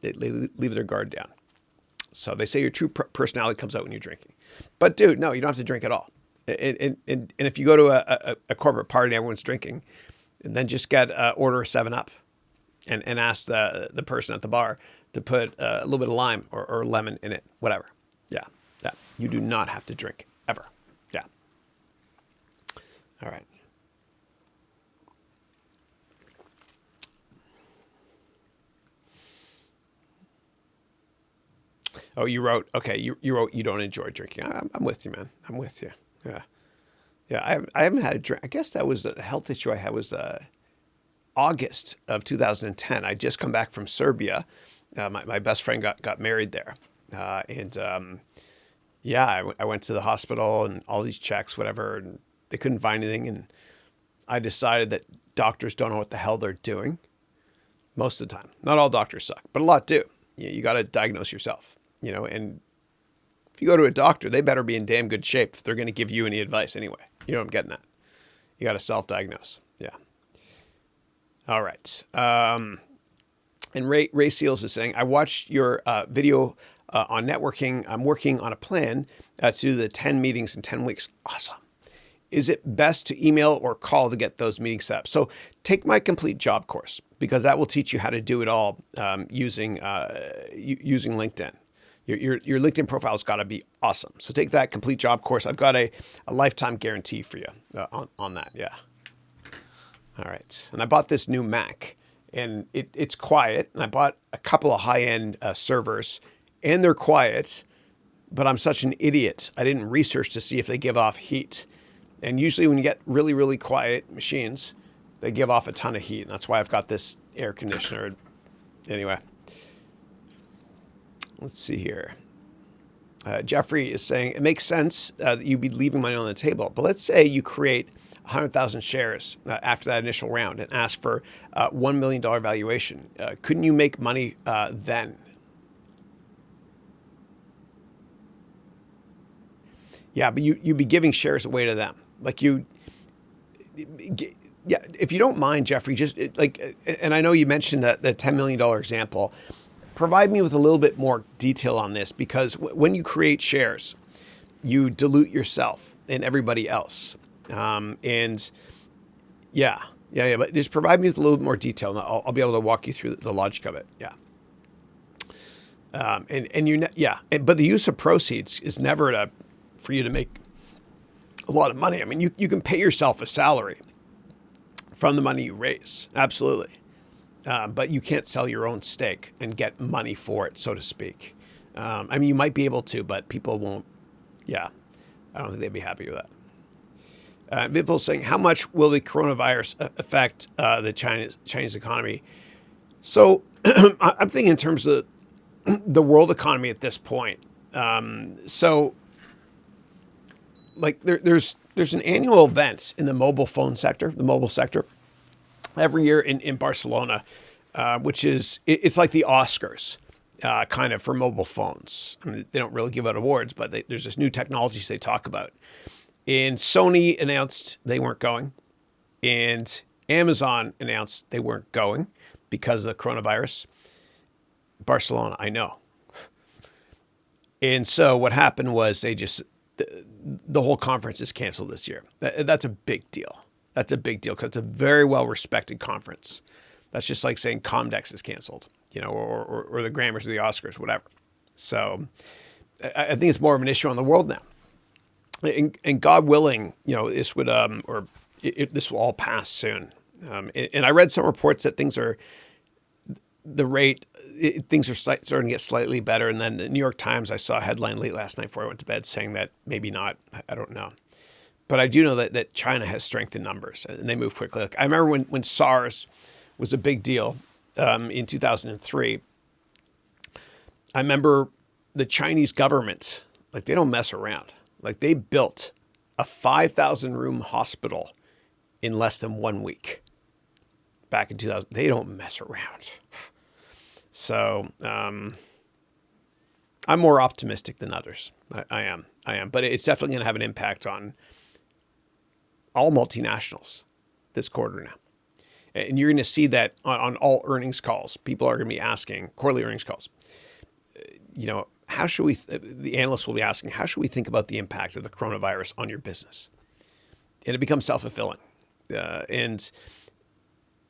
they leave their guard down. So they say your true personality comes out when you're drinking. But dude, no, you don't have to drink at all. And if you go to a corporate party and everyone's drinking, and then just order a 7-Up and ask the person at the bar to put a little bit of lime or lemon in it, whatever. Yeah. You do not have to drink ever. Yeah. All right. Oh, you wrote, okay, you wrote you don't enjoy drinking. I'm with you, man. I'm with you. Yeah. Yeah, I haven't had a drink. I guess that was the health issue I had was August of 2010. I just come back from Serbia. My best friend got married there. I went to the hospital and all these checks, whatever, and they couldn't find anything. And I decided that doctors don't know what the hell they're doing most of the time. Not all doctors suck, but a lot do. You got to diagnose yourself. And if you go to a doctor, they better be in damn good shape if they're going to give you any advice anyway. You know what I'm getting at? You got to self-diagnose. Yeah. All right. And Ray Seals is saying, I watched your video on networking. I'm working on a plan to do the 10 meetings in 10 weeks. Awesome. Is it best to email or call to get those meetings set up? So take my complete job course, because that will teach you how to do it all using LinkedIn. Your LinkedIn profile's got to be awesome. So take that complete job course. I've got a lifetime guarantee for you on that. Yeah. All right. And I bought this new Mac, and it's quiet. And I bought a couple of high-end servers, and they're quiet, but I'm such an idiot. I didn't research to see if they give off heat. And usually when you get really, really quiet machines, They give off a ton of heat, and that's why I've got this air conditioner. Anyway, let's see here. Jeffrey is saying, it makes sense that you'd be leaving money on the table. But let's say you create 100,000 shares after that initial round and ask for $1 million valuation. Couldn't you make money then? Yeah, but you'd be giving shares away to them. Like yeah, if you don't mind, Jeffrey, and I know you mentioned that the $10 million example. Provide me with a little bit more detail on this, because when you create shares, you dilute yourself and everybody else. But just provide me with a little bit more detail, and I'll be able to walk you through the logic of it. Yeah. But the use of proceeds is never for you to make a lot of money. I mean, you can pay yourself a salary from the money you raise. Absolutely. But you can't sell your own stake and get money for it, so to speak. I mean, you might be able to, but people won't. Yeah, I don't think they'd be happy with that. People saying, how much will the coronavirus affect the Chinese economy? So I'm thinking in terms of the world economy at this point. There's an annual event in the mobile sector, every year in Barcelona, which it's like the Oscars, kind of for mobile phones. I mean, they don't really give out awards, but there's this new technologies they talk about. And Sony announced they weren't going, and Amazon announced they weren't going because of the coronavirus. Barcelona, I know. And so what happened was the whole conference is canceled this year. That's a big deal. That's a big deal because it's a very well-respected conference. That's just like saying Comdex is canceled, or the Grammys or the Oscars, whatever. So I think it's more of an issue on the world now. And God willing, this would, this will all pass soon. And I read some reports that things are starting to get slightly better. And then the New York Times, I saw a headline late last night before I went to bed saying that maybe not. I don't know. But I do know that China has strength in numbers, and they move quickly. Like, I remember when SARS was a big deal in 2003. I remember the Chinese government, they don't mess around. They built a 5,000-room hospital in less than 1 week back in 2000. They don't mess around. So I'm more optimistic than others. I am. But it's definitely going to have an impact on all multinationals this quarter now. And you're going to see that on all earnings calls. People are going to be asking, quarterly earnings calls, how should the analysts will be asking, how should we think about the impact of the coronavirus on your business? And it becomes self-fulfilling. And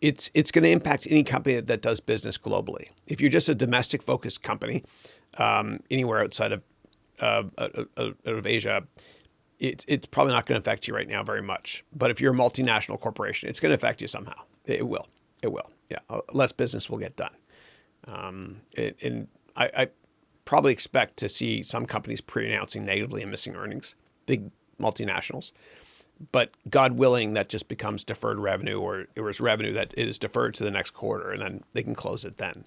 it's going to impact any company that does business globally. If you're just a domestic focused company, anywhere outside of Asia, it's probably not going to affect you right now very much. But if you're a multinational corporation, it's going to affect you somehow. It will. Yeah. Less business will get done. And I probably expect to see some companies pre-announcing negatively and missing earnings, big multinationals. But God willing, that just becomes deferred revenue, or it was revenue that is deferred to the next quarter, and then they can close it then,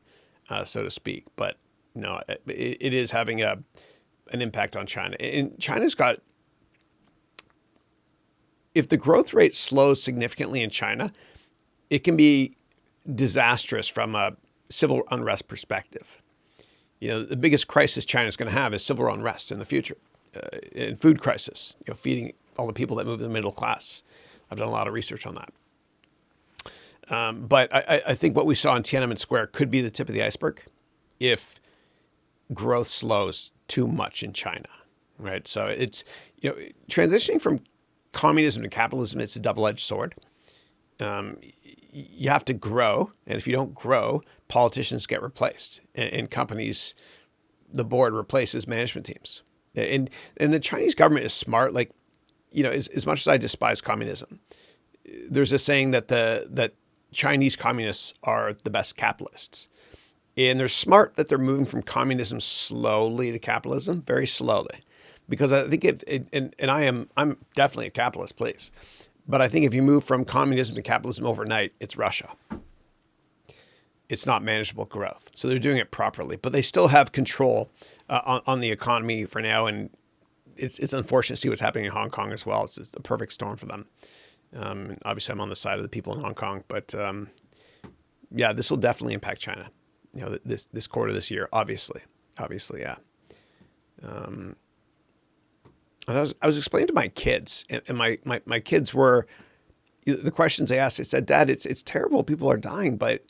so to speak. But no, it is having an impact on China. And China's got, if the growth rate slows significantly in China, it can be disastrous from a civil unrest perspective. The biggest crisis China's going to have is civil unrest in the future, and food crisis, feeding all the people that move in the middle class. I've done a lot of research on that. But I think what we saw in Tiananmen Square could be the tip of the iceberg if growth slows too much in China, right? So it's, transitioning from communism to capitalism, it's a double-edged sword. You have to grow, and if you don't grow, politicians get replaced, and companies, the board replaces management teams. And the Chinese government is smart. As much as I despise communism, there's a saying that Chinese communists are the best capitalists. And they're smart that they're moving from communism slowly to capitalism, very slowly. Because I think I'm definitely a capitalist, please. But I think if you move from communism to capitalism overnight, it's Russia. It's not manageable growth. So they're doing it properly, but they still have control on the economy for now. And it's unfortunate to see what's happening in Hong Kong as well. It's just a perfect storm for them. Obviously, I'm on the side of the people in Hong Kong, but yeah, this will definitely impact China. This quarter this year, obviously, yeah. And I was explaining to my kids, and my kids were the questions they asked. I said, "Dad, it's terrible. People are dying, but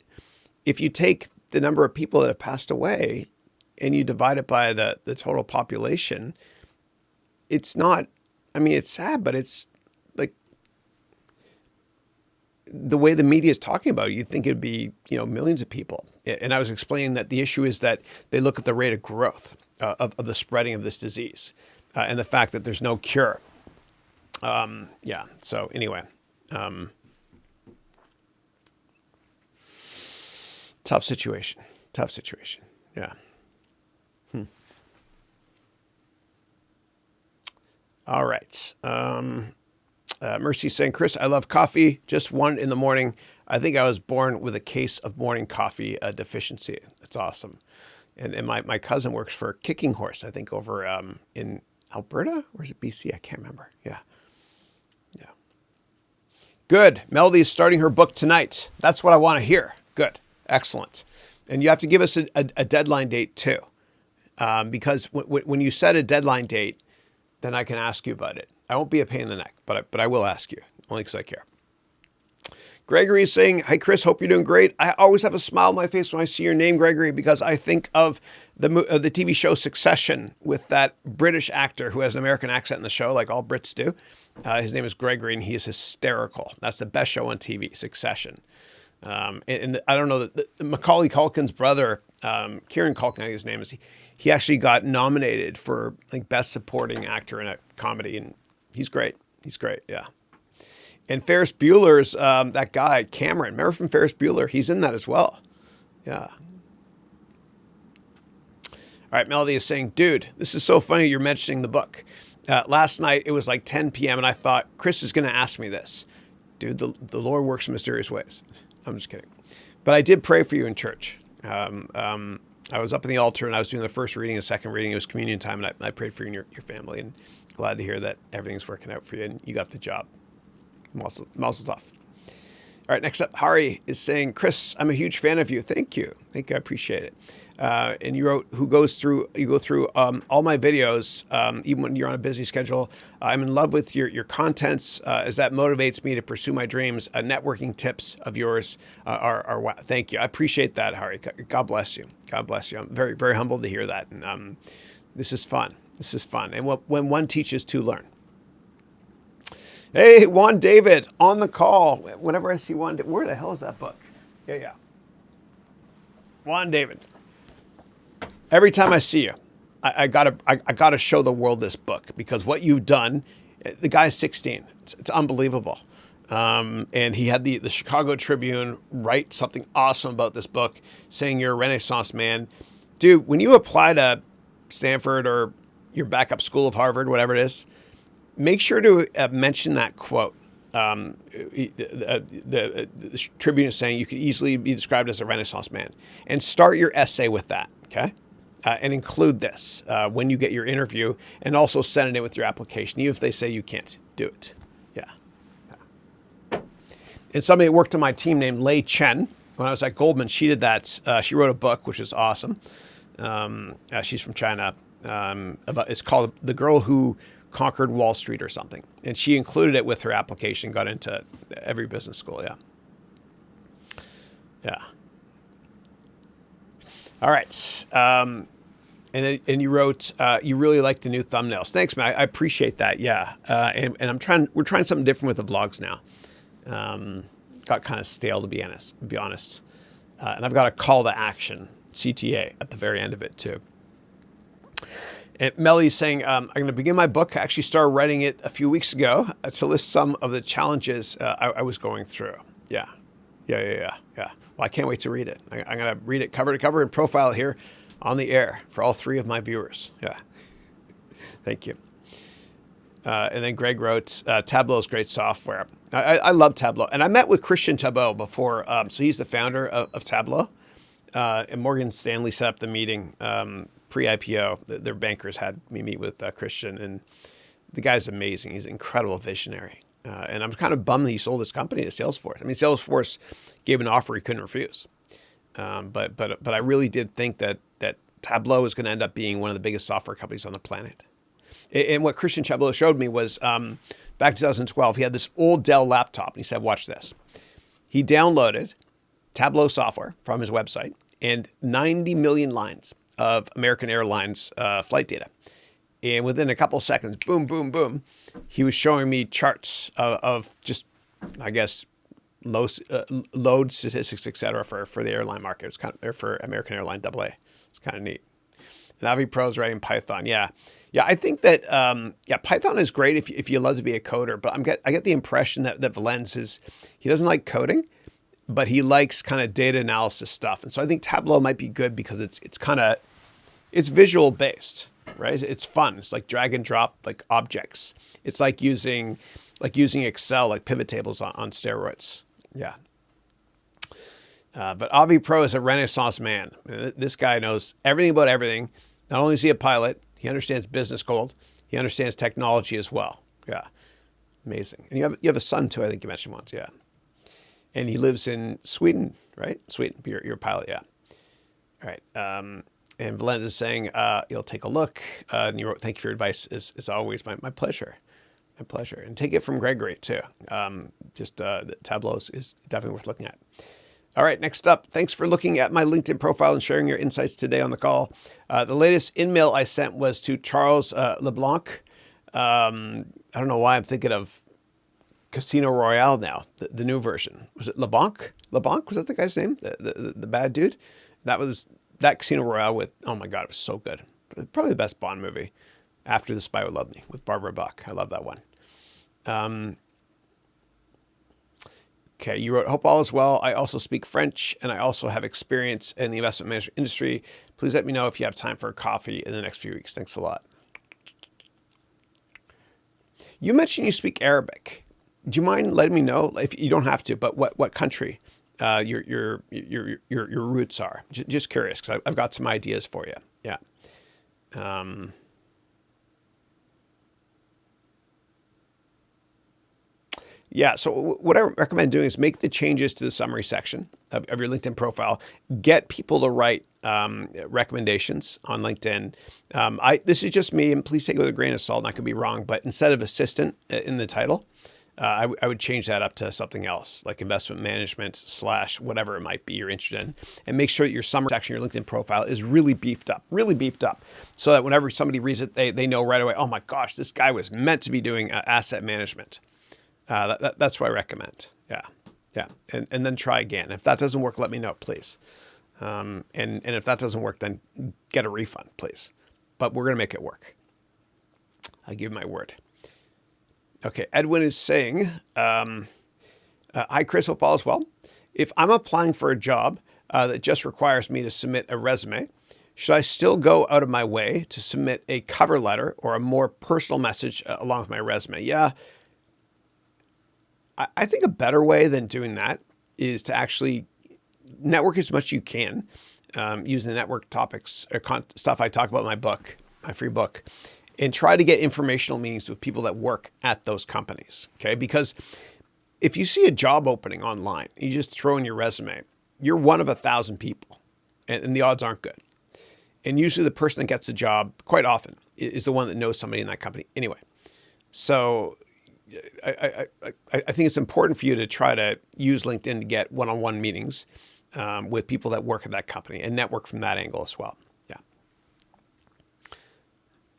if you take the number of people that have passed away and you divide it by the total population, it's not. I mean, it's sad, but it's like the way the media is talking about it, you'd think it'd be, millions of people." And I was explaining that the issue is that they look at the rate of growth of the spreading of this disease and the fact that there's no cure. Yeah. So anyway, tough situation. Yeah. All right. Mercy saying, Chris, I love coffee. Just one in the morning. I think I was born with a case of morning coffee deficiency. That's awesome. And my cousin works for Kicking Horse, I think, over in Alberta, or is it BC? I can't remember. Yeah. Good. Melody is starting her book tonight. That's what I want to hear. Good. Excellent. And you have to give us a deadline date too, because when you set a deadline date, then I can ask you about it. I won't be a pain in the neck, but I will ask you, only because I care. Gregory is saying, "Hi, Chris, hope you're doing great. I always have a smile on my face when I see your name, Gregory, because I think of the TV show Succession with that British actor who has an American accent in the show, like all Brits do. His name is Gregory, and he is hysterical. That's the best show on TV, Succession. And I don't know, Macaulay Culkin's brother, Kieran Culkin, I think his name is, he actually got nominated for like best supporting actor in a comedy, and he's great. Yeah. And Ferris Bueller's, that guy, Cameron, remember from Ferris Bueller? He's in that as well. Yeah. All right, Melody is saying, dude, this is so funny you're mentioning the book. Last night, it was like 10 p.m. and I thought, Chris is going to ask me this. Dude, the Lord works in mysterious ways. I'm just kidding. But I did pray for you in church. I was up in the altar and I was doing the first reading and second reading. It was communion time, and I prayed for you and your family, and glad to hear that everything's working out for you and you got the job. Mazel tov. All right, next up, Hari is saying, Chris, I'm a huge fan of you. Thank you. I appreciate it. And you wrote, you go through all my videos, even when you're on a busy schedule. I'm in love with your contents, as that motivates me to pursue my dreams. Networking tips of yours are wow. Thank you. I appreciate that, Hari. God bless you. I'm very, very humbled to hear that. And this is fun. And when one teaches, two learn. Hey, Juan David on the call. Whenever I see Juan, where the hell is that book? Yeah. Juan David. Every time I see you, I gotta show the world this book, because what you've done. The guy's 16. It's unbelievable. And he had the Chicago Tribune write something awesome about this book, saying you're a Renaissance man, dude. When you apply to Stanford or your backup school of Harvard, whatever it is, make sure to mention that quote. The Tribune is saying you could easily be described as a Renaissance man, and start your essay with that, okay? And include this when you get your interview, and also send it in with your application, even if they say you can't do it. Yeah. And somebody that worked on my team named Lei Chen, when I was at Goldman, she did that. She wrote a book, which is awesome. She's from China. It's called The Girl Who Conquered Wall Street or something. And she included it with her application, got into every business school. Yeah. All right. And you wrote, you really like the new thumbnails. Thanks, man. I appreciate that. Yeah. And we're trying something different with the vlogs now. Got kind of stale, to be honest. And I've got a call to action, CTA, at the very end of it too. And Melody's saying, I'm going to begin my book. I actually started writing it a few weeks ago to list some of the challenges I was going through. Yeah. Well, I can't wait to read it. I'm going to read it cover to cover and profile it here on the air for all three of my viewers. Yeah. Thank you. And then Greg wrote, Tableau is great software. I love Tableau. And I met with Christian Tableau before. So he's the founder of Tableau. And Morgan Stanley set up the meeting pre-IPO. Their bankers had me meet with Christian. And the guy's amazing. He's an incredible visionary. And I'm kind of bummed that he sold his company to Salesforce. I mean, Salesforce gave an offer he couldn't refuse. But I really did think that Tableau is going to end up being one of the biggest software companies on the planet. And what Christian Tableau showed me was back in 2012, he had this old Dell laptop. And he said, watch this. He downloaded Tableau software from his website and 90 million lines of American Airlines flight data. And within a couple of seconds, boom, boom, boom, he was showing me charts of just, I guess, load statistics, et cetera, for the airline market. It's kind of for American Airline AA. It's kind of neat. And Avi Pro is writing Python. Yeah, I think that Python is great if you love to be a coder. But I get the impression that Valens he doesn't like coding, but he likes kind of data analysis stuff. And so I think Tableau might be good because it's visual based, right? It's fun. It's like drag and drop like objects. It's like using Excel, like pivot tables on steroids. Yeah. But Avi Pro is a Renaissance man. This guy knows everything about everything. Not only is he a pilot, he understands business code. He understands technology as well. Yeah. Amazing. And you have a son too, I think you mentioned once. Yeah. And he lives in Sweden, right? Sweden. You're a pilot. Yeah. All right. And Valens is saying, you'll take a look. And you wrote, thank you for your advice. Is always my pleasure. My pleasure. And take it from Gregory too. Tableau is definitely worth looking at. All right, next up, thanks for looking at my LinkedIn profile and sharing your insights today on the call. The latest in-mail I sent was to Charles LeBlanc. I don't know why I'm thinking of Casino Royale now, the new version. Was it LeBlanc? LeBlanc, was that the guy's name? The bad dude? That Casino Royale with, oh my God, it was so good. Probably the best Bond movie after The Spy Who Loved Me with Barbara Buck. I love that one. Okay, you wrote, hope all is well. I also speak French, and I also have experience in the investment management industry. Please let me know if you have time for a coffee in the next few weeks. Thanks a lot. You mentioned you speak Arabic. Do you mind letting me know, if you don't have to, but what country your roots are? Just curious, because I've got some ideas for you. Yeah. Yeah, so what I recommend doing is make the changes to the summary section of your LinkedIn profile. Get people to write recommendations on LinkedIn. This is just me, and please take it with a grain of salt, and I could be wrong, but instead of assistant in the title, I would change that up to something else, like investment management / whatever it might be you're interested in. And make sure that your summary section, your LinkedIn profile is really beefed up, so that whenever somebody reads it, they know right away, oh my gosh, this guy was meant to be doing asset management. That's what I recommend. Yeah. And then try again. If that doesn't work, let me know, please. And if that doesn't work, then get a refund, please. But we're going to make it work. I give my word. Okay. Edwin is saying, hi, Chris, hope all is well. If I'm applying for a job that just requires me to submit a resume, should I still go out of my way to submit a cover letter or a more personal message along with my resume? Yeah. I think a better way than doing that is to actually network as much as you can using the network topics or stuff I talk about in my book, my free book, and try to get informational meetings with people that work at those companies. Okay. Because if you see a job opening online, you just throw in your resume, you're one of 1,000 people and the odds aren't good. And usually the person that gets the job quite often is the one that knows somebody in that company anyway. So I think it's important for you to try to use LinkedIn to get one-on-one meetings with people that work at that company and network from that angle as well. Yeah.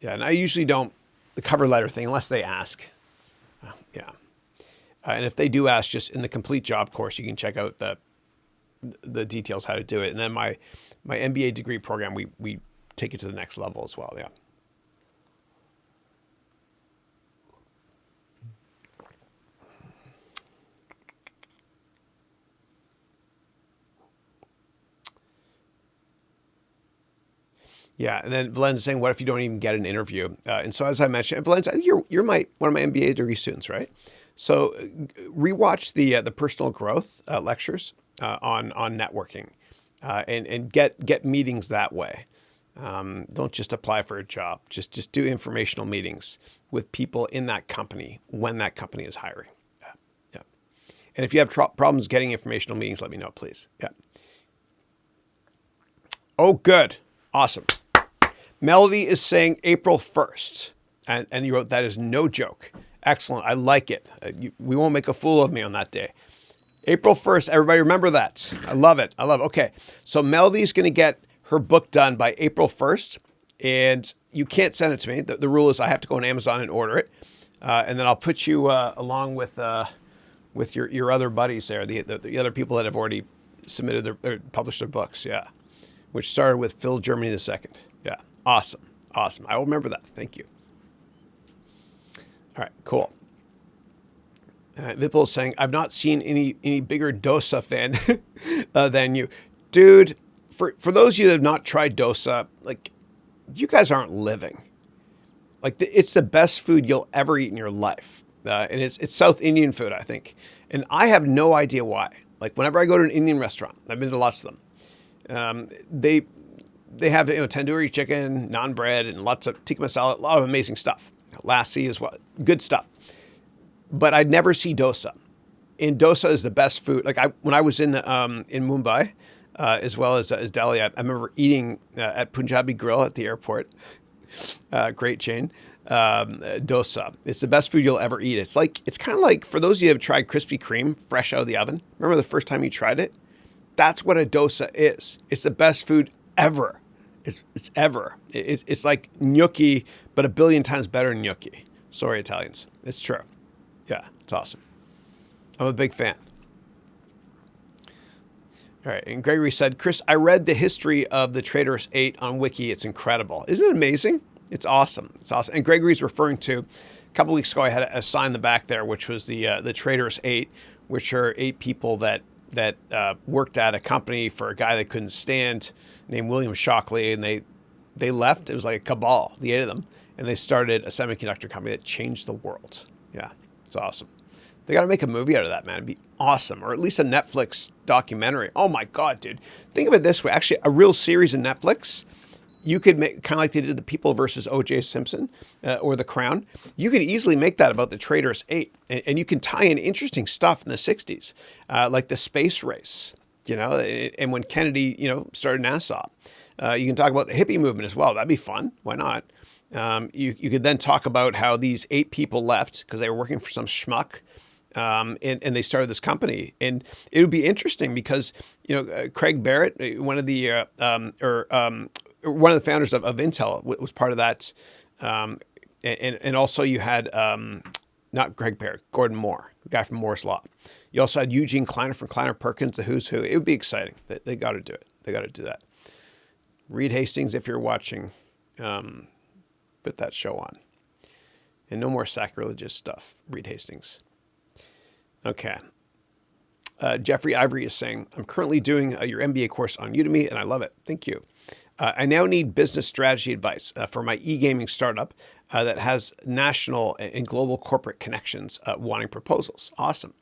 Yeah. And I usually don't the cover letter thing unless they ask. Yeah. And if they do ask, just in the complete job course, you can check out the details how to do it. And then my MBA degree program, we take it to the next level as well. Yeah. Yeah, and then Valen's saying, "What if you don't even get an interview?" And so, as I mentioned, Valen, I think you're one of my MBA degree students, right? So, rewatch the personal growth lectures on networking, and get meetings that way. Don't just apply for a job. Just do informational meetings with people in that company when that company is hiring. Yeah, yeah. And if you have problems getting informational meetings, let me know, please. Yeah. Oh, good, awesome. Melody is saying April 1st, and you wrote, that is no joke. Excellent. I like it. We won't make a fool of me on that day. April 1st, everybody remember that. I love it. I love it. Okay, so Melody's going to get her book done by April 1st, and you can't send it to me. The rule is I have to go on Amazon and order it, and then I'll put you along with your other buddies there, the other people that have already submitted or published their books, yeah, which started with Phil Germany II. Yeah. Awesome. Awesome. I will remember that. Thank you. All right, cool. Vipul is saying, I've not seen any bigger dosa fan than you. Dude, for those of you that have not tried dosa, like, you guys aren't living. Like, it's the best food you'll ever eat in your life. And it's South Indian food, I think. And I have no idea why. Like, whenever I go to an Indian restaurant, I've been to lots of them, they have tandoori chicken, naan bread, and lots of tikka masala, a lot of amazing stuff. Lassi as well, good stuff. But I'd never see dosa. And dosa is the best food. Like when I was in Mumbai, as well as Delhi, I remember eating at Punjabi Grill at the airport. Great chain. Dosa. It's the best food you'll ever eat. It's kind of like, for those of you who have tried Krispy Kreme fresh out of the oven. Remember the first time you tried it? That's what a dosa is. It's the best food ever. It's like gnocchi, but a billion times better than gnocchi. Sorry, Italians. It's true. Yeah, it's awesome. I'm a big fan. All right, and Gregory said, Chris, I read the history of the Traders 8 on Wiki. It's incredible. Isn't it amazing? It's awesome. It's awesome. And Gregory's referring to, a couple of weeks ago, I had a sign in the back there, which was the Traders 8, which are 8 people that worked at a company for a guy they couldn't stand named William Shockley, and they left. It was like a cabal, the 8 of them, and they started a semiconductor company that changed the world. Yeah, it's awesome. They got to make a movie out of that, man. It'd be awesome, or at least a Netflix documentary. Oh my God, dude! Think of it this way: actually, a real series in Netflix. You could make, kind of like they did The People versus O.J. Simpson or The Crown. You could easily make that about the Traders 8, and you can tie in interesting stuff in the 60s, like the space race, and when Kennedy, started NASA. You can talk about the hippie movement as well. That'd be fun. Why not? You could then talk about how these 8 people left because they were working for some schmuck, and they started this company. And it would be interesting because, Craig Barrett, one of the founders of Intel, was part of that. And also you had, not Greg Barrett, Gordon Moore, the guy from Moore's Law. You also had Eugene Kleiner from Kleiner Perkins, the who's who. It would be exciting. They got to do it. They got to do that. Reed Hastings, if you're watching, put that show on. And no more sacrilegious stuff, Reed Hastings. Okay. Jeffrey Ivory is saying, I'm currently doing your MBA course on Udemy, and I love it. Thank you. I now need business strategy advice for my e-gaming startup that has national and global corporate connections wanting proposals. Awesome.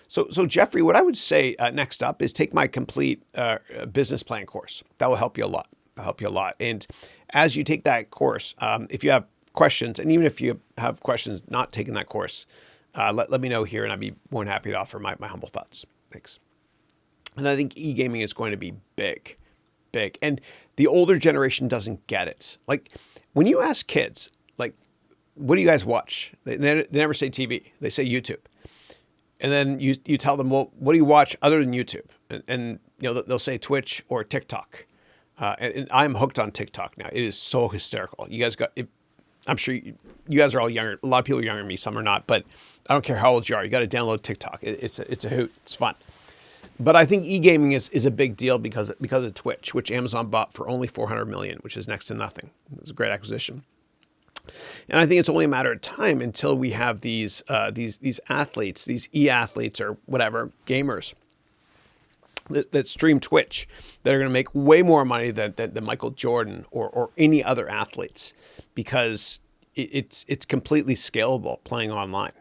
So Jeffrey, what I would say next up is take my complete business plan course. That will help you a lot. And as you take that course, if you have questions, and even if you have questions not taking that course, let me know here, and I'd be more than happy to offer my humble thoughts. Thanks. And I think e-gaming is going to be big. And the older generation doesn't get it. Like, when you ask kids, like, what do you guys watch? They never say TV. They say YouTube. And then you tell them, well, what do you watch other than YouTube? And they'll say Twitch or TikTok. And I'm hooked on TikTok now. It is so hysterical. You guys got it. I'm sure you guys are all younger. A lot of people are younger than me. Some are not. But I don't care how old you are. You got to download TikTok. It's a hoot. It's fun. But I think e-gaming is a big deal because of Twitch, which Amazon bought for only $400 million, which is next to nothing. It's a great acquisition. And I think it's only a matter of time until we have these athletes, these e-athletes or whatever, gamers, that stream Twitch that are going to make way more money than Michael Jordan or any other athletes, because it's completely scalable playing online.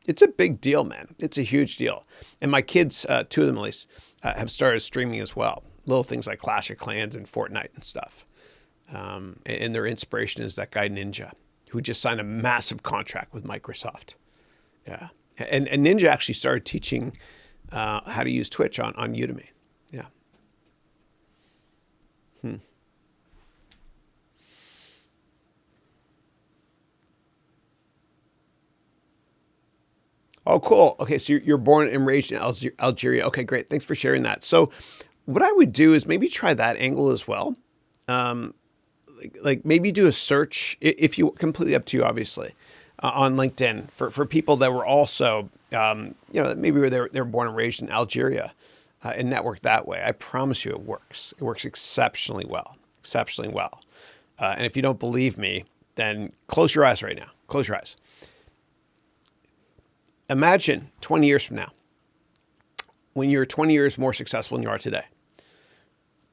It's a big deal, man. It's a huge deal. And my kids, two of them at least, have started streaming as well. Little things like Clash of Clans and Fortnite and stuff. And their inspiration is that guy Ninja, who just signed a massive contract with Microsoft. Yeah. And Ninja actually started teaching how to use Twitch on Udemy. Yeah. Oh, cool. Okay, so you're born and raised in Algeria. Okay, great. Thanks for sharing that. So what I would do is maybe try that angle as well. Like maybe do a search, if you, completely up to you, obviously, on LinkedIn for people that were also, maybe they're born and raised in Algeria, and network that way. I promise you it works. It works exceptionally well. And if you don't believe me, then close your eyes right now. Close your eyes. Imagine 20 years from now, when you're 20 years more successful than you are today.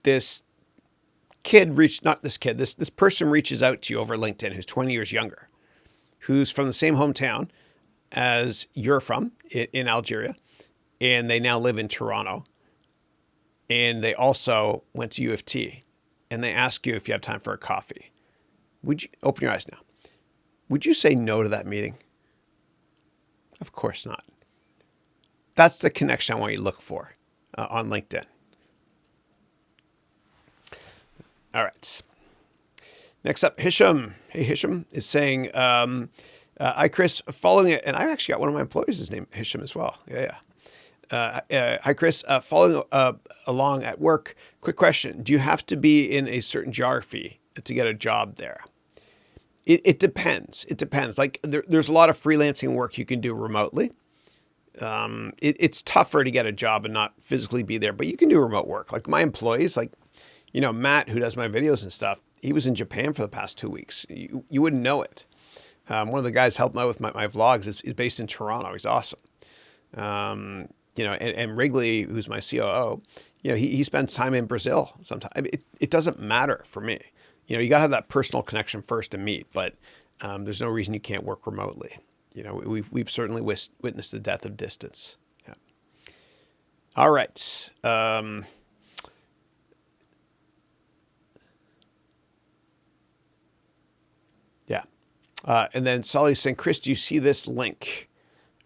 This person reaches out to you over LinkedIn who's 20 years younger, who's from the same hometown as you're from in Algeria, and they now live in Toronto. And they also went to U of T, and they ask you if you have time for a coffee. Would you open your eyes now? Would you say no to that meeting? Of course not. That's the connection I want you to look for on LinkedIn. All right. Next up, Hisham. Hey, Hisham is saying, hi, Chris, following it. And I actually got one of my employees' name Hisham as well. Yeah. Hi, Chris, following along at work. Quick question. Do you have to be in a certain geography to get a job there? It depends. It depends. Like there's a lot of freelancing work you can do remotely. It's tougher to get a job and not physically be there, but you can do remote work. Like my employees, Matt, who does my videos and stuff, he was in Japan for the past 2 weeks. You wouldn't know it. One of the guys helping out with my vlogs is based in Toronto. He's awesome. And Wrigley, who's my COO, he spends time in Brazil sometimes. I mean, it doesn't matter for me. You got to have that personal connection first to meet, but there's no reason you can't work remotely. We've certainly witnessed the death of distance. Yeah. All right. Yeah. And then Solly's saying, Chris, do you see this link?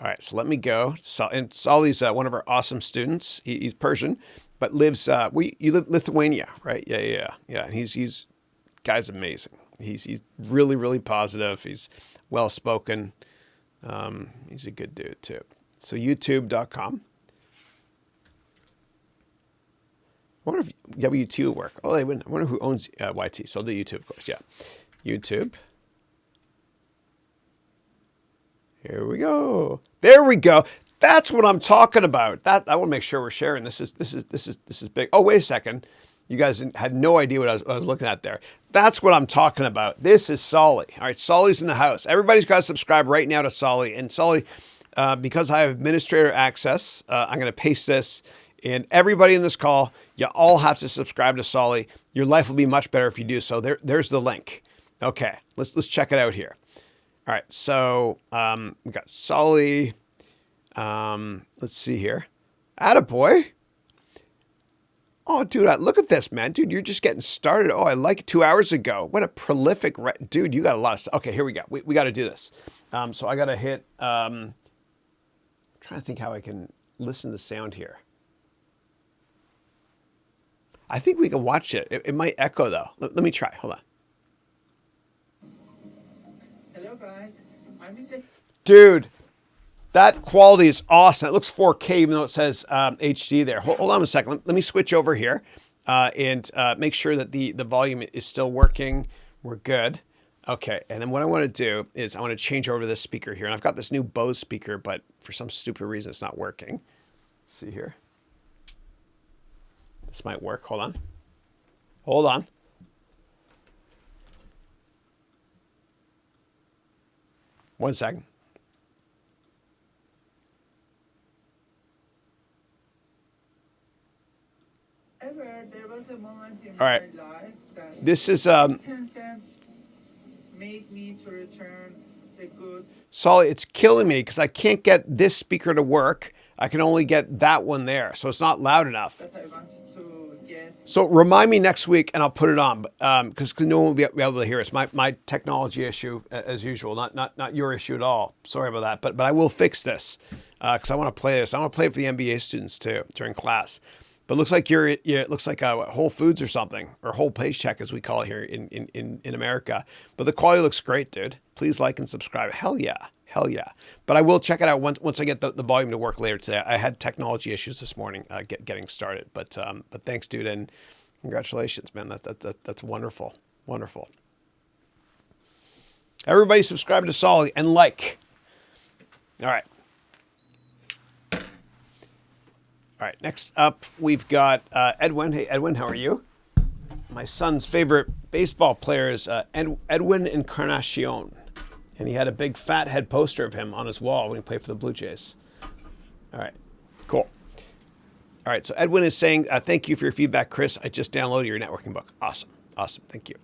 All right, so let me go. And Solly's one of our awesome students. He's Persian, but lives. You live Lithuania, right? Yeah. And he's guy's amazing. He's really, really positive. He's well spoken. He's a good dude too. So YouTube.com. I wonder if WT will work. Oh, I wonder who owns YT. So I'll do YouTube, of course. Yeah, YouTube. Here we go. There we go. That's what I'm talking about. That I want to make sure we're sharing. This is big. Oh, wait a second. You guys had no idea what I was looking at there. That's what I'm talking about. This is Solly. All right, Solly's in the house. Everybody's got to subscribe right now to Solly. And Solly, because I have administrator access, I'm going to paste this. And everybody in this call, you all have to subscribe to Solly. Your life will be much better if you do so. There's the link. Okay, let's check it out here. All right, so we got Solly. Let's see here. Attaboy. Oh, dude, look at this, man. Dude, you're just getting started. Oh, I like it 2 hours ago. What a prolific... Dude, you got a lot of stuff. Okay, here we go. We got to do this. So I got to hit... I'm trying to think how I can listen to the sound here. I think we can watch it. It might echo, though. Let me try. Hold on. Hello, guys. Dude, that quality is awesome. It looks 4K, even though it says HD there. Hold on a second. Let me switch over here and make sure that the volume is still working. We're good. Okay, and then what I want to do is I want to change over to this speaker here. And I've got this new Bose speaker, but for some stupid reason, it's not working. Let's see here. This might work. Hold on. Hold on. One second. there was a moment in All right. my life that This is 10 cents made me to return the goods. Solly, it's killing me because I can't get this speaker to work. I can only get that one there, so it's not loud enough. That I wanted to get. So remind me next week, and I'll put it on, because no one will be able to hear it. It's my technology issue as usual, not your issue at all. Sorry about that, but I will fix this because I want to play this. I want to play it for the MBA students too during class. But it looks like it looks like Whole Foods or something, or Whole Paycheck as we call it here in America. But the quality looks great, dude. Please like and subscribe. Hell yeah. Hell yeah. But I will check it out once I get the volume to work later today. I had technology issues this morning getting started. But thanks, dude, and congratulations, man. That's wonderful. Wonderful. Everybody subscribe to Solly and like. All right. All right, next up, we've got Edwin. Hey, Edwin, how are you? My son's favorite baseball player is Edwin Encarnacion. And he had a big fat head poster of him on his wall when he played for the Blue Jays. All right, cool. All right, so Edwin is saying, thank you for your feedback, Chris. I just downloaded your networking book. Awesome, awesome, thank you.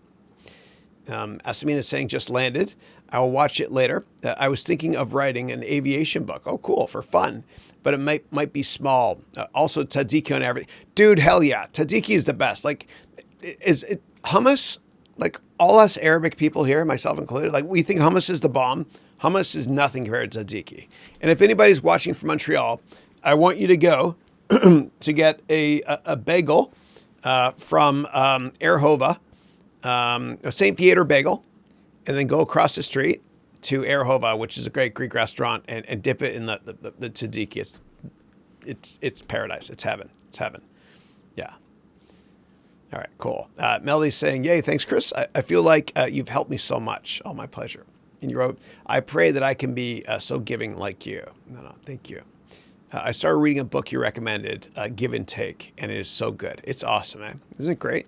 Asamina is saying, just landed. I will watch it later. I was thinking of writing an aviation book. Oh, cool, for fun. But it might be small. Also, tzatziki on everything. Dude, hell yeah. Tzatziki is the best. Like, is it hummus? Like, all us Arabic people here, myself included, like, we think hummus is the bomb. Hummus is nothing compared to tzatziki. And if anybody's watching from Montreal, I want you to go to get a bagel from Erhova, a St. Theodore bagel, and then go across the street to Erhova, which is a great Greek restaurant, and dip it in the tzatziki. It's paradise. It's heaven. It's heaven. Yeah. All right, cool. Melody's saying, yay, thanks, Chris. I feel like you've helped me so much. Oh, my pleasure. And you wrote, I pray that I can be so giving like you. No, thank you. I started reading a book you recommended, Give and Take, and it is so good. It's awesome, man. Isn't it great?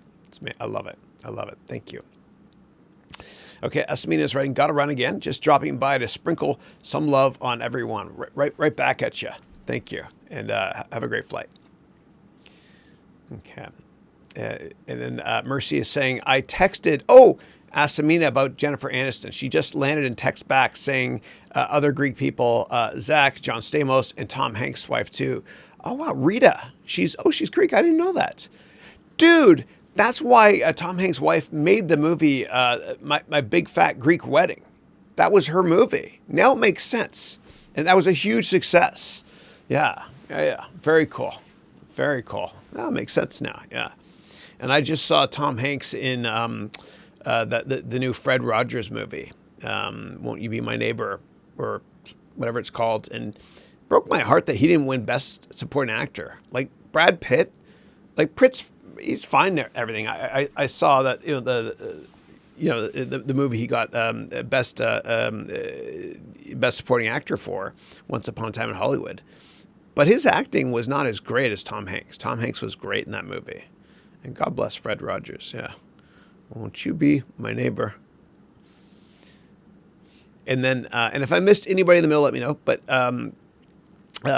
I love it. I love it. Thank you. Okay, Asamina is writing, gotta run again. Just dropping by to sprinkle some love on everyone. Right back at you. Thank you. And have a great flight. Okay. And then Mercy is saying, I texted, Asamina about Jennifer Aniston. She just landed and text back saying other Greek people, Zach, John Stamos, and Tom Hanks' wife too. Oh, wow, Rita. She's Greek. I didn't know that. Dude, that's why Tom Hanks' wife made the movie My Big Fat Greek Wedding. That was her movie. Now it makes sense. And that was a huge success. Yeah. Very cool. Very cool. That makes sense now. Yeah. And I just saw Tom Hanks in the new Fred Rogers movie, Won't You Be My Neighbor, or whatever it's called, and broke my heart that he didn't win Best Supporting Actor. Like Brad Pitt, he's fine there. Everything I saw that the movie he got best supporting actor for, Once Upon a Time in Hollywood, but his acting was not as great as Tom Hanks. Tom Hanks was great in that movie, and God bless Fred Rogers. Yeah, won't you be my neighbor? And then and if I missed anybody in the middle, let me know. But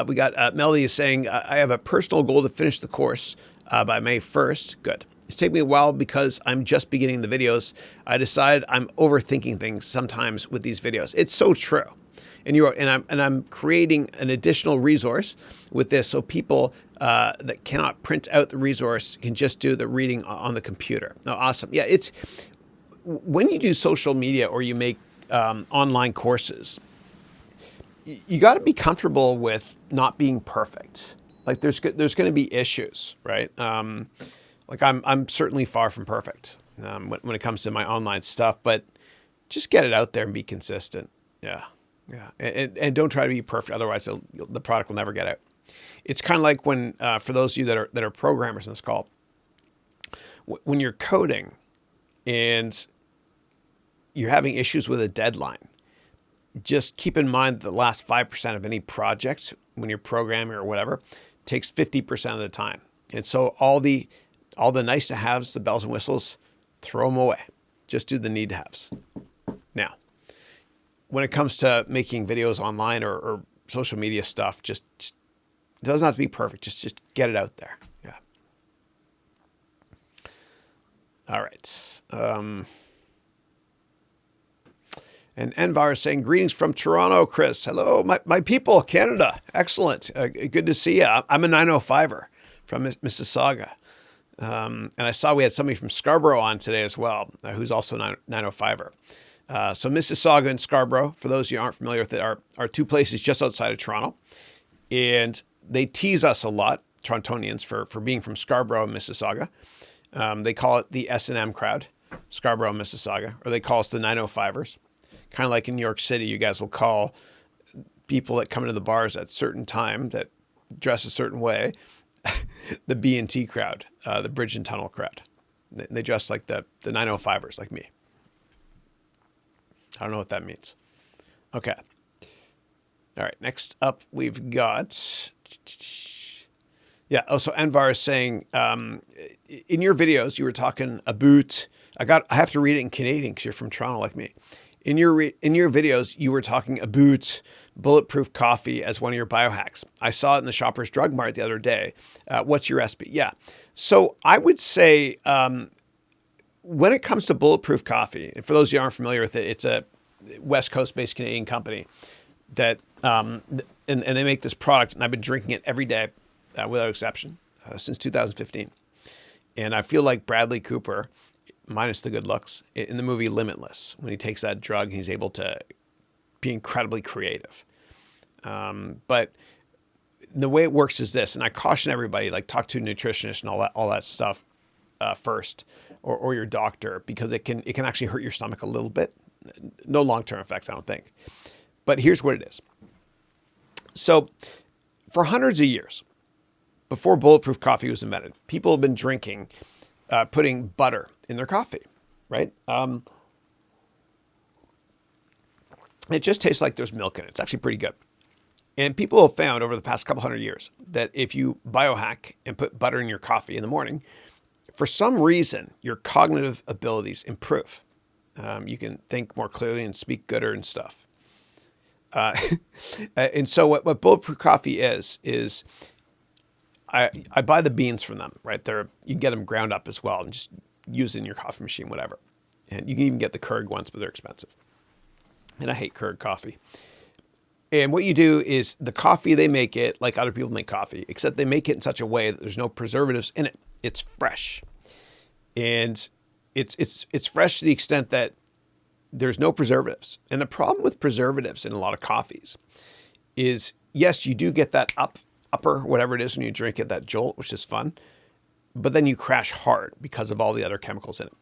we got Melody is saying, I have a personal goal to finish the course by May 1st. Good. It's taken me a while because I'm just beginning the videos. I decided I'm overthinking things sometimes with these videos. It's so true. And I'm creating an additional resource with this, so people that cannot print out the resource can just do the reading on the computer. Oh, awesome. Yeah, it's when you do social media or you make online courses, you got to be comfortable with not being perfect. Like there's going to be issues, right? Like I'm certainly far from perfect when it comes to my online stuff, but just get it out there and be consistent. Yeah. And don't try to be perfect. Otherwise the product will never get out. It's kind of like when, for those of you that are programmers in this call, when you're coding and you're having issues with a deadline, just keep in mind that the last 5% of any project, when you're programming or whatever, takes 50% of the time. And so all the nice to haves, the bells and whistles, throw them away. Just do the need to haves. Now, when it comes to making videos online or social media stuff, just it doesn't have to be perfect. Just get it out there. Yeah. All right. And Envar is saying, greetings from Toronto, Chris. Hello, my people, Canada. Excellent. Good to see you. I'm a 905er from Mississauga. And I saw we had somebody from Scarborough on today as well, who's also 905er. So Mississauga and Scarborough, for those of you who aren't familiar with it, are two places just outside of Toronto. And they tease us a lot, Torontonians, for being from Scarborough and Mississauga. They call it the S&M crowd, Scarborough, Mississauga, or they call us the 905ers. Kind of like in New York City, you guys will call people that come into the bars at a certain time that dress a certain way, the B&T crowd, the Bridge and Tunnel crowd. They dress like the 905ers, like me. I don't know what that means. Okay. All right. Next up, we've got... Yeah. Oh, so Envar is saying, in your videos, you were talking about... I have to read it in Canadian because you're from Toronto like me. In your videos, you were talking about bulletproof coffee as one of your biohacks. I saw it in the Shoppers Drug Mart the other day. What's your recipe? Yeah. So I would say when it comes to bulletproof coffee, and for those of you who aren't familiar with it, it's a West Coast-based Canadian company that and they make this product, and I've been drinking it every day without exception since 2015. And I feel like Bradley Cooper, minus the good looks, in the movie Limitless, when he takes that drug and he's able to be incredibly creative. But the way it works is this, and I caution everybody, like talk to a nutritionist and all that stuff first, or your doctor, because it can actually hurt your stomach a little bit. No long-term effects, I don't think. But here's what it is. So for hundreds of years, before bulletproof coffee was invented, people have been drinking, putting butter in their coffee, right? It just tastes like there's milk in it. It's actually pretty good. And people have found over the past couple hundred years that if you biohack and put butter in your coffee in the morning, for some reason, your cognitive abilities improve. You can think more clearly and speak gooder and stuff. And so what bulletproof coffee is I buy the beans from them, right? You can get them ground up as well and just use it in your coffee machine, whatever. And you can even get the Keurig ones, but they're expensive. And I hate Keurig coffee. And what you do is the coffee, they make it like other people make coffee, except they make it in such a way that there's no preservatives in it. It's fresh. And it's fresh to the extent that there's no preservatives. And the problem with preservatives in a lot of coffees is, yes, you do get that upper, whatever it is when you drink it, that jolt, which is fun, but then you crash hard because of all the other chemicals in it.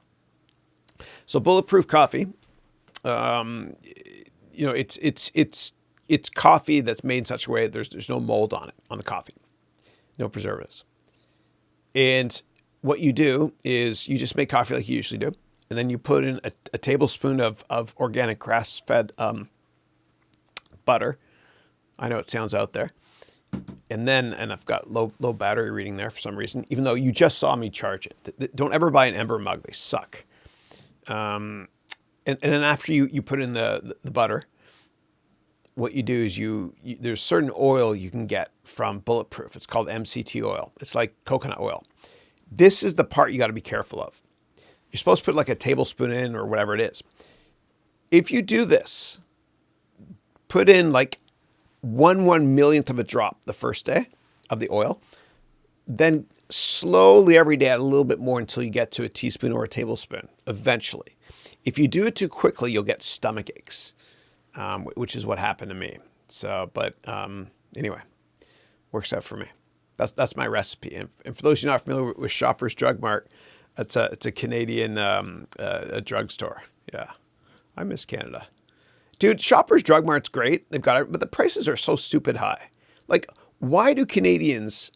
So bulletproof coffee, it's coffee that's made in such a way that there's no mold on it, on the coffee, no preservatives. And what you do is you just make coffee like you usually do, and then you put in a tablespoon of organic grass-fed butter. I know it sounds out there. And I've got low battery reading there for some reason, even though you just saw me charge it. Don't ever buy an Ember mug. They suck. And then after you put in the butter, what you do is there's certain oil you can get from Bulletproof. It's called MCT oil. It's like coconut oil. This is the part you got to be careful of. You're supposed to put like a tablespoon in or whatever it is. If you do this, put in like 1/1,000,000th of a drop the first day of the oil, then slowly every day add a little bit more until you get to a teaspoon or a tablespoon eventually. If you do it too quickly, you'll get stomach aches, which is what happened to me. So, but anyway, works out for me. That's my recipe. And for those of you not familiar with Shoppers Drug Mart, it's a Canadian a drugstore. Yeah, I miss Canada. Dude, Shoppers Drug Mart's great. They've got it, but the prices are so stupid high. Like, why do Canadians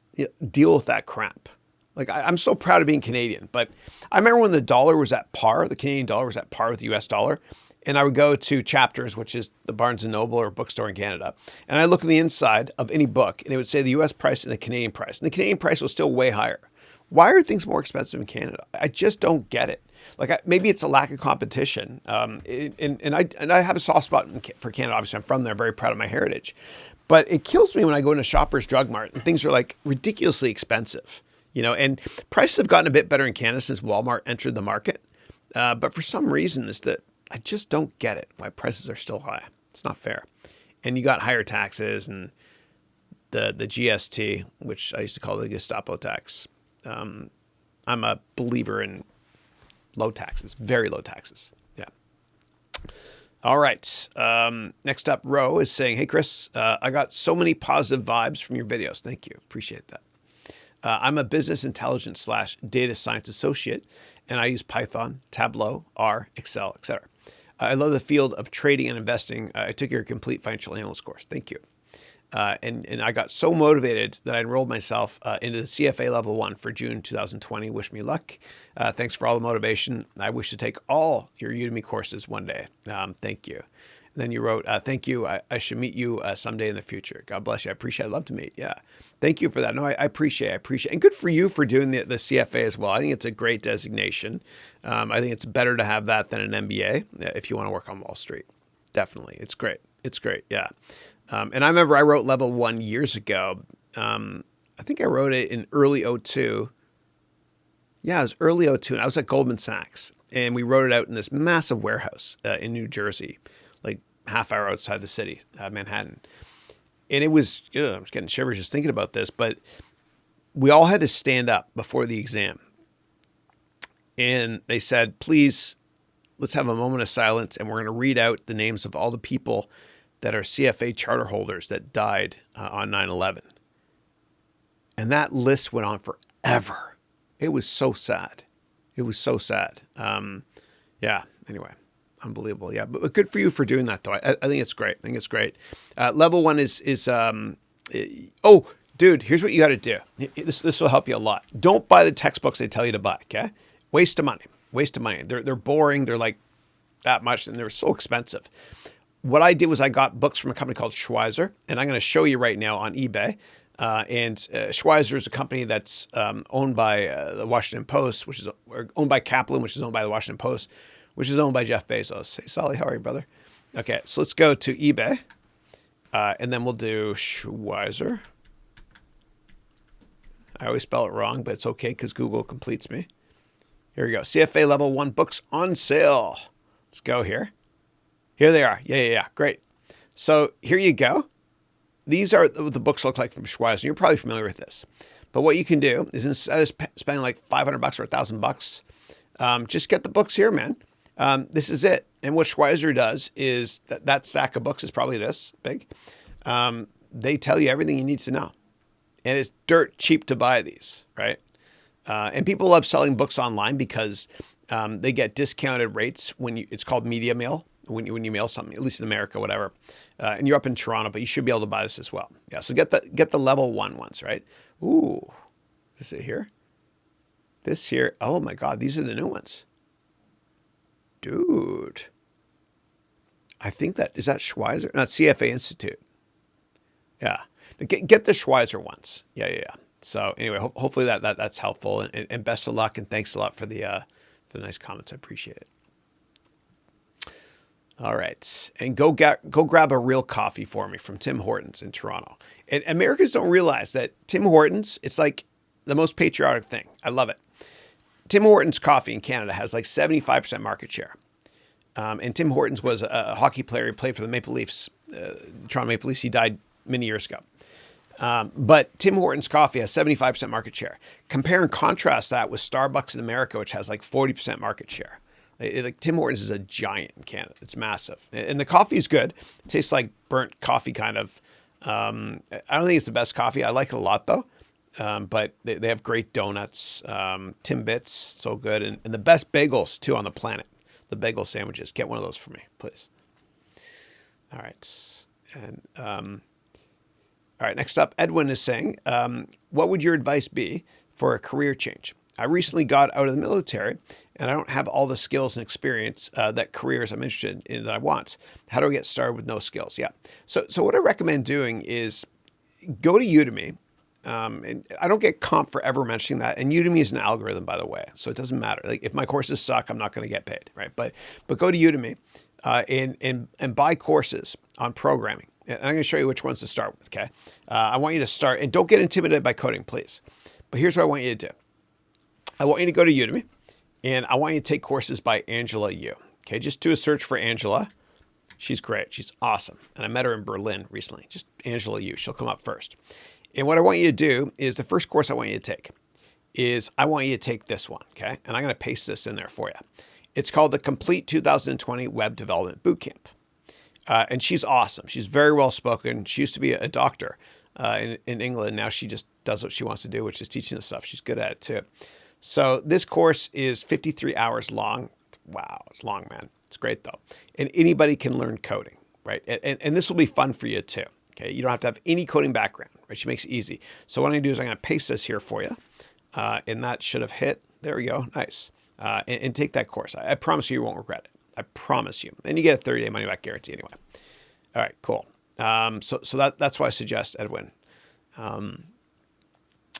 deal with that crap? Like, I'm so proud of being Canadian, but I remember when the dollar was at par, the Canadian dollar was at par with the US dollar, and I would go to Chapters, which is the Barnes & Noble or bookstore in Canada, and I look on the inside of any book, and it would say the US price and the Canadian price, and the Canadian price was still way higher. Why are things more expensive in Canada? I just don't get it. Like, maybe it's a lack of competition, and I have a soft spot for Canada. Obviously, I'm from there, very proud of my heritage. But it kills me when I go into Shoppers Drug Mart and things are like ridiculously expensive. And prices have gotten a bit better in Canada since Walmart entered the market. But for some reason, I just don't get it. Why prices are still high. It's not fair. And you got higher taxes and the GST, which I used to call the Gestapo tax. I'm a believer in low taxes, very low taxes. Yeah. All right. Next up, Ro is saying, hey, Chris, I got so many positive vibes from your videos. Thank you. Appreciate that. I'm a business intelligence / data science associate, and I use Python, Tableau, R, Excel, etc. I love the field of trading and investing. I took your complete financial analyst course. Thank you. And I got so motivated that I enrolled myself into the CFA Level 1 for June 2020. Wish me luck. Thanks for all the motivation. I wish to take all your Udemy courses one day. Thank you. And then you wrote, thank you. I should meet you someday in the future. God bless you. I appreciate it. I'd love to meet. Yeah. Thank you for that. No, I appreciate it. And good for you for doing the CFA as well. I think it's a great designation. I think it's better to have that than an MBA if you want to work on Wall Street. Definitely. It's great. It's great. Yeah. And I remember I wrote Level 1 years ago. I think I wrote it in early 02. Yeah, it was early 02. And I was at Goldman Sachs. And we wrote it out in this massive warehouse in New Jersey, like half hour outside the city, Manhattan. And it was, I'm just getting shivers just thinking about this, but we all had to stand up before the exam. And they said, please, let's have a moment of silence. And we're going to read out the names of all the people that are CFA charter holders that died on 9/11. And that list went on forever. It was so sad. It was so sad. Yeah, anyway, unbelievable. Yeah, but good for you for doing that, though. I think it's great. I think it's great. Level 1 is oh, dude, here's what you got to do. This will help you a lot. Don't buy the textbooks they tell you to buy, okay? Waste of money. Waste of money. They're boring. They're like that much, and they're so expensive. What I did was I got books from a company called Schweizer, and I'm going to show you right now on eBay. And Schweizer is a company that's owned by the Washington Post, which is owned by Kaplan, which is owned by the Washington Post, which is owned by Jeff Bezos. Hey, Solly, how are you, brother? Okay, so let's go to eBay, and then we'll do Schweizer. I always spell it wrong, but it's okay because Google completes me. Here we go. CFA Level 1 books on sale. Let's go here. Here they are. Yeah. Great. So here you go. These are what the books look like from Schweizer. You're probably familiar with this. But what you can do is instead of spending like $500 or $1,000, just get the books here, man. This is it. And what Schweizer does is that stack of books is probably this big. They tell you everything you need to know. And it's dirt cheap to buy these, right? And people love selling books online because they get discounted rates it's called media mail. When you mail something, at least in America, whatever, and you're up in Toronto, but you should be able to buy this as well. Yeah, so get the Level 1 ones, right? Ooh, is it here? This here, oh my God, these are the new ones. Dude. I think is that Schweizer? Not CFA Institute. Yeah, get the Schweizer ones. Yeah. So anyway, hopefully that's helpful, and best of luck, and thanks a lot for the nice comments. I appreciate it. All right. And go grab a real coffee for me from Tim Hortons in Toronto. And Americans don't realize that Tim Hortons, it's like the most patriotic thing. I love it. Tim Hortons coffee in Canada has like 75% market share. And Tim Hortons was a hockey player. He played for the Maple Leafs, Toronto Maple Leafs. He died many years ago. But Tim Hortons coffee has 75% market share. Compare and contrast that with Starbucks in America, which has like 40% market share. Like Tim Hortons is a giant in Canada. It's massive. And the coffee is good. It tastes like burnt coffee kind of. I don't think it's the best coffee. I like it a lot though. But they have great donuts, Timbits, so good. And the best bagels too on the planet. The bagel sandwiches. Get one of those for me, please. All right. And all right, next up, Edwin is saying, what would your advice be for a career change? I recently got out of the military and I don't have all the skills and experience that careers I'm interested in that I want. How do I get started with no skills? Yeah. So what I recommend doing is go to Udemy. And I don't get comp for ever mentioning that. And Udemy is an algorithm, by the way. So it doesn't matter. Like if my courses suck, I'm not going to get paid, right? But go to Udemy and buy courses on programming. And I'm going to show you which ones to start with, okay? I want you to start, and don't get intimidated by coding, please. But here's what I want you to do. I want you to go to Udemy, and I want you to take courses by Angela Yu. Okay, just do a search for Angela. She's great. She's awesome. And I met her in Berlin recently. Just Angela Yu. She'll come up first. And what I want you to do is the first course I want you to take is I want you to take this one. Okay, and I'm going to paste this in there for you. It's called the Complete 2020 Web Development Bootcamp. And she's awesome. She's very well spoken. She used to be a doctor in England. Now she just does what she wants to do, which is teaching this stuff. She's good at it too. So this course is 53 hours long. Wow, it's long, man. It's great though. And anybody can learn coding, right? And this will be fun for you too. Okay, you don't have to have any coding background, right? She makes it easy. So what I'm going to do is I'm going to paste this here for you. And that should have hit. There we go. Nice. And take that course. I promise you won't regret it. I promise you. And you get a 30-day money-back guarantee anyway. All right, cool. So that's why I suggest Edwin.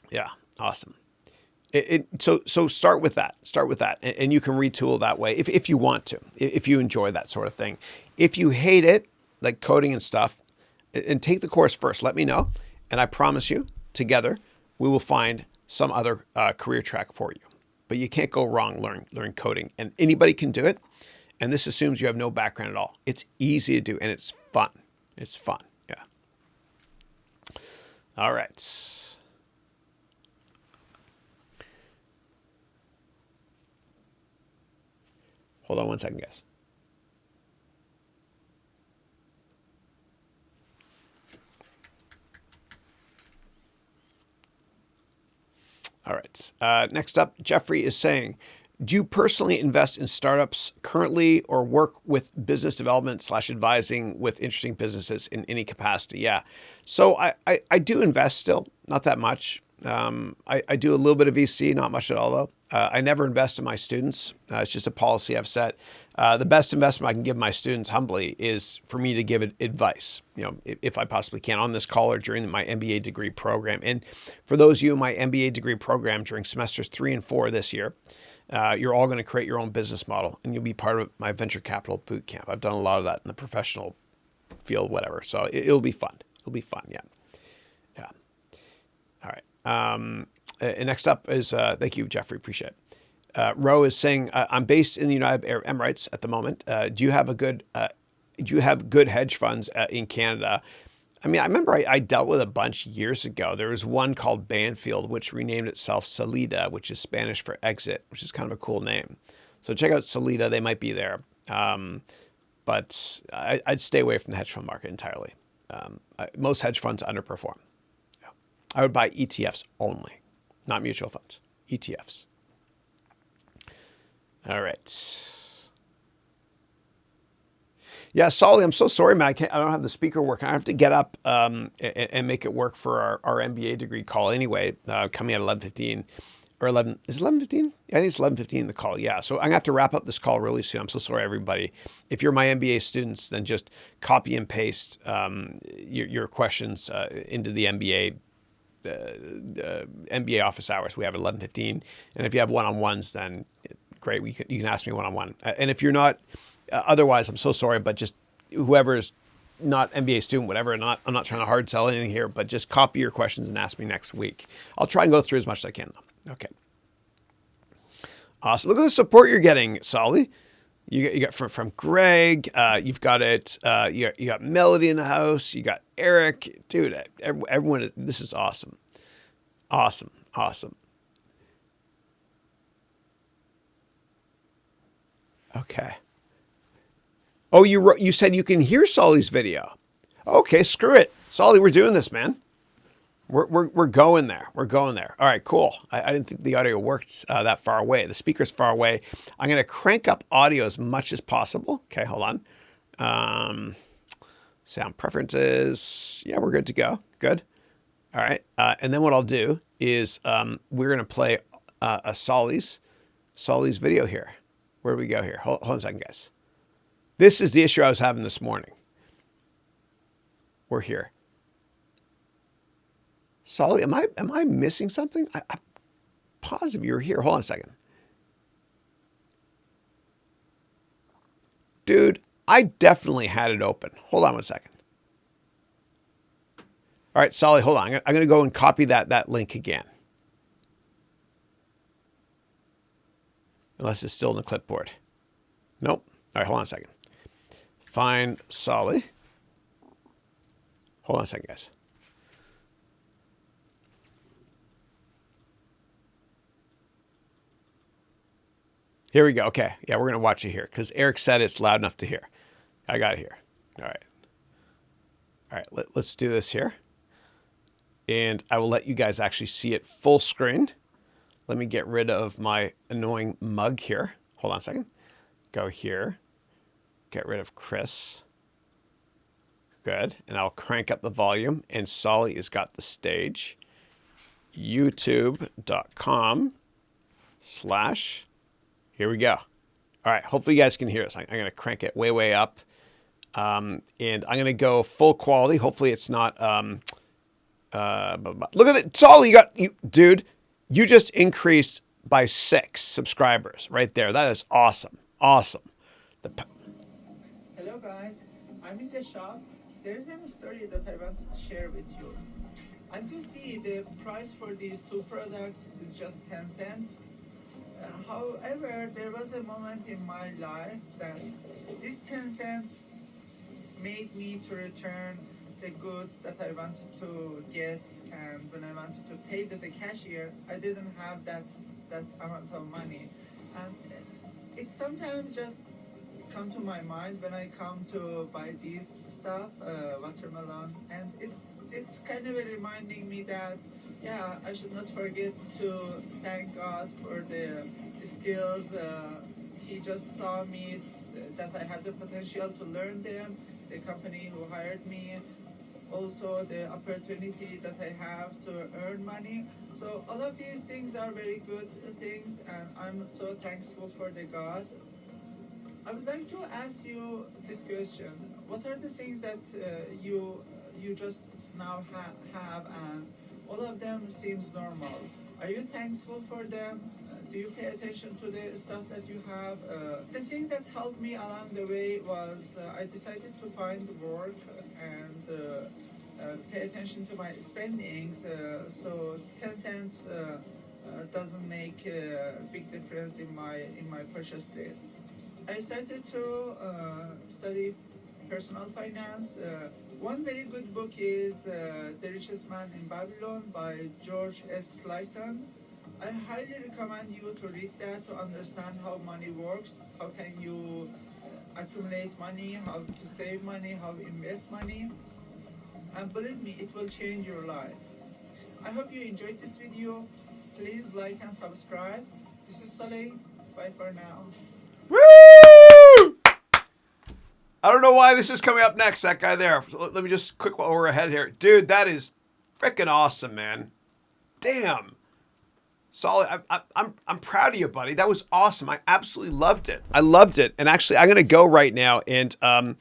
Yeah, awesome. So start with that. Start with that, and you can retool that way if you want to. If you enjoy that sort of thing. If you hate it, like coding and stuff, and take the course first. Let me know, and I promise you, together we will find some other career track for you. But you can't go wrong learning coding, and anybody can do it. And this assumes you have no background at all. It's easy to do, and it's fun. It's fun. Yeah. All right. Hold on one second, guys. All right. Next up, Jeffrey is saying, do you personally invest in startups currently or work with business development / advising with interesting businesses in any capacity? Yeah. So I do invest still, not that much. I do a little bit of VC, not much at all though. I never invest in my students. It's just a policy I've set. The best investment I can give my students humbly is for me to give advice, if I possibly can on this call or during my MBA degree program. And for those of you in my MBA degree program during semesters 3 and 4 this year, you're all going to create your own business model and you'll be part of my venture capital boot camp. I've done a lot of that in the professional field, whatever. So it'll be fun. It'll be fun. Yeah. Yeah. All right. And next up is, thank you, Jeffrey. Appreciate it. Ro is saying, I'm based in the United Arab Emirates at the moment. Do you have good hedge funds in Canada? I mean, I remember I dealt with a bunch years ago. There was one called Banfield, which renamed itself Salida, which is Spanish for exit, which is kind of a cool name. So check out Salida. They might be there. But I'd stay away from the hedge fund market entirely. Most hedge funds underperform. Yeah. I would buy ETFs only, not mutual funds, ETFs. All right. Yeah, Solly, I'm so sorry, man. I don't have the speaker working. I have to get up and make it work for our MBA degree call anyway, coming at 11:15 or 11. Is it 11:15? I think it's 11:15 the call. Yeah. So I'm gonna have to wrap up this call really soon. I'm so sorry, everybody. If you're my MBA students, then just copy and paste your questions into the MBA office hours. We have 11:15, and if you have one-on-ones, then great. You can ask me one-on-one. And if you're not. Otherwise, I'm so sorry, but just whoever's not MBA student, whatever, I'm not trying to hard sell anything here, but just copy your questions and ask me next week. I'll try and go through as much as I can, though. Okay. So look at the support you're getting, Solly. You got from Greg. You've got it. You got Melody in the house. You got Eric. Dude, everyone. This is awesome. Awesome. Awesome. Okay. Oh, you said you can hear Solly's video. Okay, screw it. Solly, we're doing this, man. We're going there. We're going there. All right, cool. I didn't think the audio worked that far away. The speaker's far away. I'm going to crank up audio as much as possible. Okay, hold on. Sound preferences. Yeah, we're good to go. Good. All right. And then what I'll do is we're going to play a Solly's video here. Where do we go here? Hold on a second, guys. This is the issue I was having this morning. We're here. Solly, am I missing something? I'm positive you were here. Hold on a second. Dude, I definitely had it open. Hold on one second. All right, Solly, hold on. I'm going to go and copy that link again. unless it's still in the clipboard. Nope. All right, hold on a second. Find Solly. Hold on a second, guys. Here we go. Okay. Yeah, we're going to watch it here because Eric said it's loud enough to hear. I got it here. All right. All right, let's do this here. And I will let you guys actually see it full screen. Let me get rid of my annoying mug here. Hold on a second. Go here. Get rid of Chris. Good. And I'll crank up the volume. And Solly has got the stage. YouTube.com/ Here we go. All right. Hopefully you guys can hear us. I'm going to crank it way, way up. And I'm going to go full quality. Hopefully it's not... look at it. Solly, dude, you just increased by 6 subscribers right there. That is awesome. Awesome. Hello, guys. I'm in the shop. There's a story that I wanted to share with you. As you see, the price for these 2 products is just 10 cents. However, there was a moment in my life that this 10 cents made me to return the goods that I wanted to get, and when I wanted to pay the cashier, I didn't have that amount of money. And it sometimes just come to my mind when I come to buy these stuff, watermelon, and it's kind of reminding me that, yeah, I should not forget to thank God for the skills. He just saw me that I have the potential to learn them, the company who hired me, also the opportunity that I have to earn money. So all of these things are very good things, and I'm so thankful for the God. I would like to ask you this question. What are the things that you just now have, and all of them seems normal? Are you thankful for them? Do you pay attention to the stuff that you have? The thing that helped me along the way was I decided to find work and pay attention to my spendings. So 10 cents doesn't make a big difference in my purchase list. I started to study personal finance. One very good book is The Richest Man in Babylon by George S. Clason. I highly recommend you to read that to understand how money works, how can you accumulate money, how to save money, how to invest money. And believe me, it will change your life. I hope you enjoyed this video. Please like and subscribe. This is Saleh. Bye for now. Woo! I don't know why this is coming up next, that guy there. Let me just quick while we're ahead here. Dude, that is freaking awesome, man. Damn. Solid. I'm proud of you, buddy. That was awesome. I absolutely loved it. I loved it. And actually, I'm going to go right now and I'm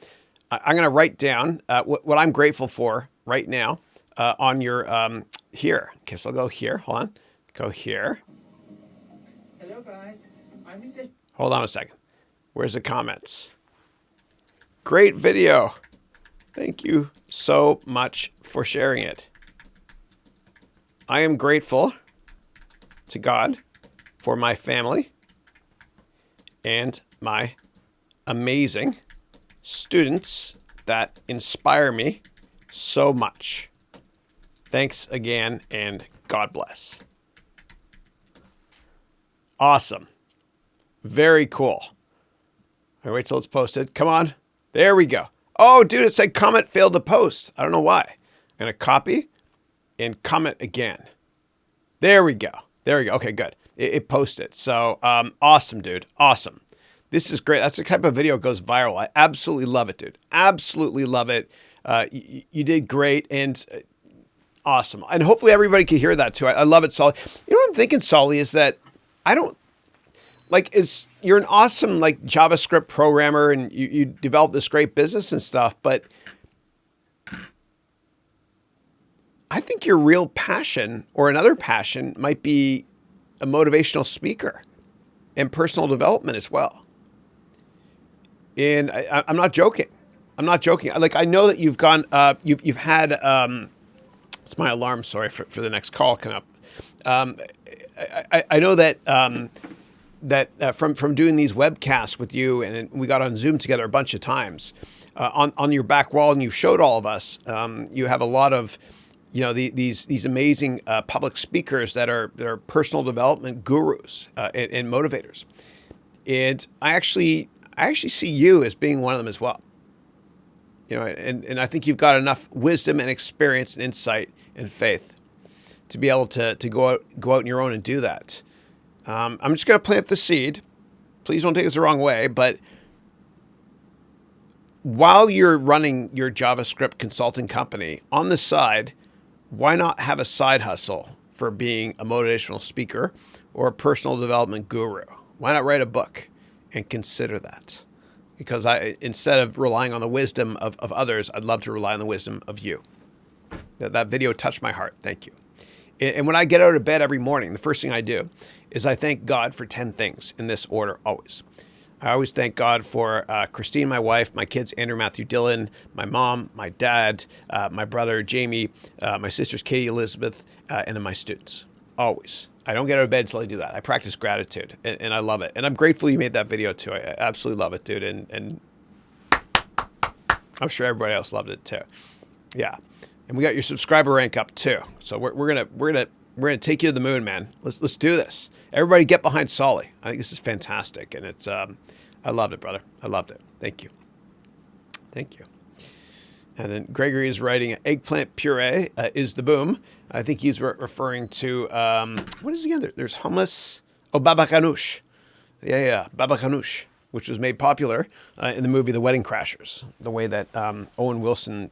going to write down what I'm grateful for right now on your here. Okay, so I'll go here. Hold on. Go here. Hello, guys. I'm in the... Hold on a second. Where's the comments? Great video. Thank you so much for sharing it. I am grateful to God for my family and my amazing students that inspire me so much. Thanks again, and God bless. Awesome. Very cool. I wait till it's posted. Come on. There we go. Oh, dude, it said comment failed to post. I don't know why. I'm going to copy and comment again. There we go. There we go. Okay, good. It posted. So awesome, dude. Awesome. This is great. That's the type of video that goes viral. I absolutely love it, dude. Absolutely love it. You did great and awesome. And hopefully everybody can hear that too. I love it, Solly. You know what I'm thinking, Solly, is that I don't, like, you're an awesome like JavaScript programmer and you develop this great business and stuff, but I think your real passion or another passion might be a motivational speaker and personal development as well. And I'm not joking. I'm not joking. Like, I know that you've gone, you've had, it's my alarm, sorry, for the next call coming up. I know that from doing these webcasts with you, and we got on Zoom together a bunch of times, on your back wall, and you showed all of us. You have a lot of, these amazing public speakers that are personal development gurus and motivators, and I actually see you as being one of them as well. And I think you've got enough wisdom and experience and insight and faith to be able to go out on your own and do that. I'm just going to plant the seed. Please don't take this the wrong way, but while you're running your JavaScript consulting company on the side, why not have a side hustle for being a motivational speaker or a personal development guru? Why not write a book and consider that? Because instead of relying on the wisdom of others, I'd love to rely on the wisdom of you. That video touched my heart. Thank you. And when I get out of bed every morning, the first thing I do is I thank God for 10 things in this order always. I always thank God for Christine, my wife, my kids, Andrew, Matthew, Dylan, my mom, my dad, my brother, Jamie, my sisters, Katie, Elizabeth, and then my students. Always. I don't get out of bed until I do that. I practice gratitude, and I love it. And I'm grateful you made that video too. I absolutely love it, dude. And I'm sure everybody else loved it too. Yeah. And we got your subscriber rank up too. So we're gonna take you to the moon, man. Let's do this. Everybody get behind Solly. I think this is fantastic, and it's I loved it, brother. I loved it. Thank you. Thank you. And then Gregory is writing, eggplant puree is the boom. I think he's referring to, what is the other? There's hummus. Oh, baba ganoush. Yeah, baba ganoush, which was made popular in the movie The Wedding Crashers. The way that Owen Wilson,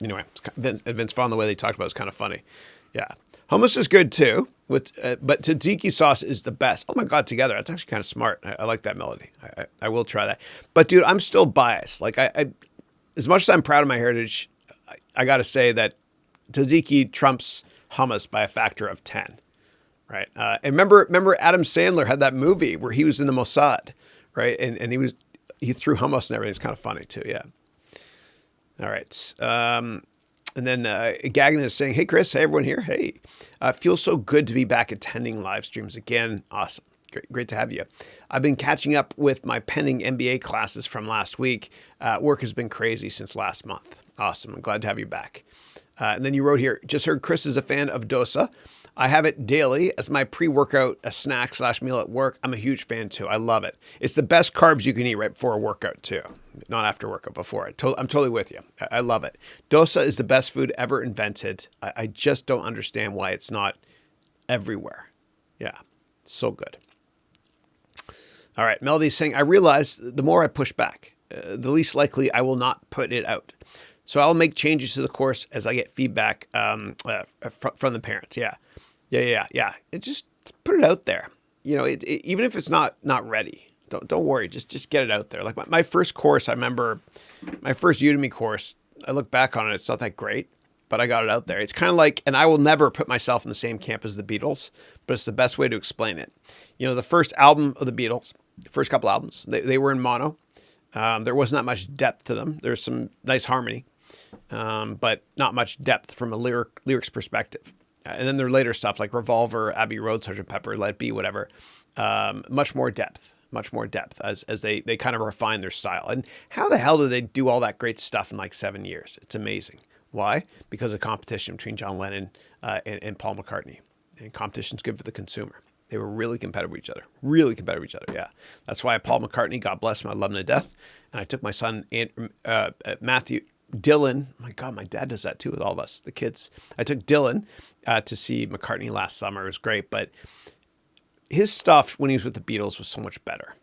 anyway, Vince Vaughn, the way they talked about it was kind of funny. Yeah. Hummus is good too, but tzatziki sauce is the best. Oh my God, together. That's actually kind of smart. I like that melody. I will try that. But dude, I'm still biased. Like I as much as I'm proud of my heritage, I got to say that tzatziki trumps hummus by a factor of 10, right? And remember Adam Sandler had that movie where he was in the Mossad, right? And he threw hummus and everything. It's kind of funny too, yeah. All right. And then Gagnon is saying, hey, Chris, hey, everyone here. Hey, feels so good to be back attending live streams again. Awesome. Great to have you. I've been catching up with my pending MBA classes from last week. Work has been crazy since last month. Awesome. I'm glad to have you back. And then you wrote here, just heard Chris is a fan of dosa. I have it daily as my pre-workout, a snack / meal at work. I'm a huge fan too. I love it. It's the best carbs you can eat right before a workout too. Not after workout, before. I'm totally with you. I love it. Dosa is the best food ever invented. I just don't understand why it's not everywhere. Yeah, so good. All right, Melody's saying, I realize the more I push back, the least likely I will not put it out. So I'll make changes to the course as I get feedback from the parents. Yeah. It just put it out there. Even if it's not ready, don't worry. Just get it out there. Like my first course, I remember my first Udemy course. I look back on it. It's not that great, but I got it out there. It's kind of like, and I will never put myself in the same camp as the Beatles, but it's the best way to explain it. The first album of the Beatles, the first couple albums, they were in mono. There wasn't that much depth to them. There's some nice harmony, but not much depth from a lyrics perspective. And then their later stuff like Revolver, Abbey Road, Sgt. Pepper, Let It Be, whatever, much more depth as they kind of refine their style. And how the hell did they do all that great stuff in like 7 years? It's amazing. Why? Because of competition between John Lennon and Paul McCartney. And competition's good for the consumer. They were really competitive with each other. Yeah. That's why Paul McCartney, God bless him, I love him to death. And I took my son, Matthew, Dylan. My God, my dad does that too with all of us, the kids. I took Dylan to see McCartney last summer. It was great. But his stuff when he was with the Beatles was so much better.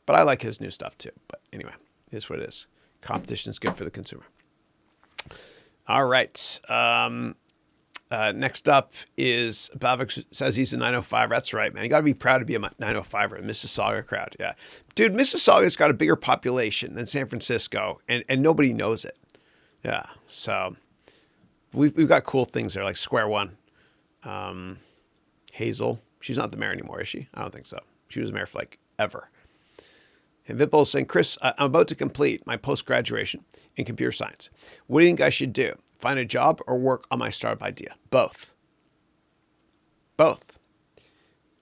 But I like his new stuff too. But anyway, it is what it is. Competition is good for the consumer. All right. Next up is Bavik says he's a 905. That's right, man. You got to be proud to be a 905er, Mississauga crowd. Yeah. Dude, Mississauga's got a bigger population than San Francisco, and nobody knows it. Yeah. So we've got cool things there, like Square One. Hazel. She's not the mayor anymore, is she? I don't think so. She was the mayor for like ever. And Vipul is saying, Chris, I'm about to complete my post-graduation in computer science. What do you think I should do? Find a job or work on my startup idea? Both.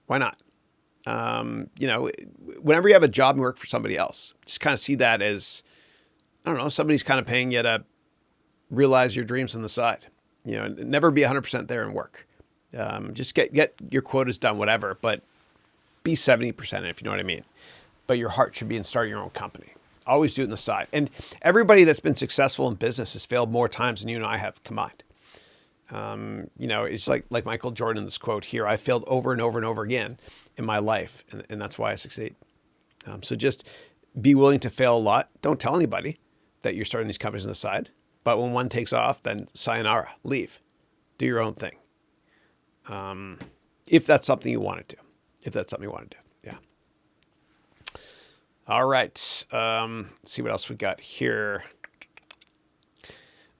Why not? Whenever you have a job and work for somebody else, just kind of see that as, I don't know, somebody's kind of paying you to realize your dreams on the side. Never be 100% there in work. Just get your quotas done, whatever, but be 70% if you know what I mean. But your heart should be in starting your own company. Always do it on the side. And everybody that's been successful in business has failed more times than you and I have combined. It's like Michael Jordan, this quote here, I failed over and over and over again in my life. And that's why I succeed. So just be willing to fail a lot. Don't tell anybody that you're starting these companies on the side. But when one takes off, then sayonara, leave. Do your own thing. If that's something you want to do. Yeah. All right. Let's see what else we got here.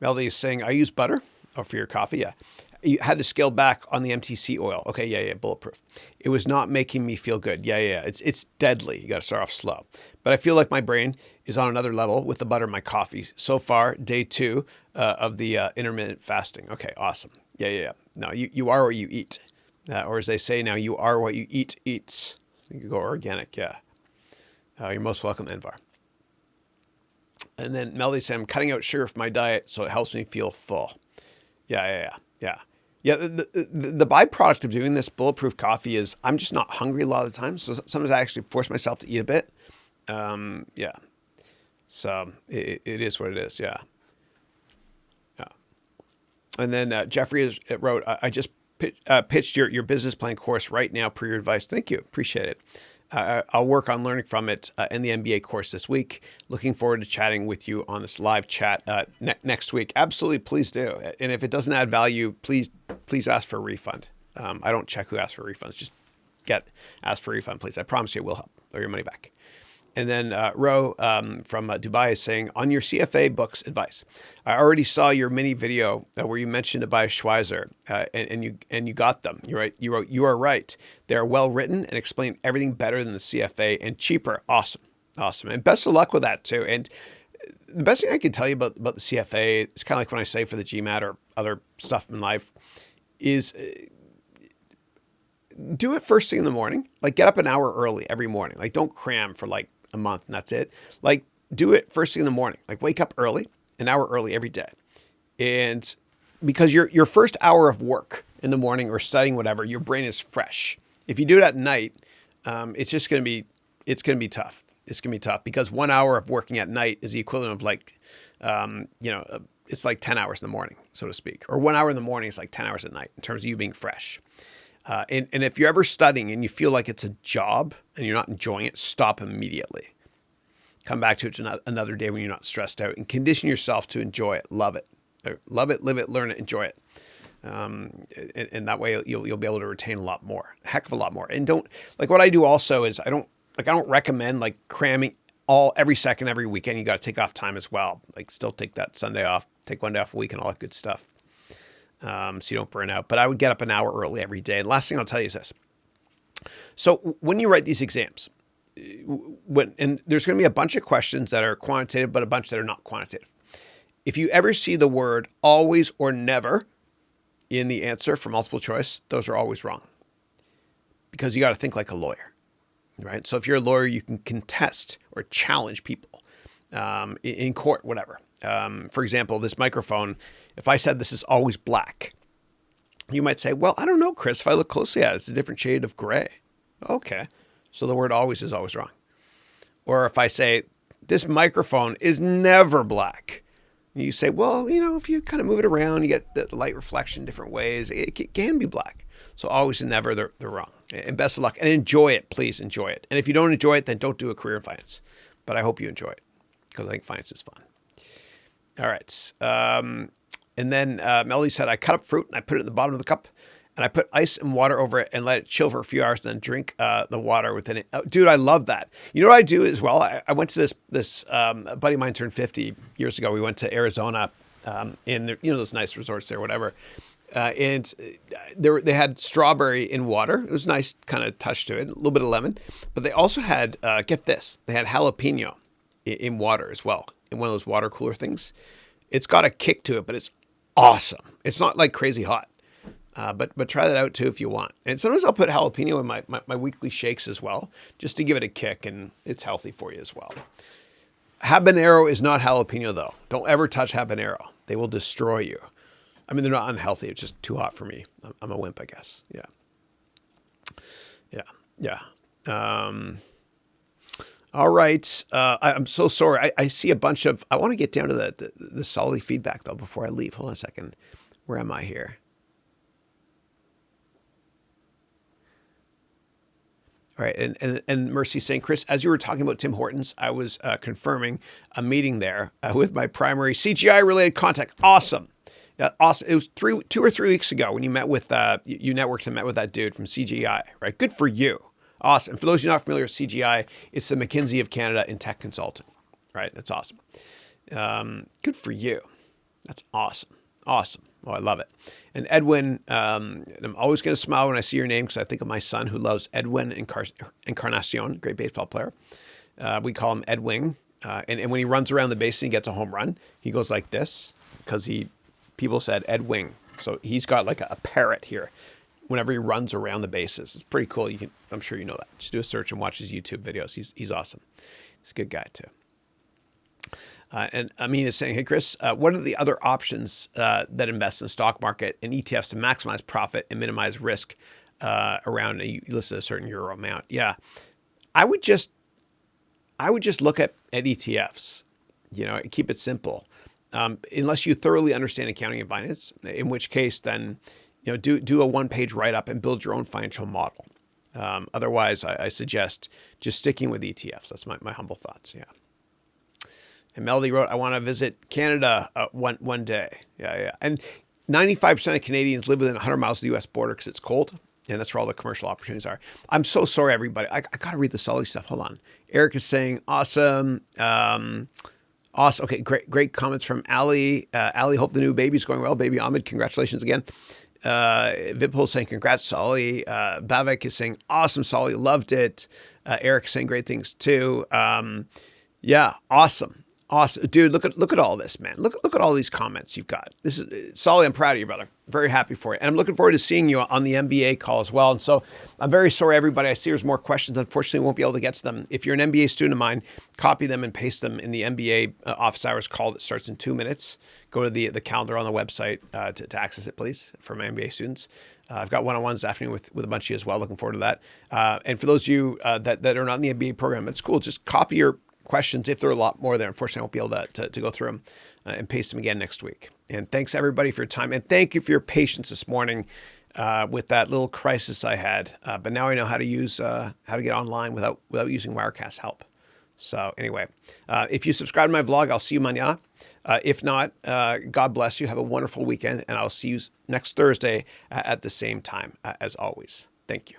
Melody is saying, I use butter. Oh, for your coffee, yeah. You had to scale back on the MTC oil. Okay, yeah, bulletproof. It was not making me feel good. Yeah. It's deadly. You got to start off slow. But I feel like my brain is on another level with the butter in my coffee. So far, day 2 of the intermittent fasting. Okay, awesome. Yeah. No, you are what you eat. Or as they say now, you are what you eat eats. You can go organic, yeah. You're most welcome, Envar. And then Melody said, I'm cutting out sugar from my diet so it helps me feel full. Yeah. The byproduct of doing this bulletproof coffee is I'm just not hungry a lot of the time. So sometimes I actually force myself to eat a bit. Yeah. So it is what it is. Yeah. And then Jeffrey wrote, I just pitched your business plan course right now per your advice. Thank you. Appreciate it. I'll work on learning from it in the MBA course this week. Looking forward to chatting with you on this live chat next week. Absolutely, please do. And if it doesn't add value, please ask for a refund. I don't check who asks for refunds. Just ask for a refund, please. I promise you it will help, or your money back. And then Ro from Dubai is saying, on your CFA books advice, I already saw your mini video where you mentioned Tobias Schweizer and you got them. You're right. You are right. They are well written and explain everything better than the CFA and cheaper. Awesome. And best of luck with that too. And the best thing I can tell you about the CFA, it's kind of like when I say for the GMAT or other stuff in life, is do it first thing in the morning. Like get up an hour early every morning. Like don't cram for like a month and that's it. Like do it first thing in the morning. Like wake up early, an hour early every day. And because your first hour of work in the morning or studying whatever, your brain is fresh. If you do it at night, it's going to be tough. It's going to be tough because 1 hour of working at night is the equivalent of like, it's like 10 hours in the morning, so to speak, or 1 hour in the morning is like 10 hours at night in terms of you being fresh. And if you're ever studying and you feel like it's a job and you're not enjoying it, stop immediately. Come back to it another day when you're not stressed out and condition yourself to enjoy it. Love it, live it, learn it, enjoy it. And that way you'll be able to retain a lot more, a heck of a lot more. And don't, like what I do also is I don't recommend like cramming every second, every weekend. You got to take off time as well. Like still take that Sunday off, take 1 day off a week and all that good stuff. So you don't burn out. But I would get up an hour early every day. And last thing I'll tell you is this. So when you write these exams, and there's going to be a bunch of questions that are quantitative, but a bunch that are not quantitative. If you ever see the word always or never in the answer for multiple choice, those are always wrong. Because you got to think like a lawyer, right? So if you're a lawyer, you can contest or challenge people in court, whatever. For example, this microphone, if I said this is always black, you might say, well, I don't know, Chris, if I look closely at it, it's a different shade of gray. Okay. So the word always is always wrong. Or if I say this microphone is never black, you say, well, if you kind of move it around, you get the light reflection different ways. It can be black. So always and never, they're wrong. And best of luck. And enjoy it. Please enjoy it. And if you don't enjoy it, then don't do a career in finance. But I hope you enjoy it because I think finance is fun. All right. And then Melody said, I cut up fruit and I put it in the bottom of the cup and I put ice and water over it and let it chill for a few hours and then drink the water within it. Oh, dude, I love that. You know what I do as well? I went to this a buddy of mine turned 50 years ago. We went to Arizona in those nice resorts there, whatever. And they had strawberry in water. It was nice kind of touch to it, a little bit of lemon. But they also had, get this, they had jalapeno in water as well, in one of those water cooler things. It's got a kick to it, but it's awesome. It's not like crazy hot. But try that out too if you want. And sometimes I'll put jalapeno in my weekly shakes as well, just to give it a kick, and it's healthy for you as well. Habanero is not jalapeno though. Don't ever touch habanero. They will destroy you. I mean, they're not unhealthy. It's just too hot for me. I'm a wimp, I guess. Yeah. All right. I'm so sorry. I see a bunch of, I want to get down to the solid feedback though before I leave. Hold on a second. Where am I here? All right, and Mercy saying, Chris, as you were talking about Tim Hortons, I was confirming a meeting there with my primary CGI related contact. Awesome. Yeah, awesome. It was 2 or 3 weeks ago when you met with, you networked and met with that dude from CGI, right? Good for you. Awesome. And for those who are not familiar with CGI, it's the McKinsey of Canada in tech consulting, right? That's awesome. Good for you. That's awesome. Awesome. Oh, I love it. And Edwin, I'm always going to smile when I see your name because I think of my son who loves Edwin Encarnacion, great baseball player. We call him Edwing. And when he runs around the base and he gets a home run, he goes like this because people said Edwing. So he's got like a parrot here whenever he runs around the bases. It's pretty cool. I'm sure you know that. Just do a search and watch his YouTube videos. He's awesome. He's a good guy too. And Amin is saying, hey, Chris, what are the other options that invest in the stock market and ETFs to maximize profit and minimize risk around you listed a certain euro amount? Yeah, I would just look at ETFs, keep it simple. Unless you thoroughly understand accounting and finance, in which case then, do a one-page write-up and build your own financial model. Otherwise, I suggest just sticking with ETFs. That's my humble thoughts. Yeah. And Melody wrote, I want to visit Canada one day. Yeah. And 95% of Canadians live within 100 miles of the U.S. border because it's cold. And that's where all the commercial opportunities are. I'm so sorry, everybody. I got to read the Sully stuff. Hold on. Eric is saying, awesome. Awesome. Okay, great comments from Ali. Ali, hope the new baby's going well. Baby Ahmed, congratulations again. Vipul saying, congrats, Sully. Bavik is saying, awesome, Sully. Loved it. Eric is saying great things too. Yeah, awesome. Awesome. Dude, look at all this, man. Look at all these comments you've got. This is Solly, I'm proud of you, brother. Very happy for you. And I'm looking forward to seeing you on the MBA call as well. And so I'm very sorry, everybody. I see there's more questions. Unfortunately, we won't be able to get to them. If you're an MBA student of mine, copy them and paste them in the MBA office hours call that starts in 2 minutes. Go to the calendar on the website to access it, please, for my MBA students. I've got one-on-ones this afternoon with a bunch of you as well. Looking forward to that. And for those of you that are not in the MBA program, it's cool. Just copy your questions if there are a lot more there. Unfortunately, I won't be able to go through them and paste them again next week. And thanks everybody for your time. And thank you for your patience this morning with that little crisis I had. But now I know how to get online without using Wirecast help. So anyway, if you subscribe to my vlog, I'll see you mañana. If not, God bless you. Have a wonderful weekend. And I'll see you next Thursday at the same time as always. Thank you.